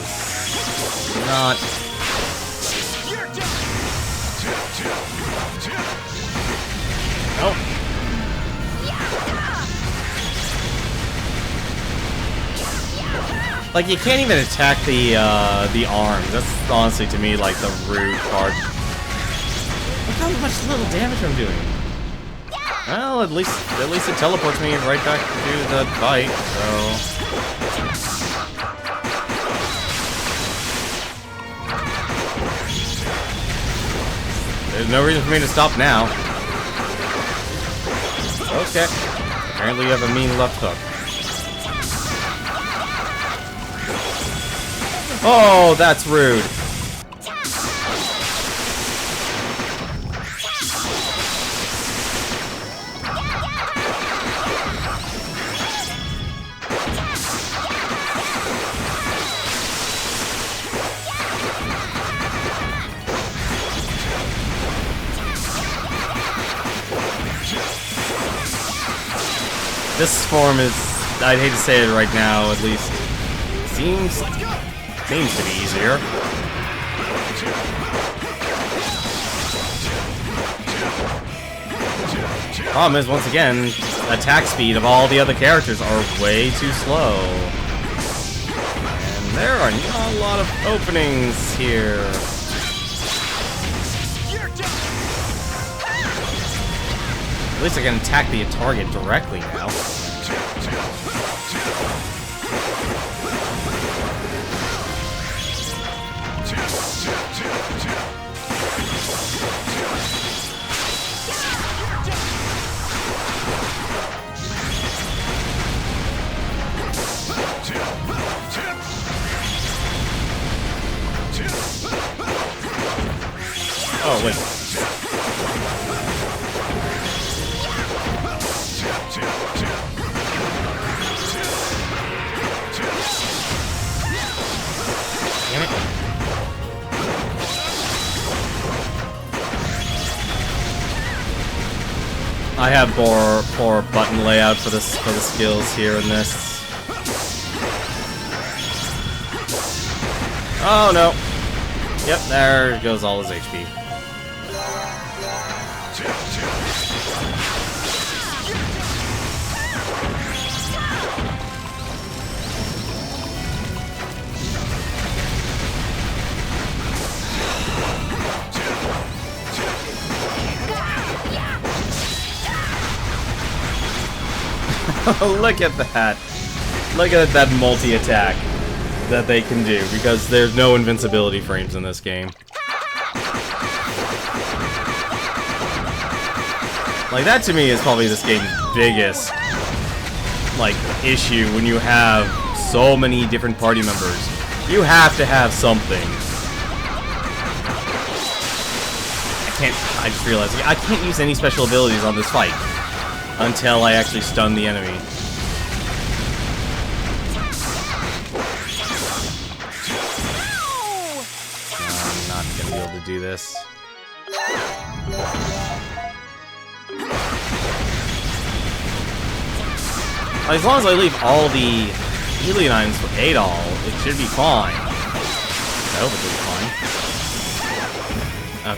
not... Nope. Like, you can't even attack the arms. That's honestly, to me, like, the rude part. Look how much little damage I'm doing. Well, at least it teleports me right back to the fight, so... There's no reason for me to stop now. Okay. Apparently you have a mean left hook. Oh, that's rude. This form is, I'd hate to say it right now, at least, seems to be easier. Problem is, once again, attack speed of all the other characters are way too slow. And there are not a lot of openings here. At least I can attack the target directly now. Oh, wait. Damn it. I have poor button layout for the skills here in this. Oh no. Yep, there goes all his HP. Look at that. Look at that multi-attack that they can do, because there's no invincibility frames in this game. Like, that to me is probably this game's biggest, like, issue when you have so many different party members. You have to have something. I just realized, I can't use any special abilities on this fight until I actually stun the enemy. I'm not gonna be able to do this. As long as I leave all the healing items for Adol, it should be fine. I hope it will be fine.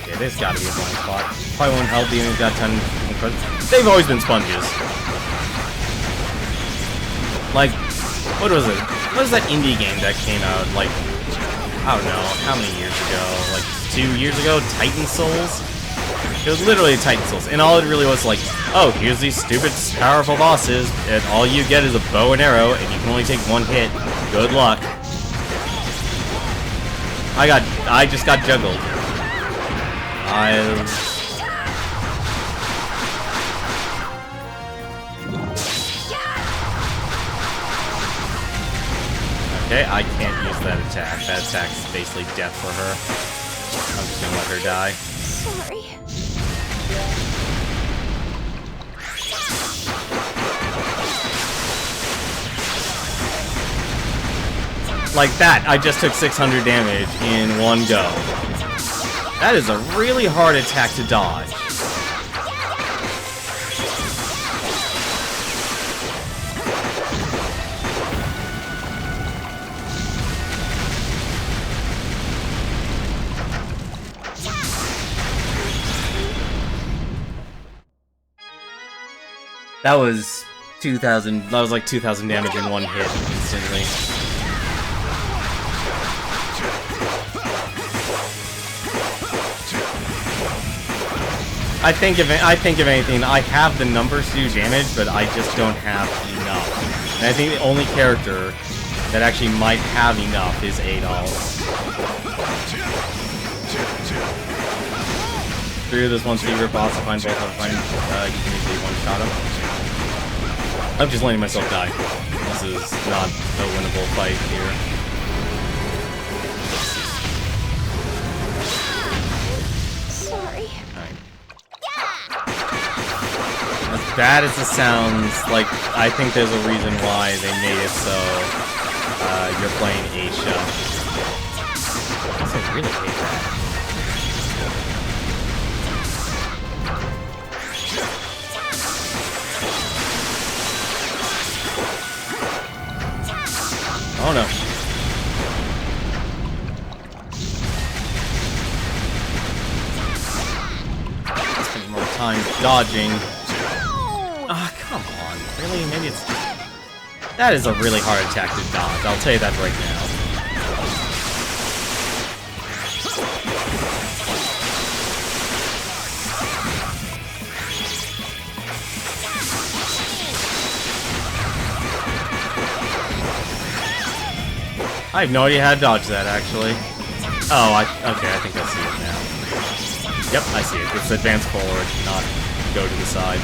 Okay, there's gotta be a blind spot. Probably won't help the enemy's got 10 credits. They've always been sponges. Like, what was it? What was that indie game that came out, like, I don't know, how many years ago? Like, 2 years ago? Titan Souls? It was literally Titan Souls, and all it really was like, oh, here's these stupid, powerful bosses, and all you get is a bow and arrow, and you can only take one hit. Good luck. I just got juggled. Okay, I can't use that attack. That attack's basically death for her. I'm just gonna let her die. Sorry. Like that, I just took 600 damage in one go. That is a really hard attack to dodge. That was 2,000. That was like 2,000 damage in one hit instantly. I think if anything, I have the numbers to do damage, but I just don't have enough. And I think the only character that actually might have enough is Adol. Through this one secret boss, I find both of them, you can easily one-shot him. I'm just letting myself die. This is not a winnable fight here. Sorry. As bad as it sounds, like, I think there's a reason why they made it so you're playing Aisha. I really hate that. Oh no. Spending more time dodging. Ah, come on. Really? Maybe it's... That is a really hard attack to dodge. I'll tell you that right now. I have no idea how to dodge that, actually. Oh, okay, I think I see it now. Yep, I see it. It's advance forward, not go to the side.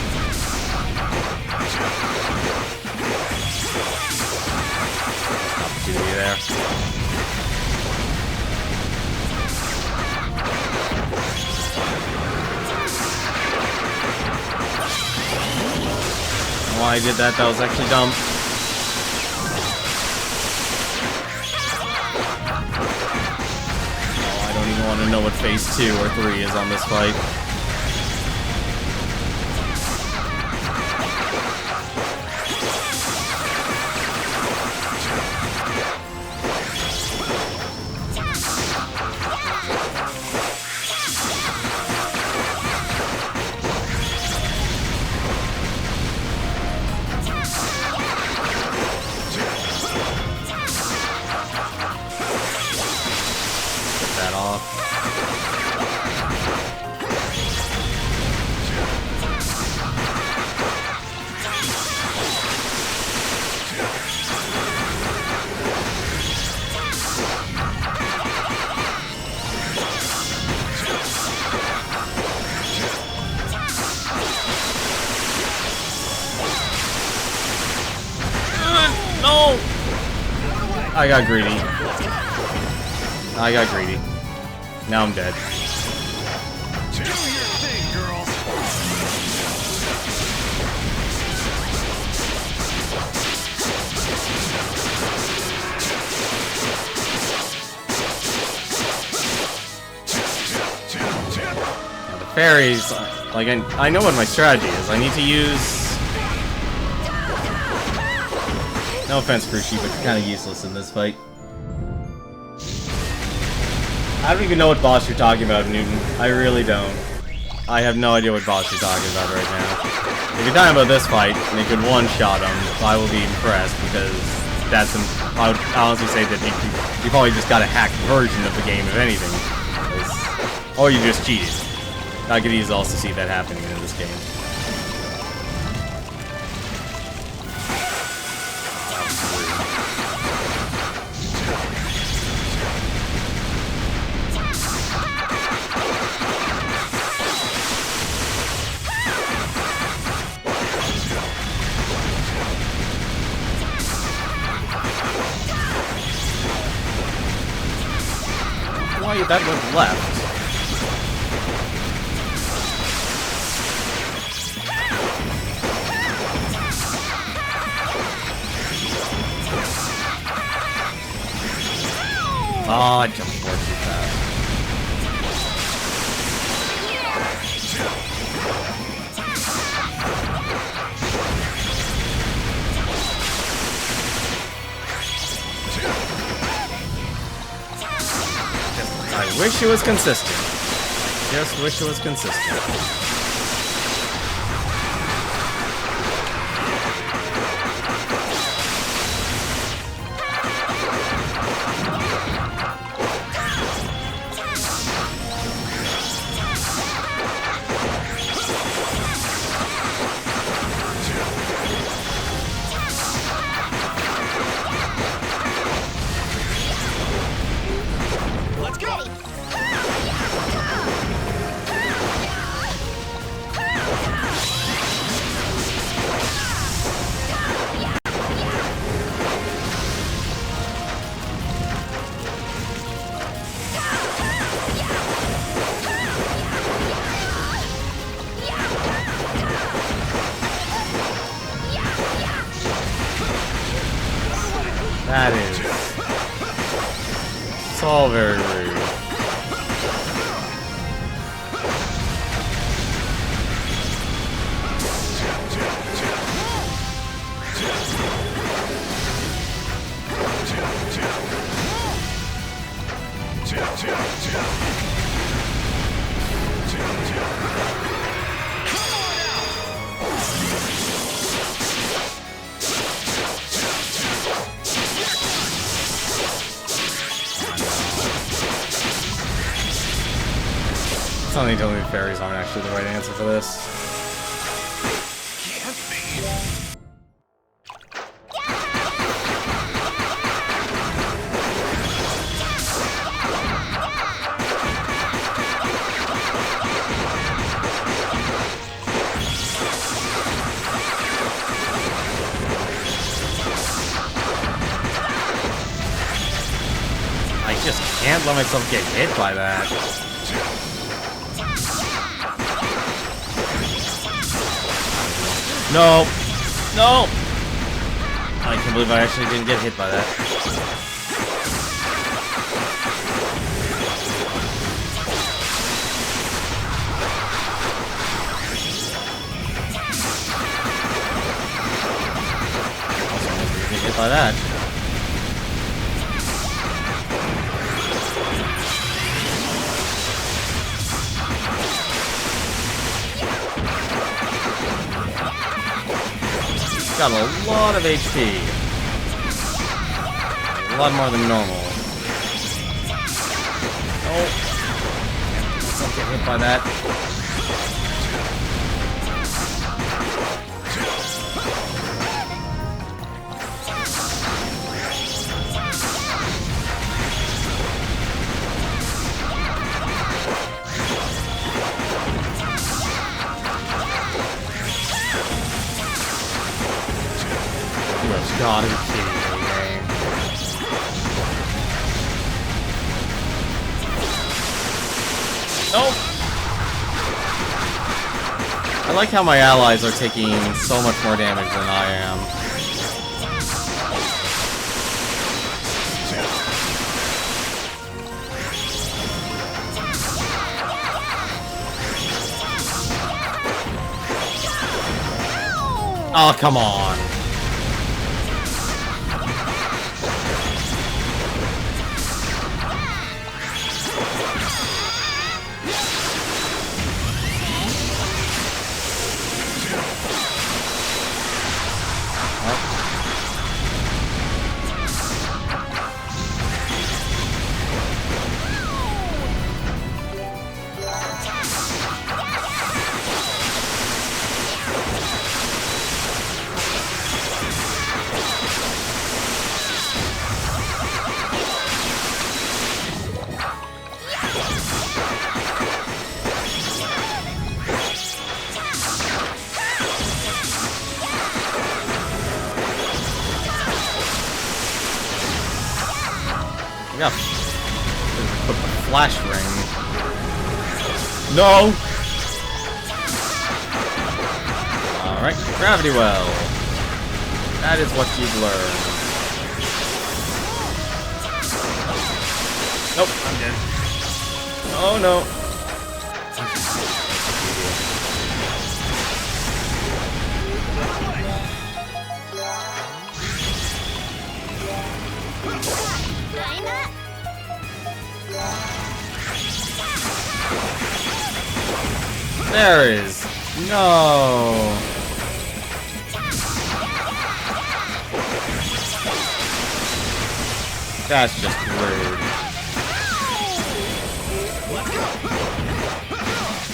Opportunity there. Why I did that was actually dumb. I don't even want to know what phase 2 or 3 is on this fight. No! I got greedy. I got greedy. Now I'm dead. Do your thing, girls. Now the fairies, like, I know what my strategy is. I need to use... No offense, Crushi, but you're kind of useless in this fight. I don't even know what boss you're talking about, Newton. I really don't. I have no idea what boss you're talking about right now. If you're talking about this fight, and you could one-shot him, I will be impressed, because that's I would honestly say that you probably just got a hacked version of the game, if anything. Or you just cheated. I could easily also see that happening in this game. Why that went left? Oh, I jumped forward too fast. I wish it was consistent. Just wish it was consistent. That is... It's all very rude. Something telling me fairies aren't actually the right answer for this. Can't be. I just can't let myself get hit by that. No! No! I can't believe I actually didn't get hit by that. Also, I didn't get hit by that. Got a lot of HP. A lot more than normal. Oh. Don't get hit by that. Gotta be kidding me, man. Nope. I like how my allies are taking so much more damage than I am. Oh, come on. Yeah. Put the flash ring. No! Alright, gravity well. That is what you've learned. Nope, I'm dead. Oh no. There is no. That's just rude.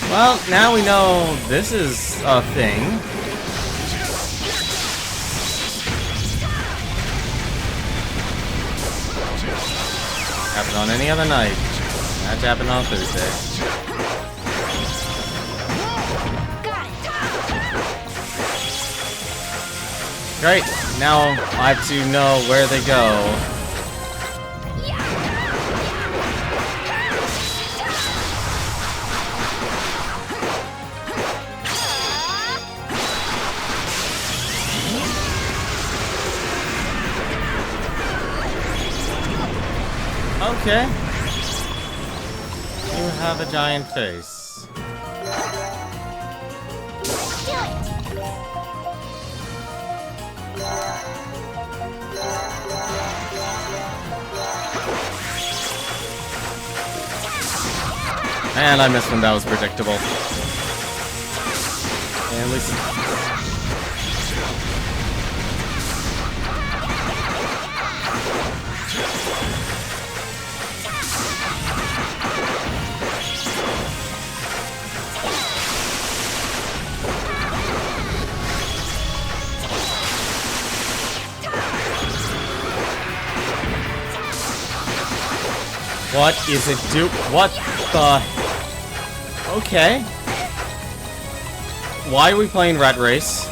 Well, now we know this is a thing. Happened on any other night. That happened on Thursday. Great, now I have to know where they go. Okay. You have a giant face. Do it! And I missed one. That was predictable. And at least... What is it do? What the? Okay. Why are we playing Rat Race?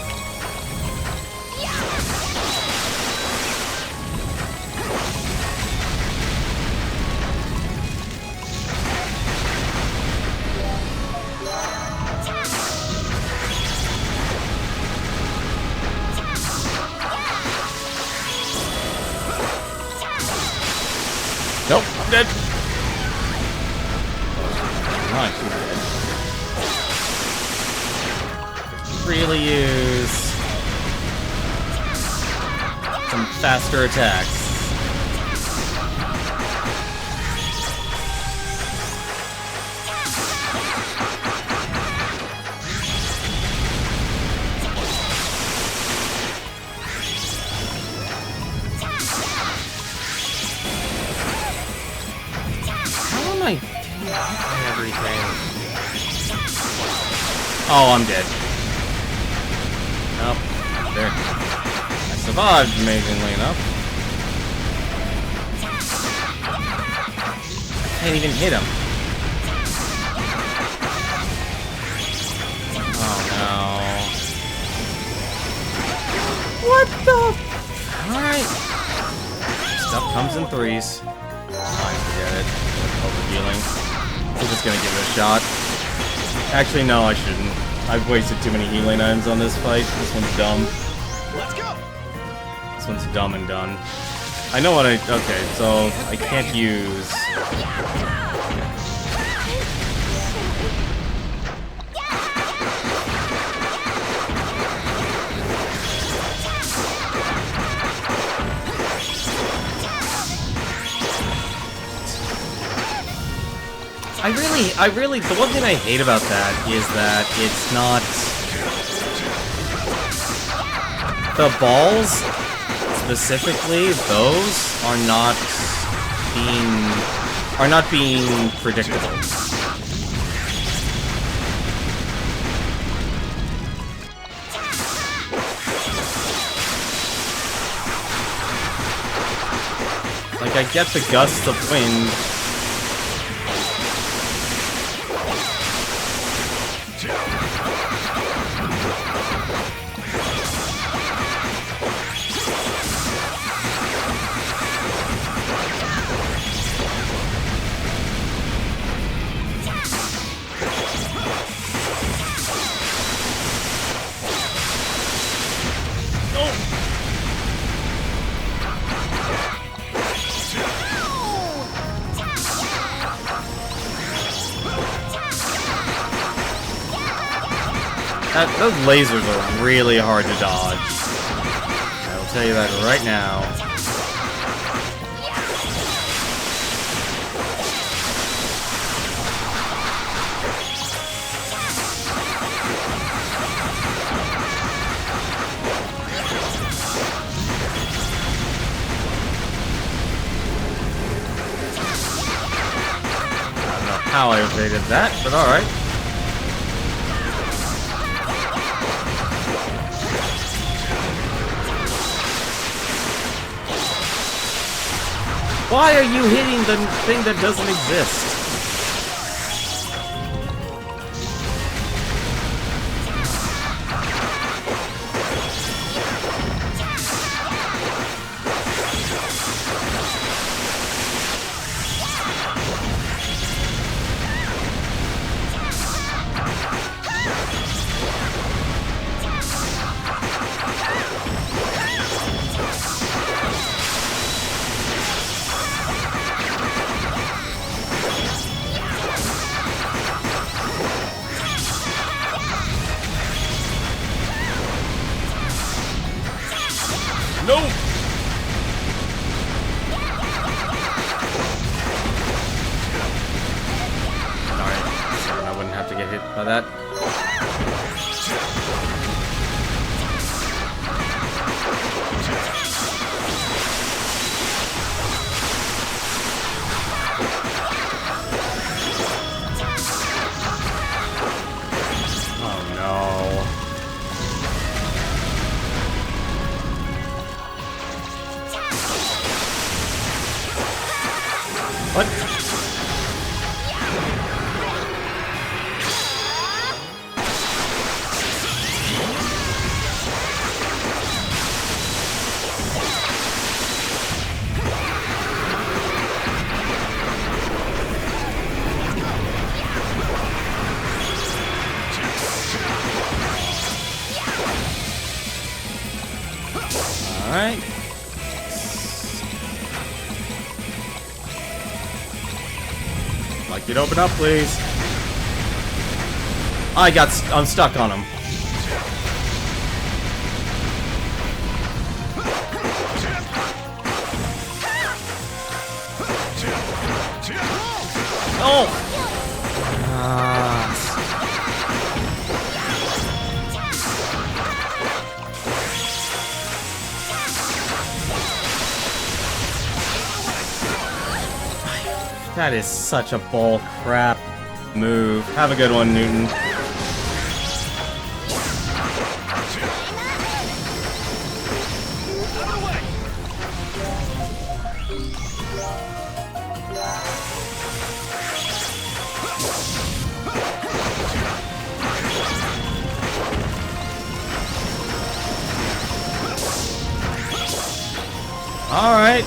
Nope, I'm dead. Not too bad. Really use some faster attacks. How am I doing everything? Oh, I'm dead. Oh, there. I survived amazingly enough. I can't even hit him. Oh no. What the? Alright. Stuff comes in threes. I forget it. Overhealing. I'm just gonna give it a shot. Actually, no, I shouldn't. I've wasted too many healing items on this fight. This one's dumb. Let's go. This one's dumb and done. I know what I... Okay, so I can't use... the one thing I hate about that is that it's not... The balls, specifically, those are not being predictable. Like, I get the gusts of wind. Those lasers are really hard to dodge. I will tell you that right now. I don't know how I evaded that, but alright. Why are you hitting the thing that doesn't exist? No! Alright, so I wouldn't have to get hit by that. Oh no. What? Alright. Like you'd open up, please. I'm stuck on him. Oh! That is such a bull crap move. Have a good one, Newton. Alright.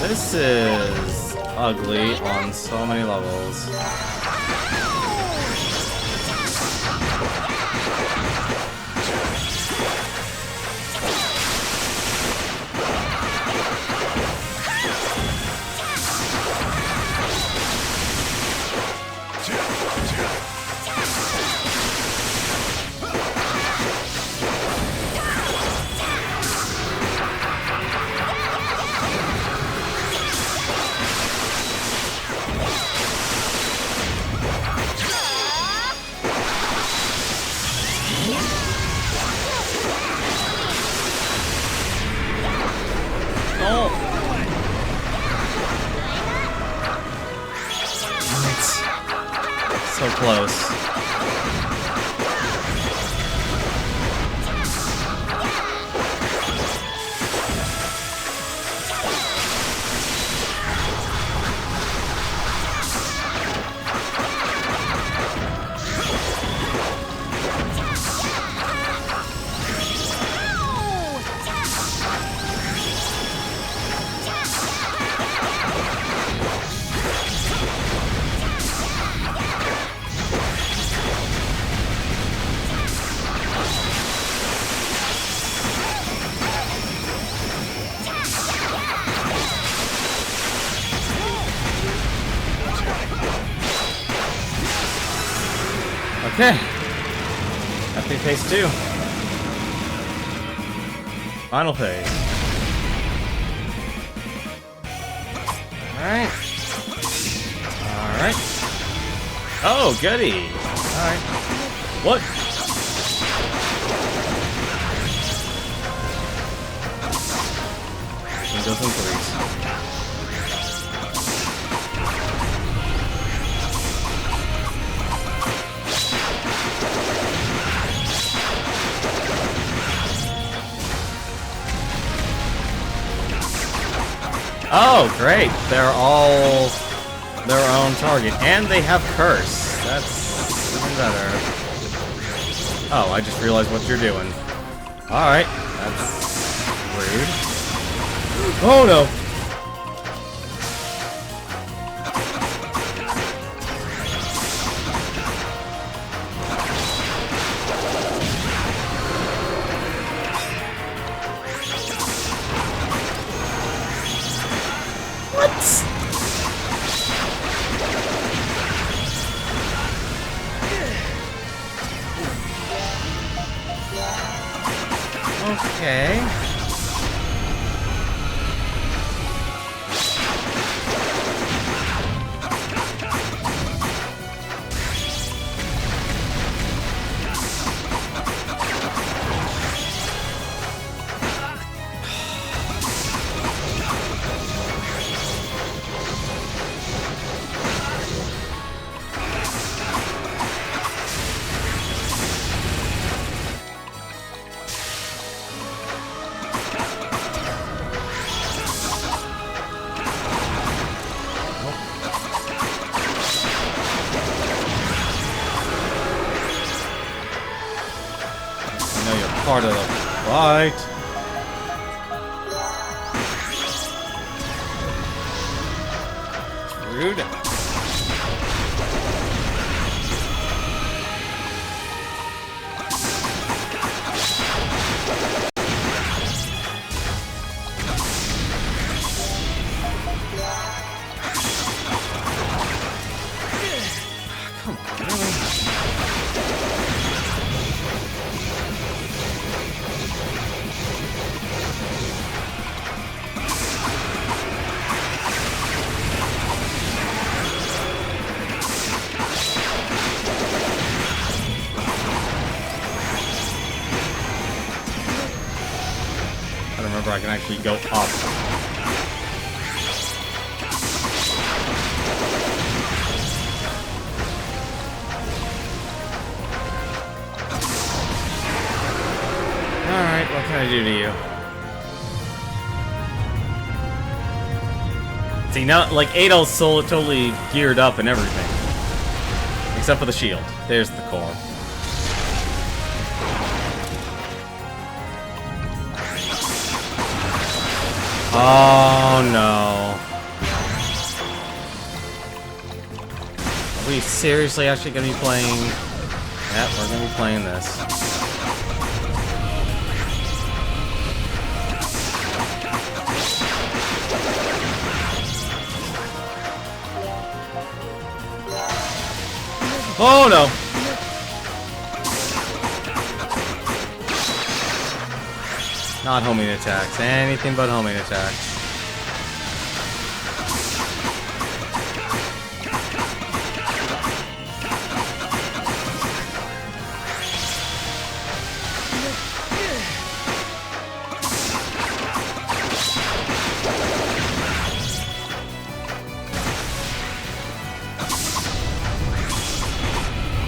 This is ugly on so many levels. So close. Okay. Epic phase 2. Final phase. Alright. Alright. Oh, goody. Alright. What? It goes in threes. Oh, great. They're all their own target. And they have curse. That's even better. Oh, I just realized what you're doing. Alright. That's rude. Oh, no. Okay. part of the fight. Rude. Come on, really? I can actually go up. Alright, what can I do to you? See, now, like, Adol's soul totally geared up and everything. Except for the shield. There's the core. Oh no. Are we seriously actually gonna be playing? Yep, we're gonna be playing this. Oh no! Not homing attacks. Anything but homing attacks.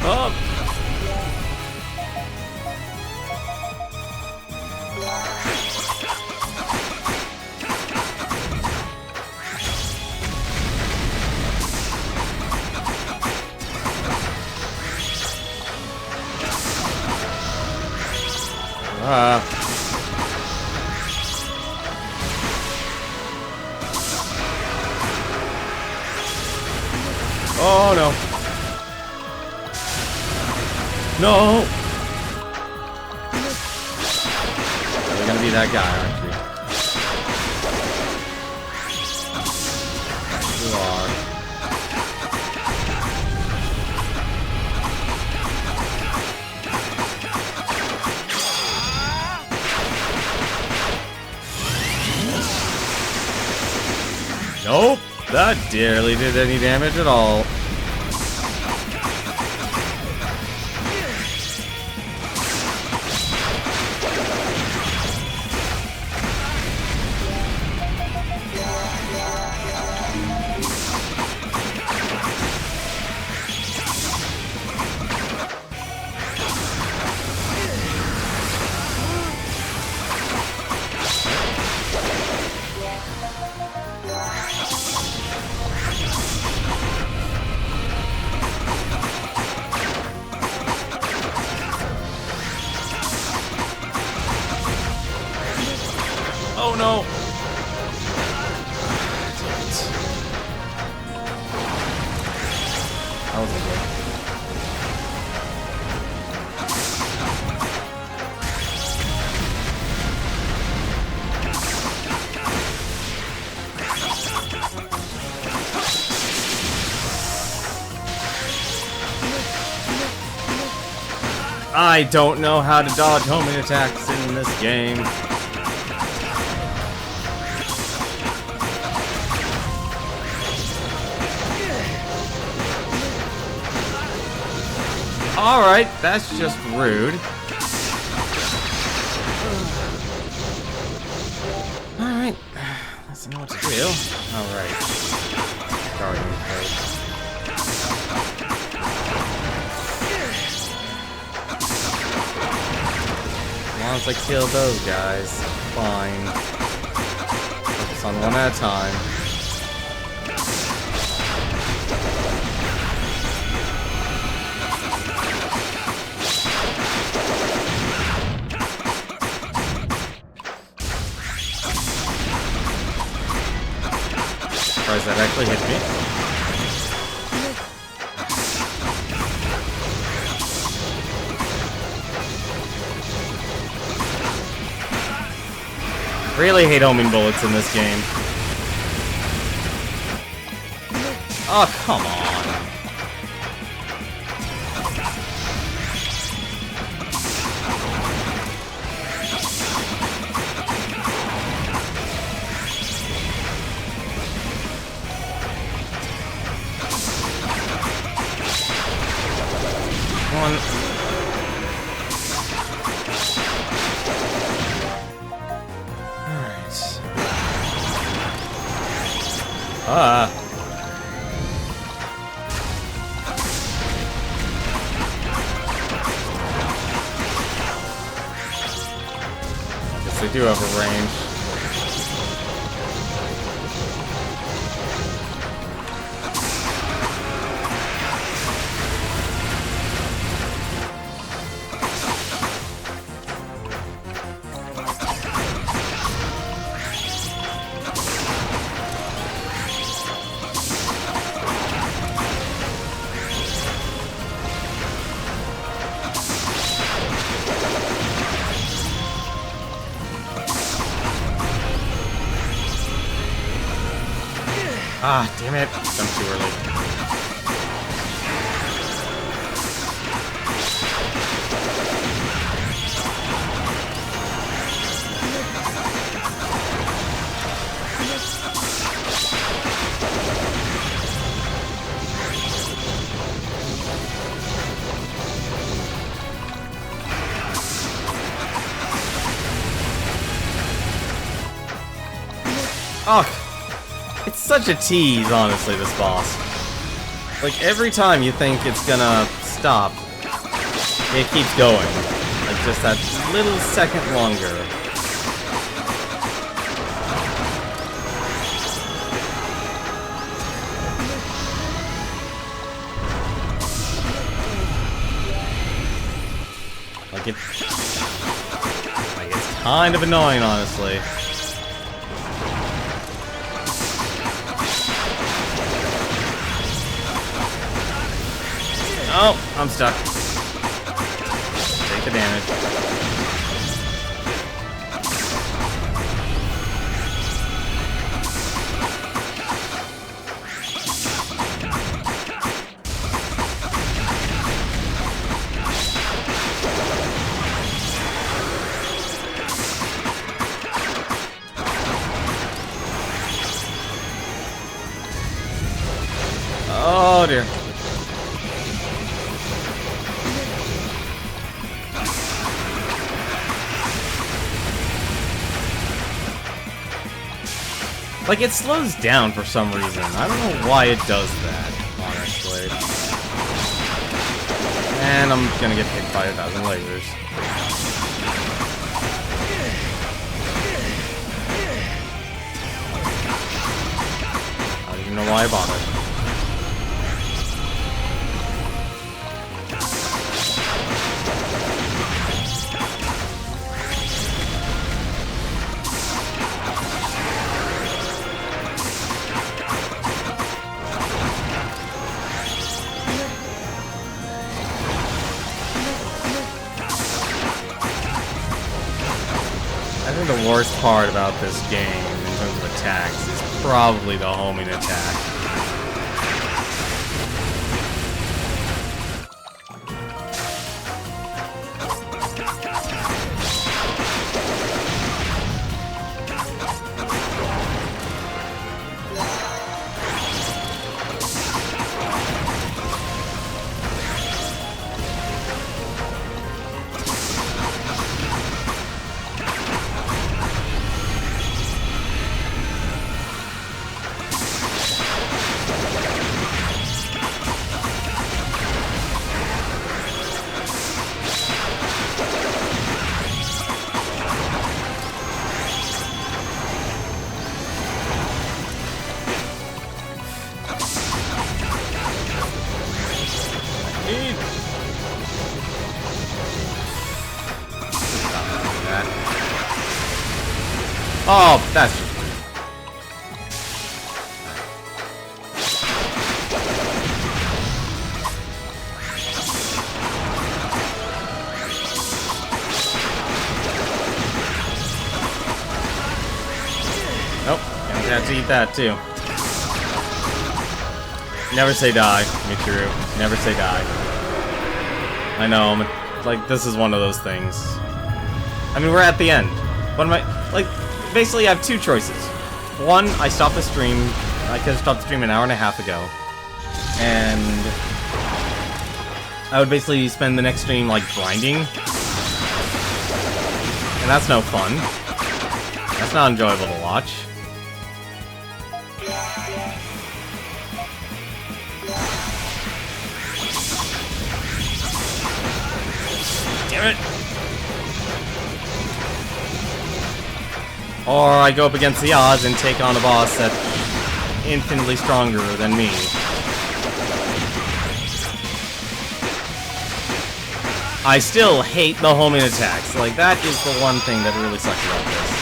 Oh! Oh no. No! You're gonna be that guy, aren't you? You are. Nope, that barely did any damage at all. Oh no! That wasn't good. I don't know how to dodge homing attacks in this game. Alright, that's just rude. Alright, let's know what to do. Alright. Guardian code. As long as I kill those guys, fine. Focus on one at a time. that actually hit me? Really hate homing bullets in this game. Oh, come on. Come on. Guess they do have a range. Ah, damn it. I'm too early. Oh, it's such a tease, honestly, this boss. Like, every time you think it's gonna stop, it keeps going. Like, just that little second longer. Like, it's kind of annoying, honestly. Oh, I'm stuck. Take the damage. Oh dear. Like, it slows down for some reason. I don't know why it does that, honestly. And I'm gonna get hit by 1,000 lasers. I don't even know why I bothered. I think the worst part about this game, in terms of attacks, is probably the homing attack. Oh, that's just weird. Have to eat that too. Never say die, Michiru. Never say die. I know, like, this is one of those things. I mean, we're at the end. What am I... Like, basically I have two choices. One, I stop the stream. I could have stopped the stream an hour and a half ago. And... I would basically spend the next stream, like, grinding. And that's no fun. That's not enjoyable to watch. Damn it! Or I go up against the odds and take on a boss that's infinitely stronger than me. I still hate the homing attacks. Like, that is the one thing that really sucks about this.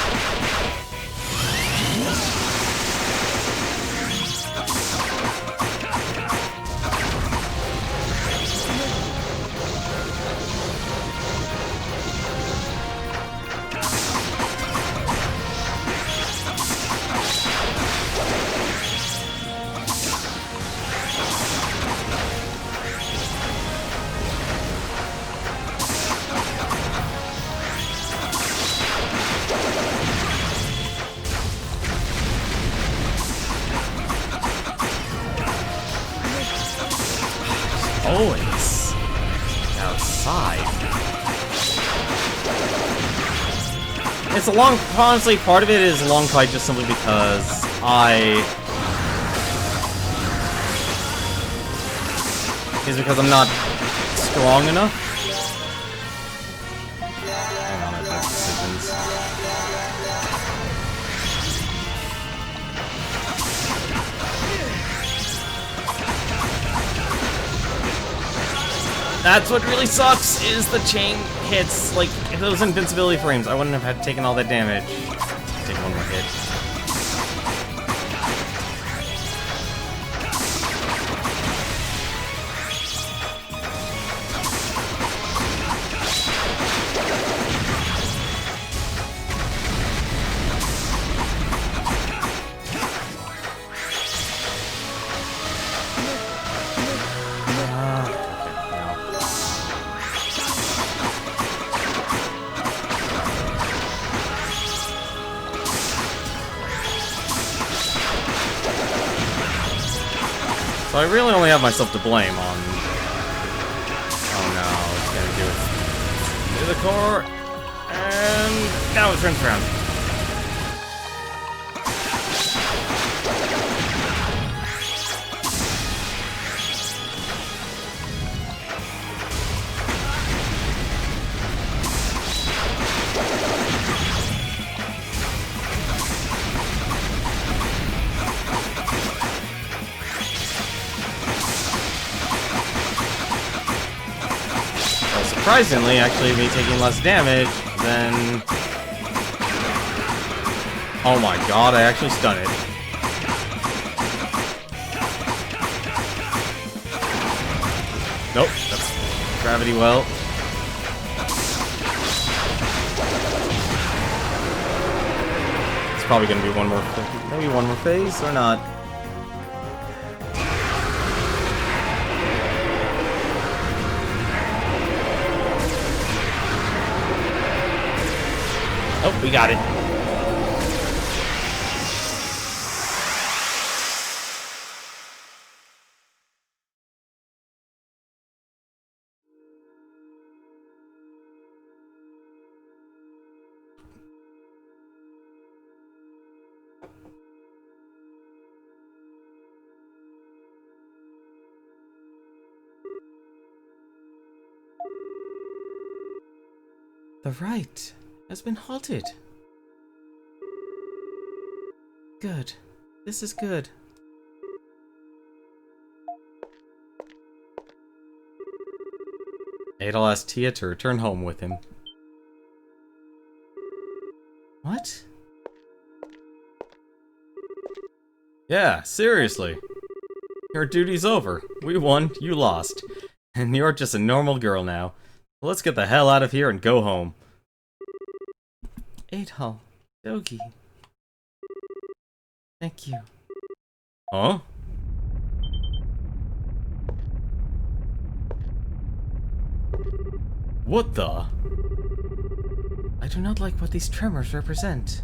Always outside. It's a long, honestly, part of it is a long fight just simply because I'm not strong enough. Hang on, I have decisions. That's what really sucks, is the chain hits. Like, if those invincibility frames, I wouldn't have had taken all that damage. Take one more hit. So I really only have myself to blame on... Oh no, it's gonna do it. To the core, and now it turns around. Surprisingly, actually, me taking less damage than... Oh my god, I actually stun it. Nope, that's gravity well. It's probably gonna be one more, maybe one more phase, or not. Oh, we got it. The Rite has been halted. Good. This is good. Adel asked Tia to return home with him. What? Yeah, seriously. Your duty's over. We won, you lost. And you're just a normal girl now. Let's get the hell out of here and go home. Adel, Dogi. Thank you. Huh? What the? I do not like what these tremors represent.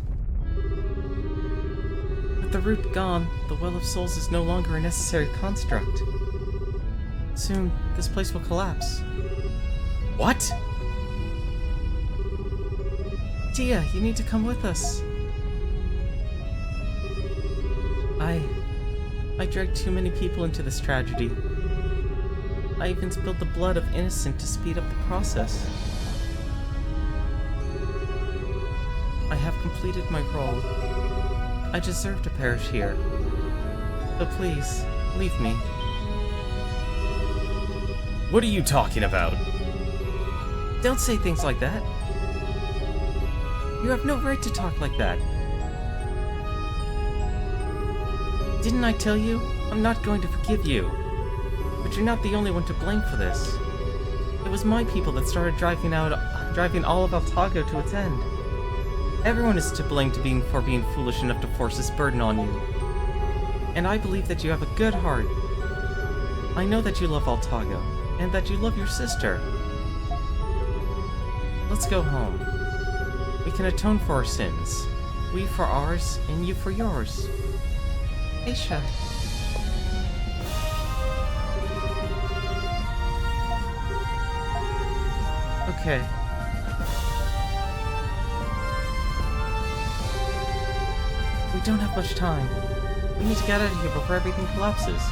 With the root gone, the Well of Souls is no longer a necessary construct. Soon, this place will collapse. What? Tia, you need to come with us. I dragged too many people into this tragedy. I even spilled the blood of innocent to speed up the process. I have completed my role. I deserve to perish here. So please, leave me. What are you talking about? Don't say things like that. You have no right to talk like that. Didn't I tell you? I'm not going to forgive you. But you're not the only one to blame for this. It was my people that started driving all of Altago to its end. Everyone is to blame for being foolish enough to force this burden on you. And I believe that you have a good heart. I know that you love Altago, and that you love your sister. Let's go home. We can atone for our sins. We for ours, and you for yours. Aisha. Okay. We don't have much time. We need to get out of here before everything collapses.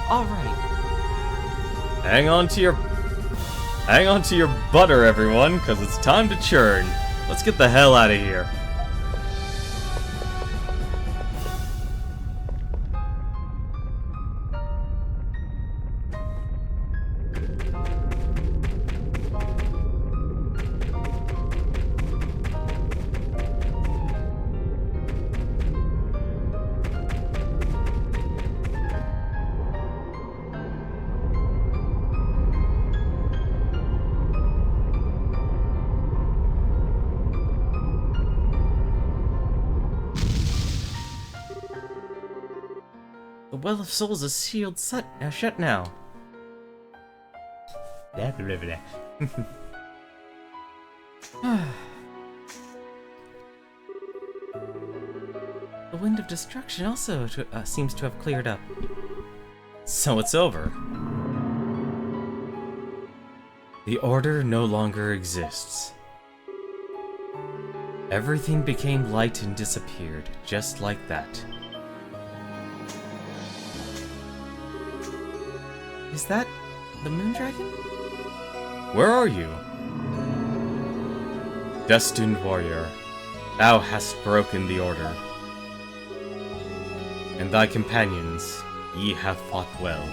Alright. Hang on to your butter, everyone, because it's time to churn. Let's get the hell out of here. The Well of Souls is shut now. The Wind of Destruction also seems to have cleared up. So it's over. The Order no longer exists. Everything became light and disappeared, just like that. Is that the Moon Dragon? Where are you? Destined warrior, thou hast broken the Order. And thy companions, ye have fought well.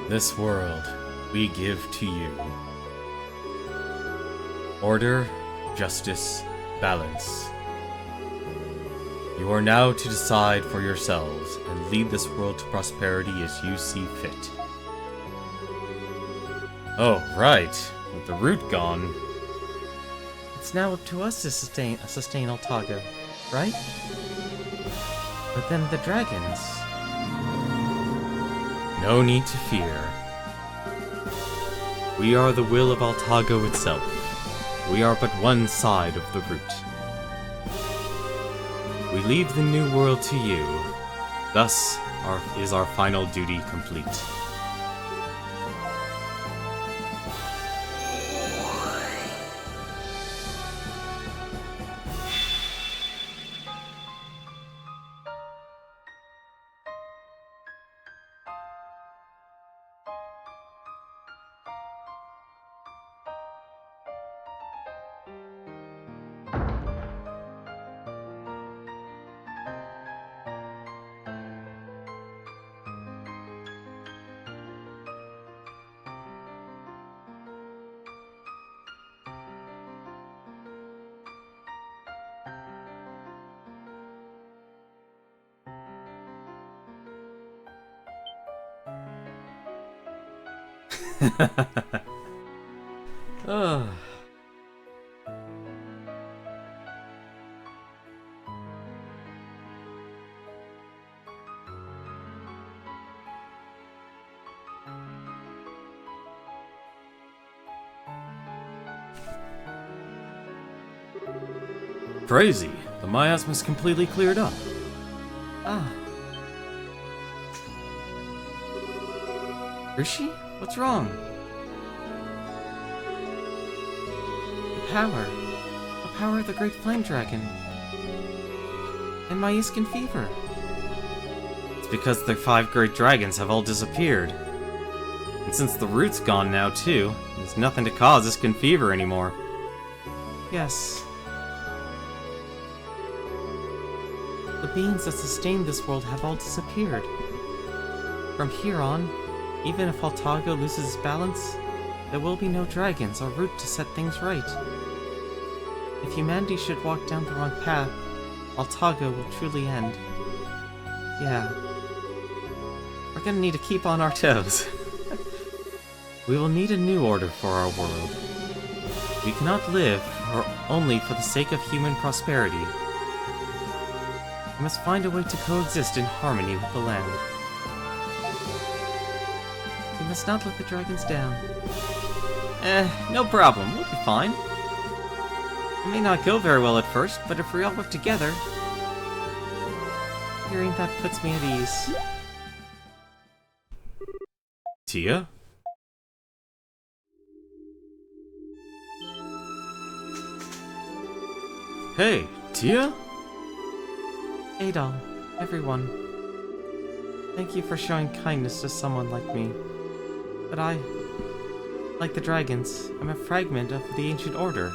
This world we give to you. Order, justice, balance. You are now to decide for yourselves and lead this world to prosperity as you see fit. Oh, right. With the root gone. It's now up to us to sustain Altago, right? But then the dragons. No need to fear. We are the will of Altago itself. We are but one side of the root. We leave the new world to you. Thus is our final duty complete. Ugh. Crazy. The miasma is completely cleared up. Ah. Rishi? What's wrong? The power of the Great Flame Dragon. And my Iskin fever. It's because the 5 great dragons have all disappeared. And since the root's gone now too, there's nothing to cause Iskin fever anymore. Yes. The beings that sustain this world have all disappeared. From here on, even if Altago loses its balance, there will be no dragons or root to set things right. If humanity should walk down the wrong path, Altago will truly end. Yeah. We're gonna need to keep on our toes. We will need a new order for our world. We cannot live only for the sake of human prosperity. We must find a way to coexist in harmony with the land. We must not let the dragons down. No problem. We'll be fine. It may not go very well at first, but if we all work together... Hearing that puts me at ease. Tia? Hey, Tia? Adol, everyone. Thank you for showing kindness to someone like me. But I, like the dragons, am a fragment of the ancient order,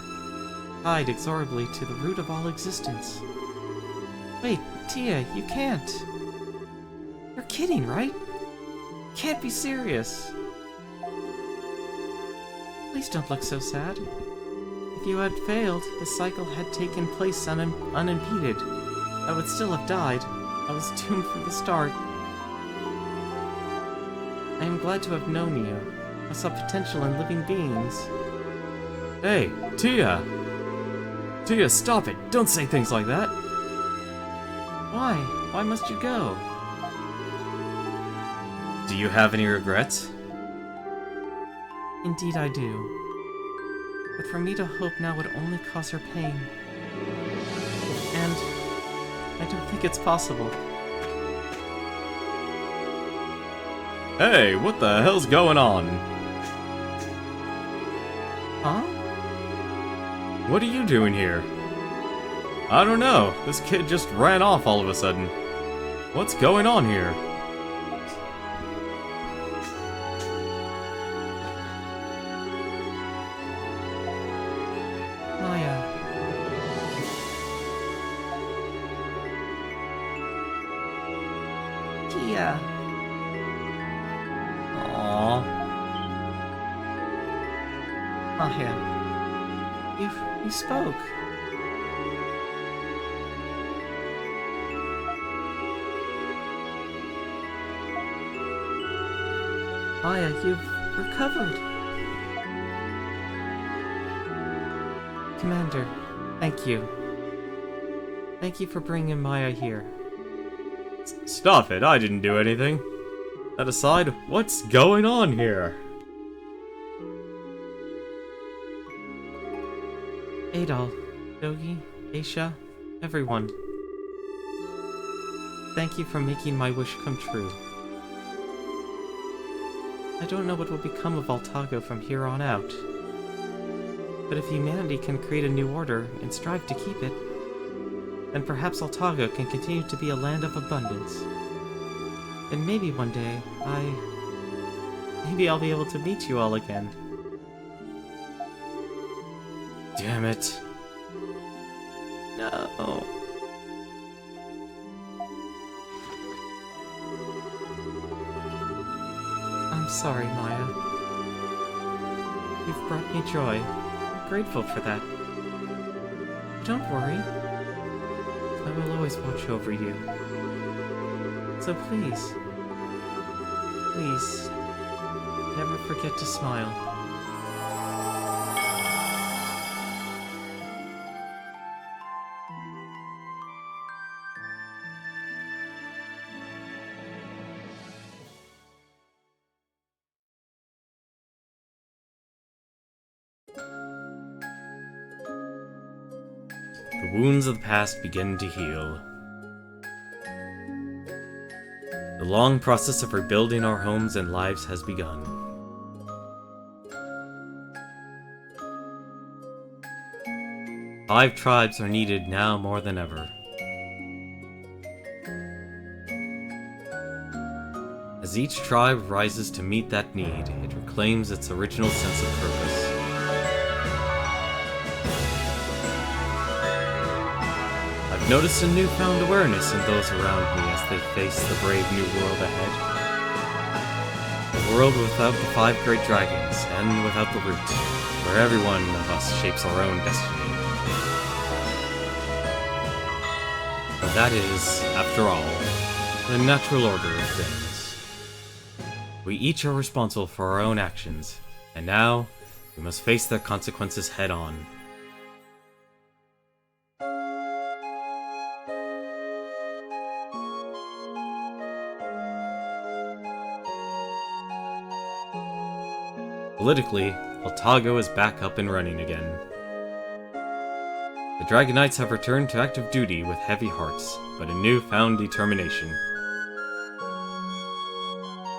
tied inexorably to the root of all existence. Wait, Tia, you can't. You're kidding, right? You can't be serious. Please don't look so sad. If you had failed, the cycle had taken place unimpeded. I would still have died. I was doomed from the start. I am glad to have known you. I saw potential in living beings. Hey, Tia! Tia, stop it! Don't say things like that! Why? Why must you go? Do you have any regrets? Indeed I do. But for me to hope now would only cause her pain. And I don't think it's possible. Hey, what the hell's going on? Huh? What are you doing here? I don't know. This kid just ran off all of a sudden. What's going on here? Maya. Tia. Aww. Maya. You spoke. Maya, you've recovered. Commander, thank you. Thank you for bringing Maya here. Stop it, I didn't do anything. That aside, what's going on here? Adol, Dogi, Aisha, everyone. Thank you for making my wish come true. I don't know what will become of Altago from here on out. But if humanity can create a new order and strive to keep it, then perhaps Altago can continue to be a land of abundance. And maybe one day, maybe I'll be able to meet you all again. Damn it. No. I'm sorry, Maya. You've brought me joy. I'm grateful for that. Don't worry. I will always watch over you. So please, Never forget to smile. The wounds of the past begin to heal. The long process of rebuilding our homes and lives has begun. Five tribes are needed now more than ever. As each tribe rises to meet that need, it reclaims its original sense of purpose. I've noticed a newfound awareness in those around me as they face the brave new world ahead. A world without the 5 great dragons, and without the root, where every one of us shapes our own destiny. But that is, after all, the natural order of things. We each are responsible for our own actions, and now we must face their consequences head on. Politically, Altago is back up and running again. The Dragon Knights have returned to active duty with heavy hearts, but a newfound determination.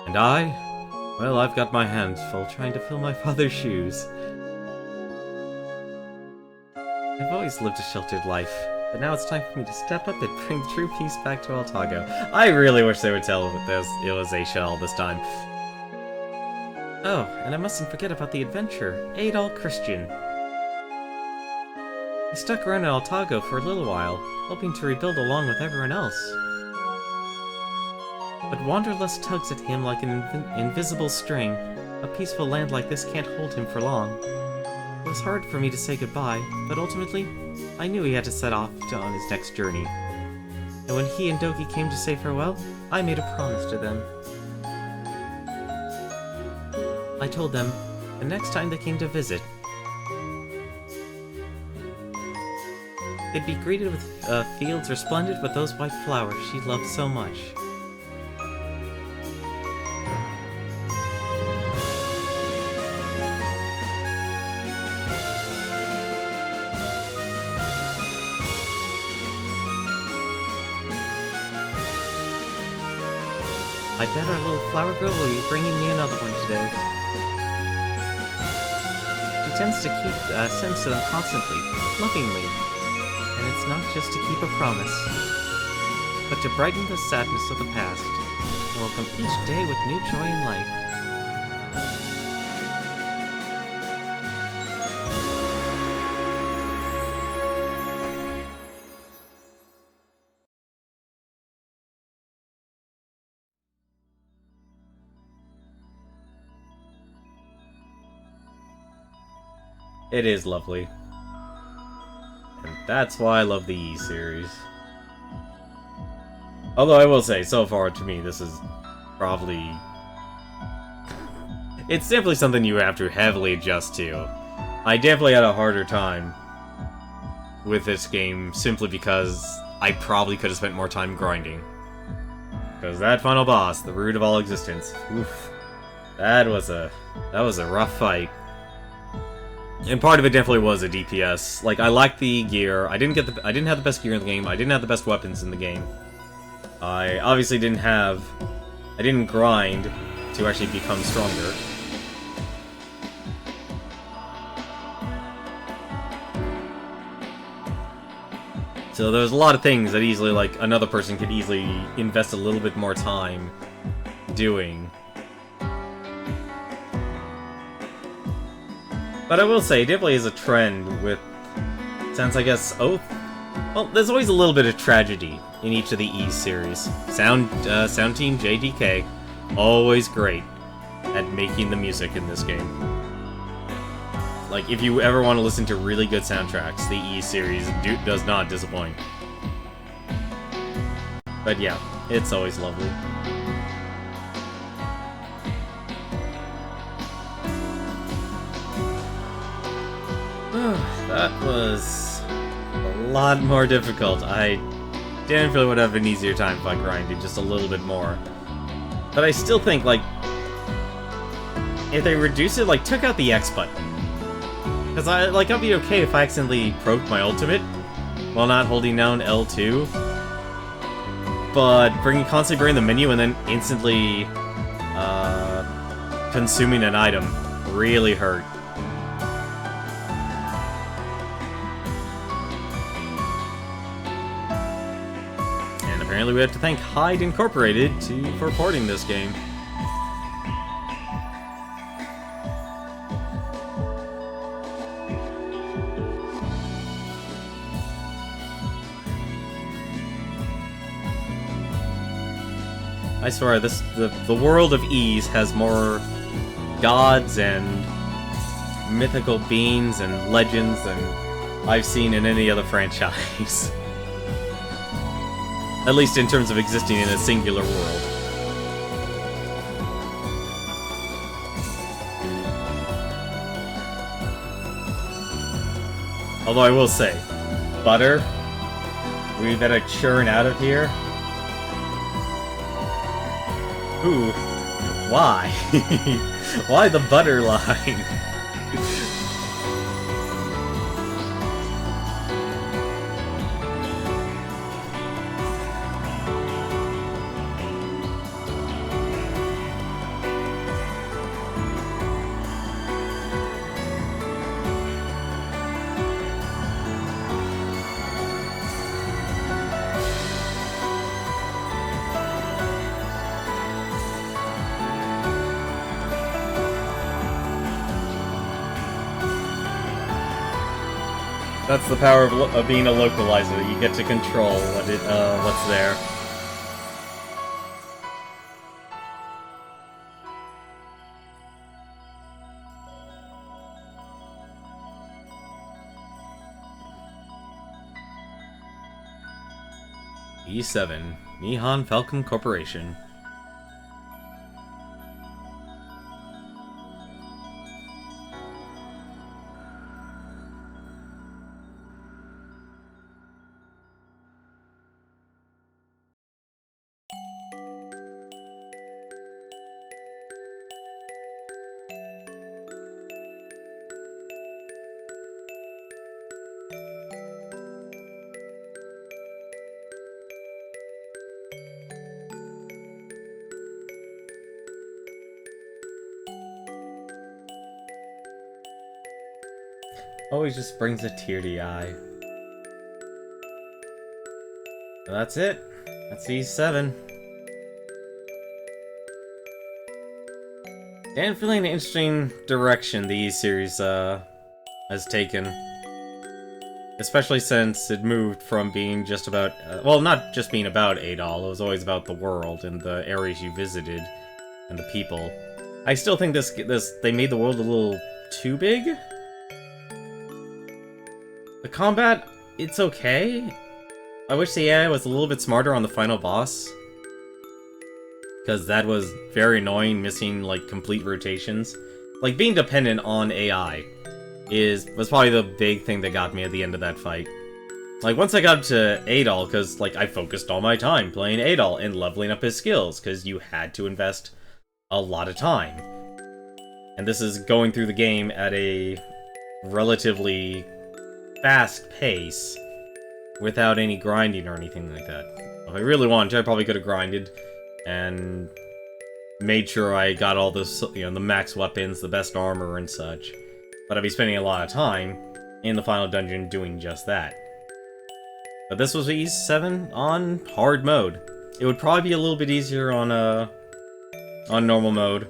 And well, I've got my hands full trying to fill my father's shoes. I've always lived a sheltered life, but now it's time for me to step up and bring true peace back to Altago. I really wish they would tell it was a shell this time. Oh, and I mustn't forget about the adventure. Aid all Christian. I stuck around in Altago for a little while, hoping to rebuild along with everyone else. But Wanderlust tugs at him like an invisible string. A peaceful land like this can't hold him for long. It was hard for me to say goodbye, but ultimately, I knew he had to set off on his next journey. And when he and Doki came to say farewell, I made a promise to them. I told them, the next time they came to visit, they'd be greeted with fields resplendent with those white flowers she loved so much. I bet our little flower girl will be bringing me another one today. She tends to sends to them constantly, lovingly. And it's not just to keep a promise, but to brighten the sadness of the past, and welcome each day with new joy in life. It is lovely. And that's why I love the E series. Although I will say, so far to me, this is probably... It's definitely something you have to heavily adjust to. I definitely had a harder time with this game, simply because I probably could have spent more time grinding. Because that final boss, the root of all existence, oof, that was a rough fight. And part of it definitely was a DPS. Like, I liked the gear. I didn't have the best gear in the game. I didn't have the best weapons in the game. I obviously didn't grind to actually become stronger. So there's a lot of things that easily, like, another person could easily invest a little bit more time doing. But I will say, it definitely is a trend with, since I guess, well, there's always a little bit of tragedy in each of the E series. Sound Team JDK, always great at making the music in this game. Like, if you ever want to listen to really good soundtracks, the E series does not disappoint. But yeah, it's always lovely. That was a lot more difficult. I definitely would have an easier time if I grinded just a little bit more. But I still think, like, if they reduce it, like, took out the X button. Because, I'll be okay if I accidentally proked my ultimate while not holding down L2. But constantly bringing the menu and then instantly consuming an item really hurt. And apparently we have to thank Hide Incorporated for porting this game. I swear, the world of Ys has more gods and mythical beings and legends than I've seen in any other franchise. At least in terms of existing in a singular world. Although I will say, butter, we better churn out of here. Ooh, why? Why the butter line? That's the power of being a localizer. You get to control what's there. E7, Nihon Falcon Corporation. Always just brings a tear to the eye. So that's it. That's E7. And feeling an interesting direction the E series has taken. Especially since it moved from being just about, well, not just being about Adol, it was always about the world and the areas you visited and the people. I still think they made the world a little too big. The combat, it's okay. I wish the AI was a little bit smarter on the final boss. Because that was very annoying, missing, like, complete rotations. Like, being dependent on AI was probably the big thing that got me at the end of that fight. Like, once I got to Adol, because, like, I focused all my time playing Adol and leveling up his skills, because you had to invest a lot of time. And this is going through the game at a relatively fast pace without any grinding or anything like that. If I really wanted to, I probably could have grinded and made sure I got all this, the max weapons, the best armor and such. But I'd be spending a lot of time in the final dungeon doing just that. But this was E7 on hard mode. It would probably be a little bit easier on normal mode,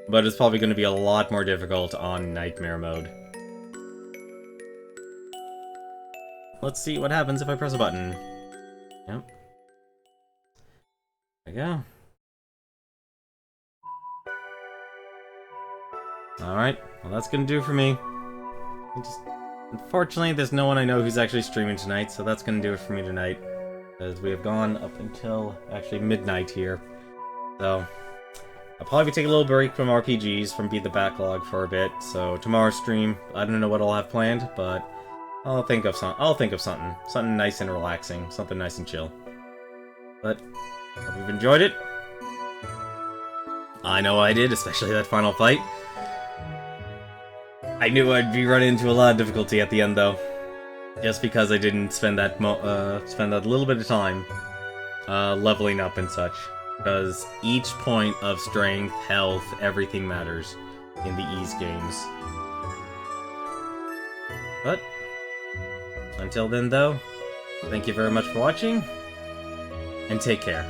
but it's probably going to be a lot more difficult on nightmare mode. Let's see what happens if I press a button. Yep. There we go. Alright, well that's gonna do it for me. Unfortunately, there's no one I know who's actually streaming tonight, so that's gonna do it for me tonight. As we have gone up until, actually, midnight here. So, I'll probably take a little break from RPGs, from Beat the Backlog for a bit, so tomorrow's stream, I don't know what I'll have planned, but I'll think of something. Something nice and relaxing. Something nice and chill. But, hope you've enjoyed it. I know I did, especially that final fight. I knew I'd be running into a lot of difficulty at the end, though. Just because I didn't spend that little bit of time leveling up and such. Because each point of strength, health, everything matters in the Ys games. But, until then though, thank you very much for watching, and take care.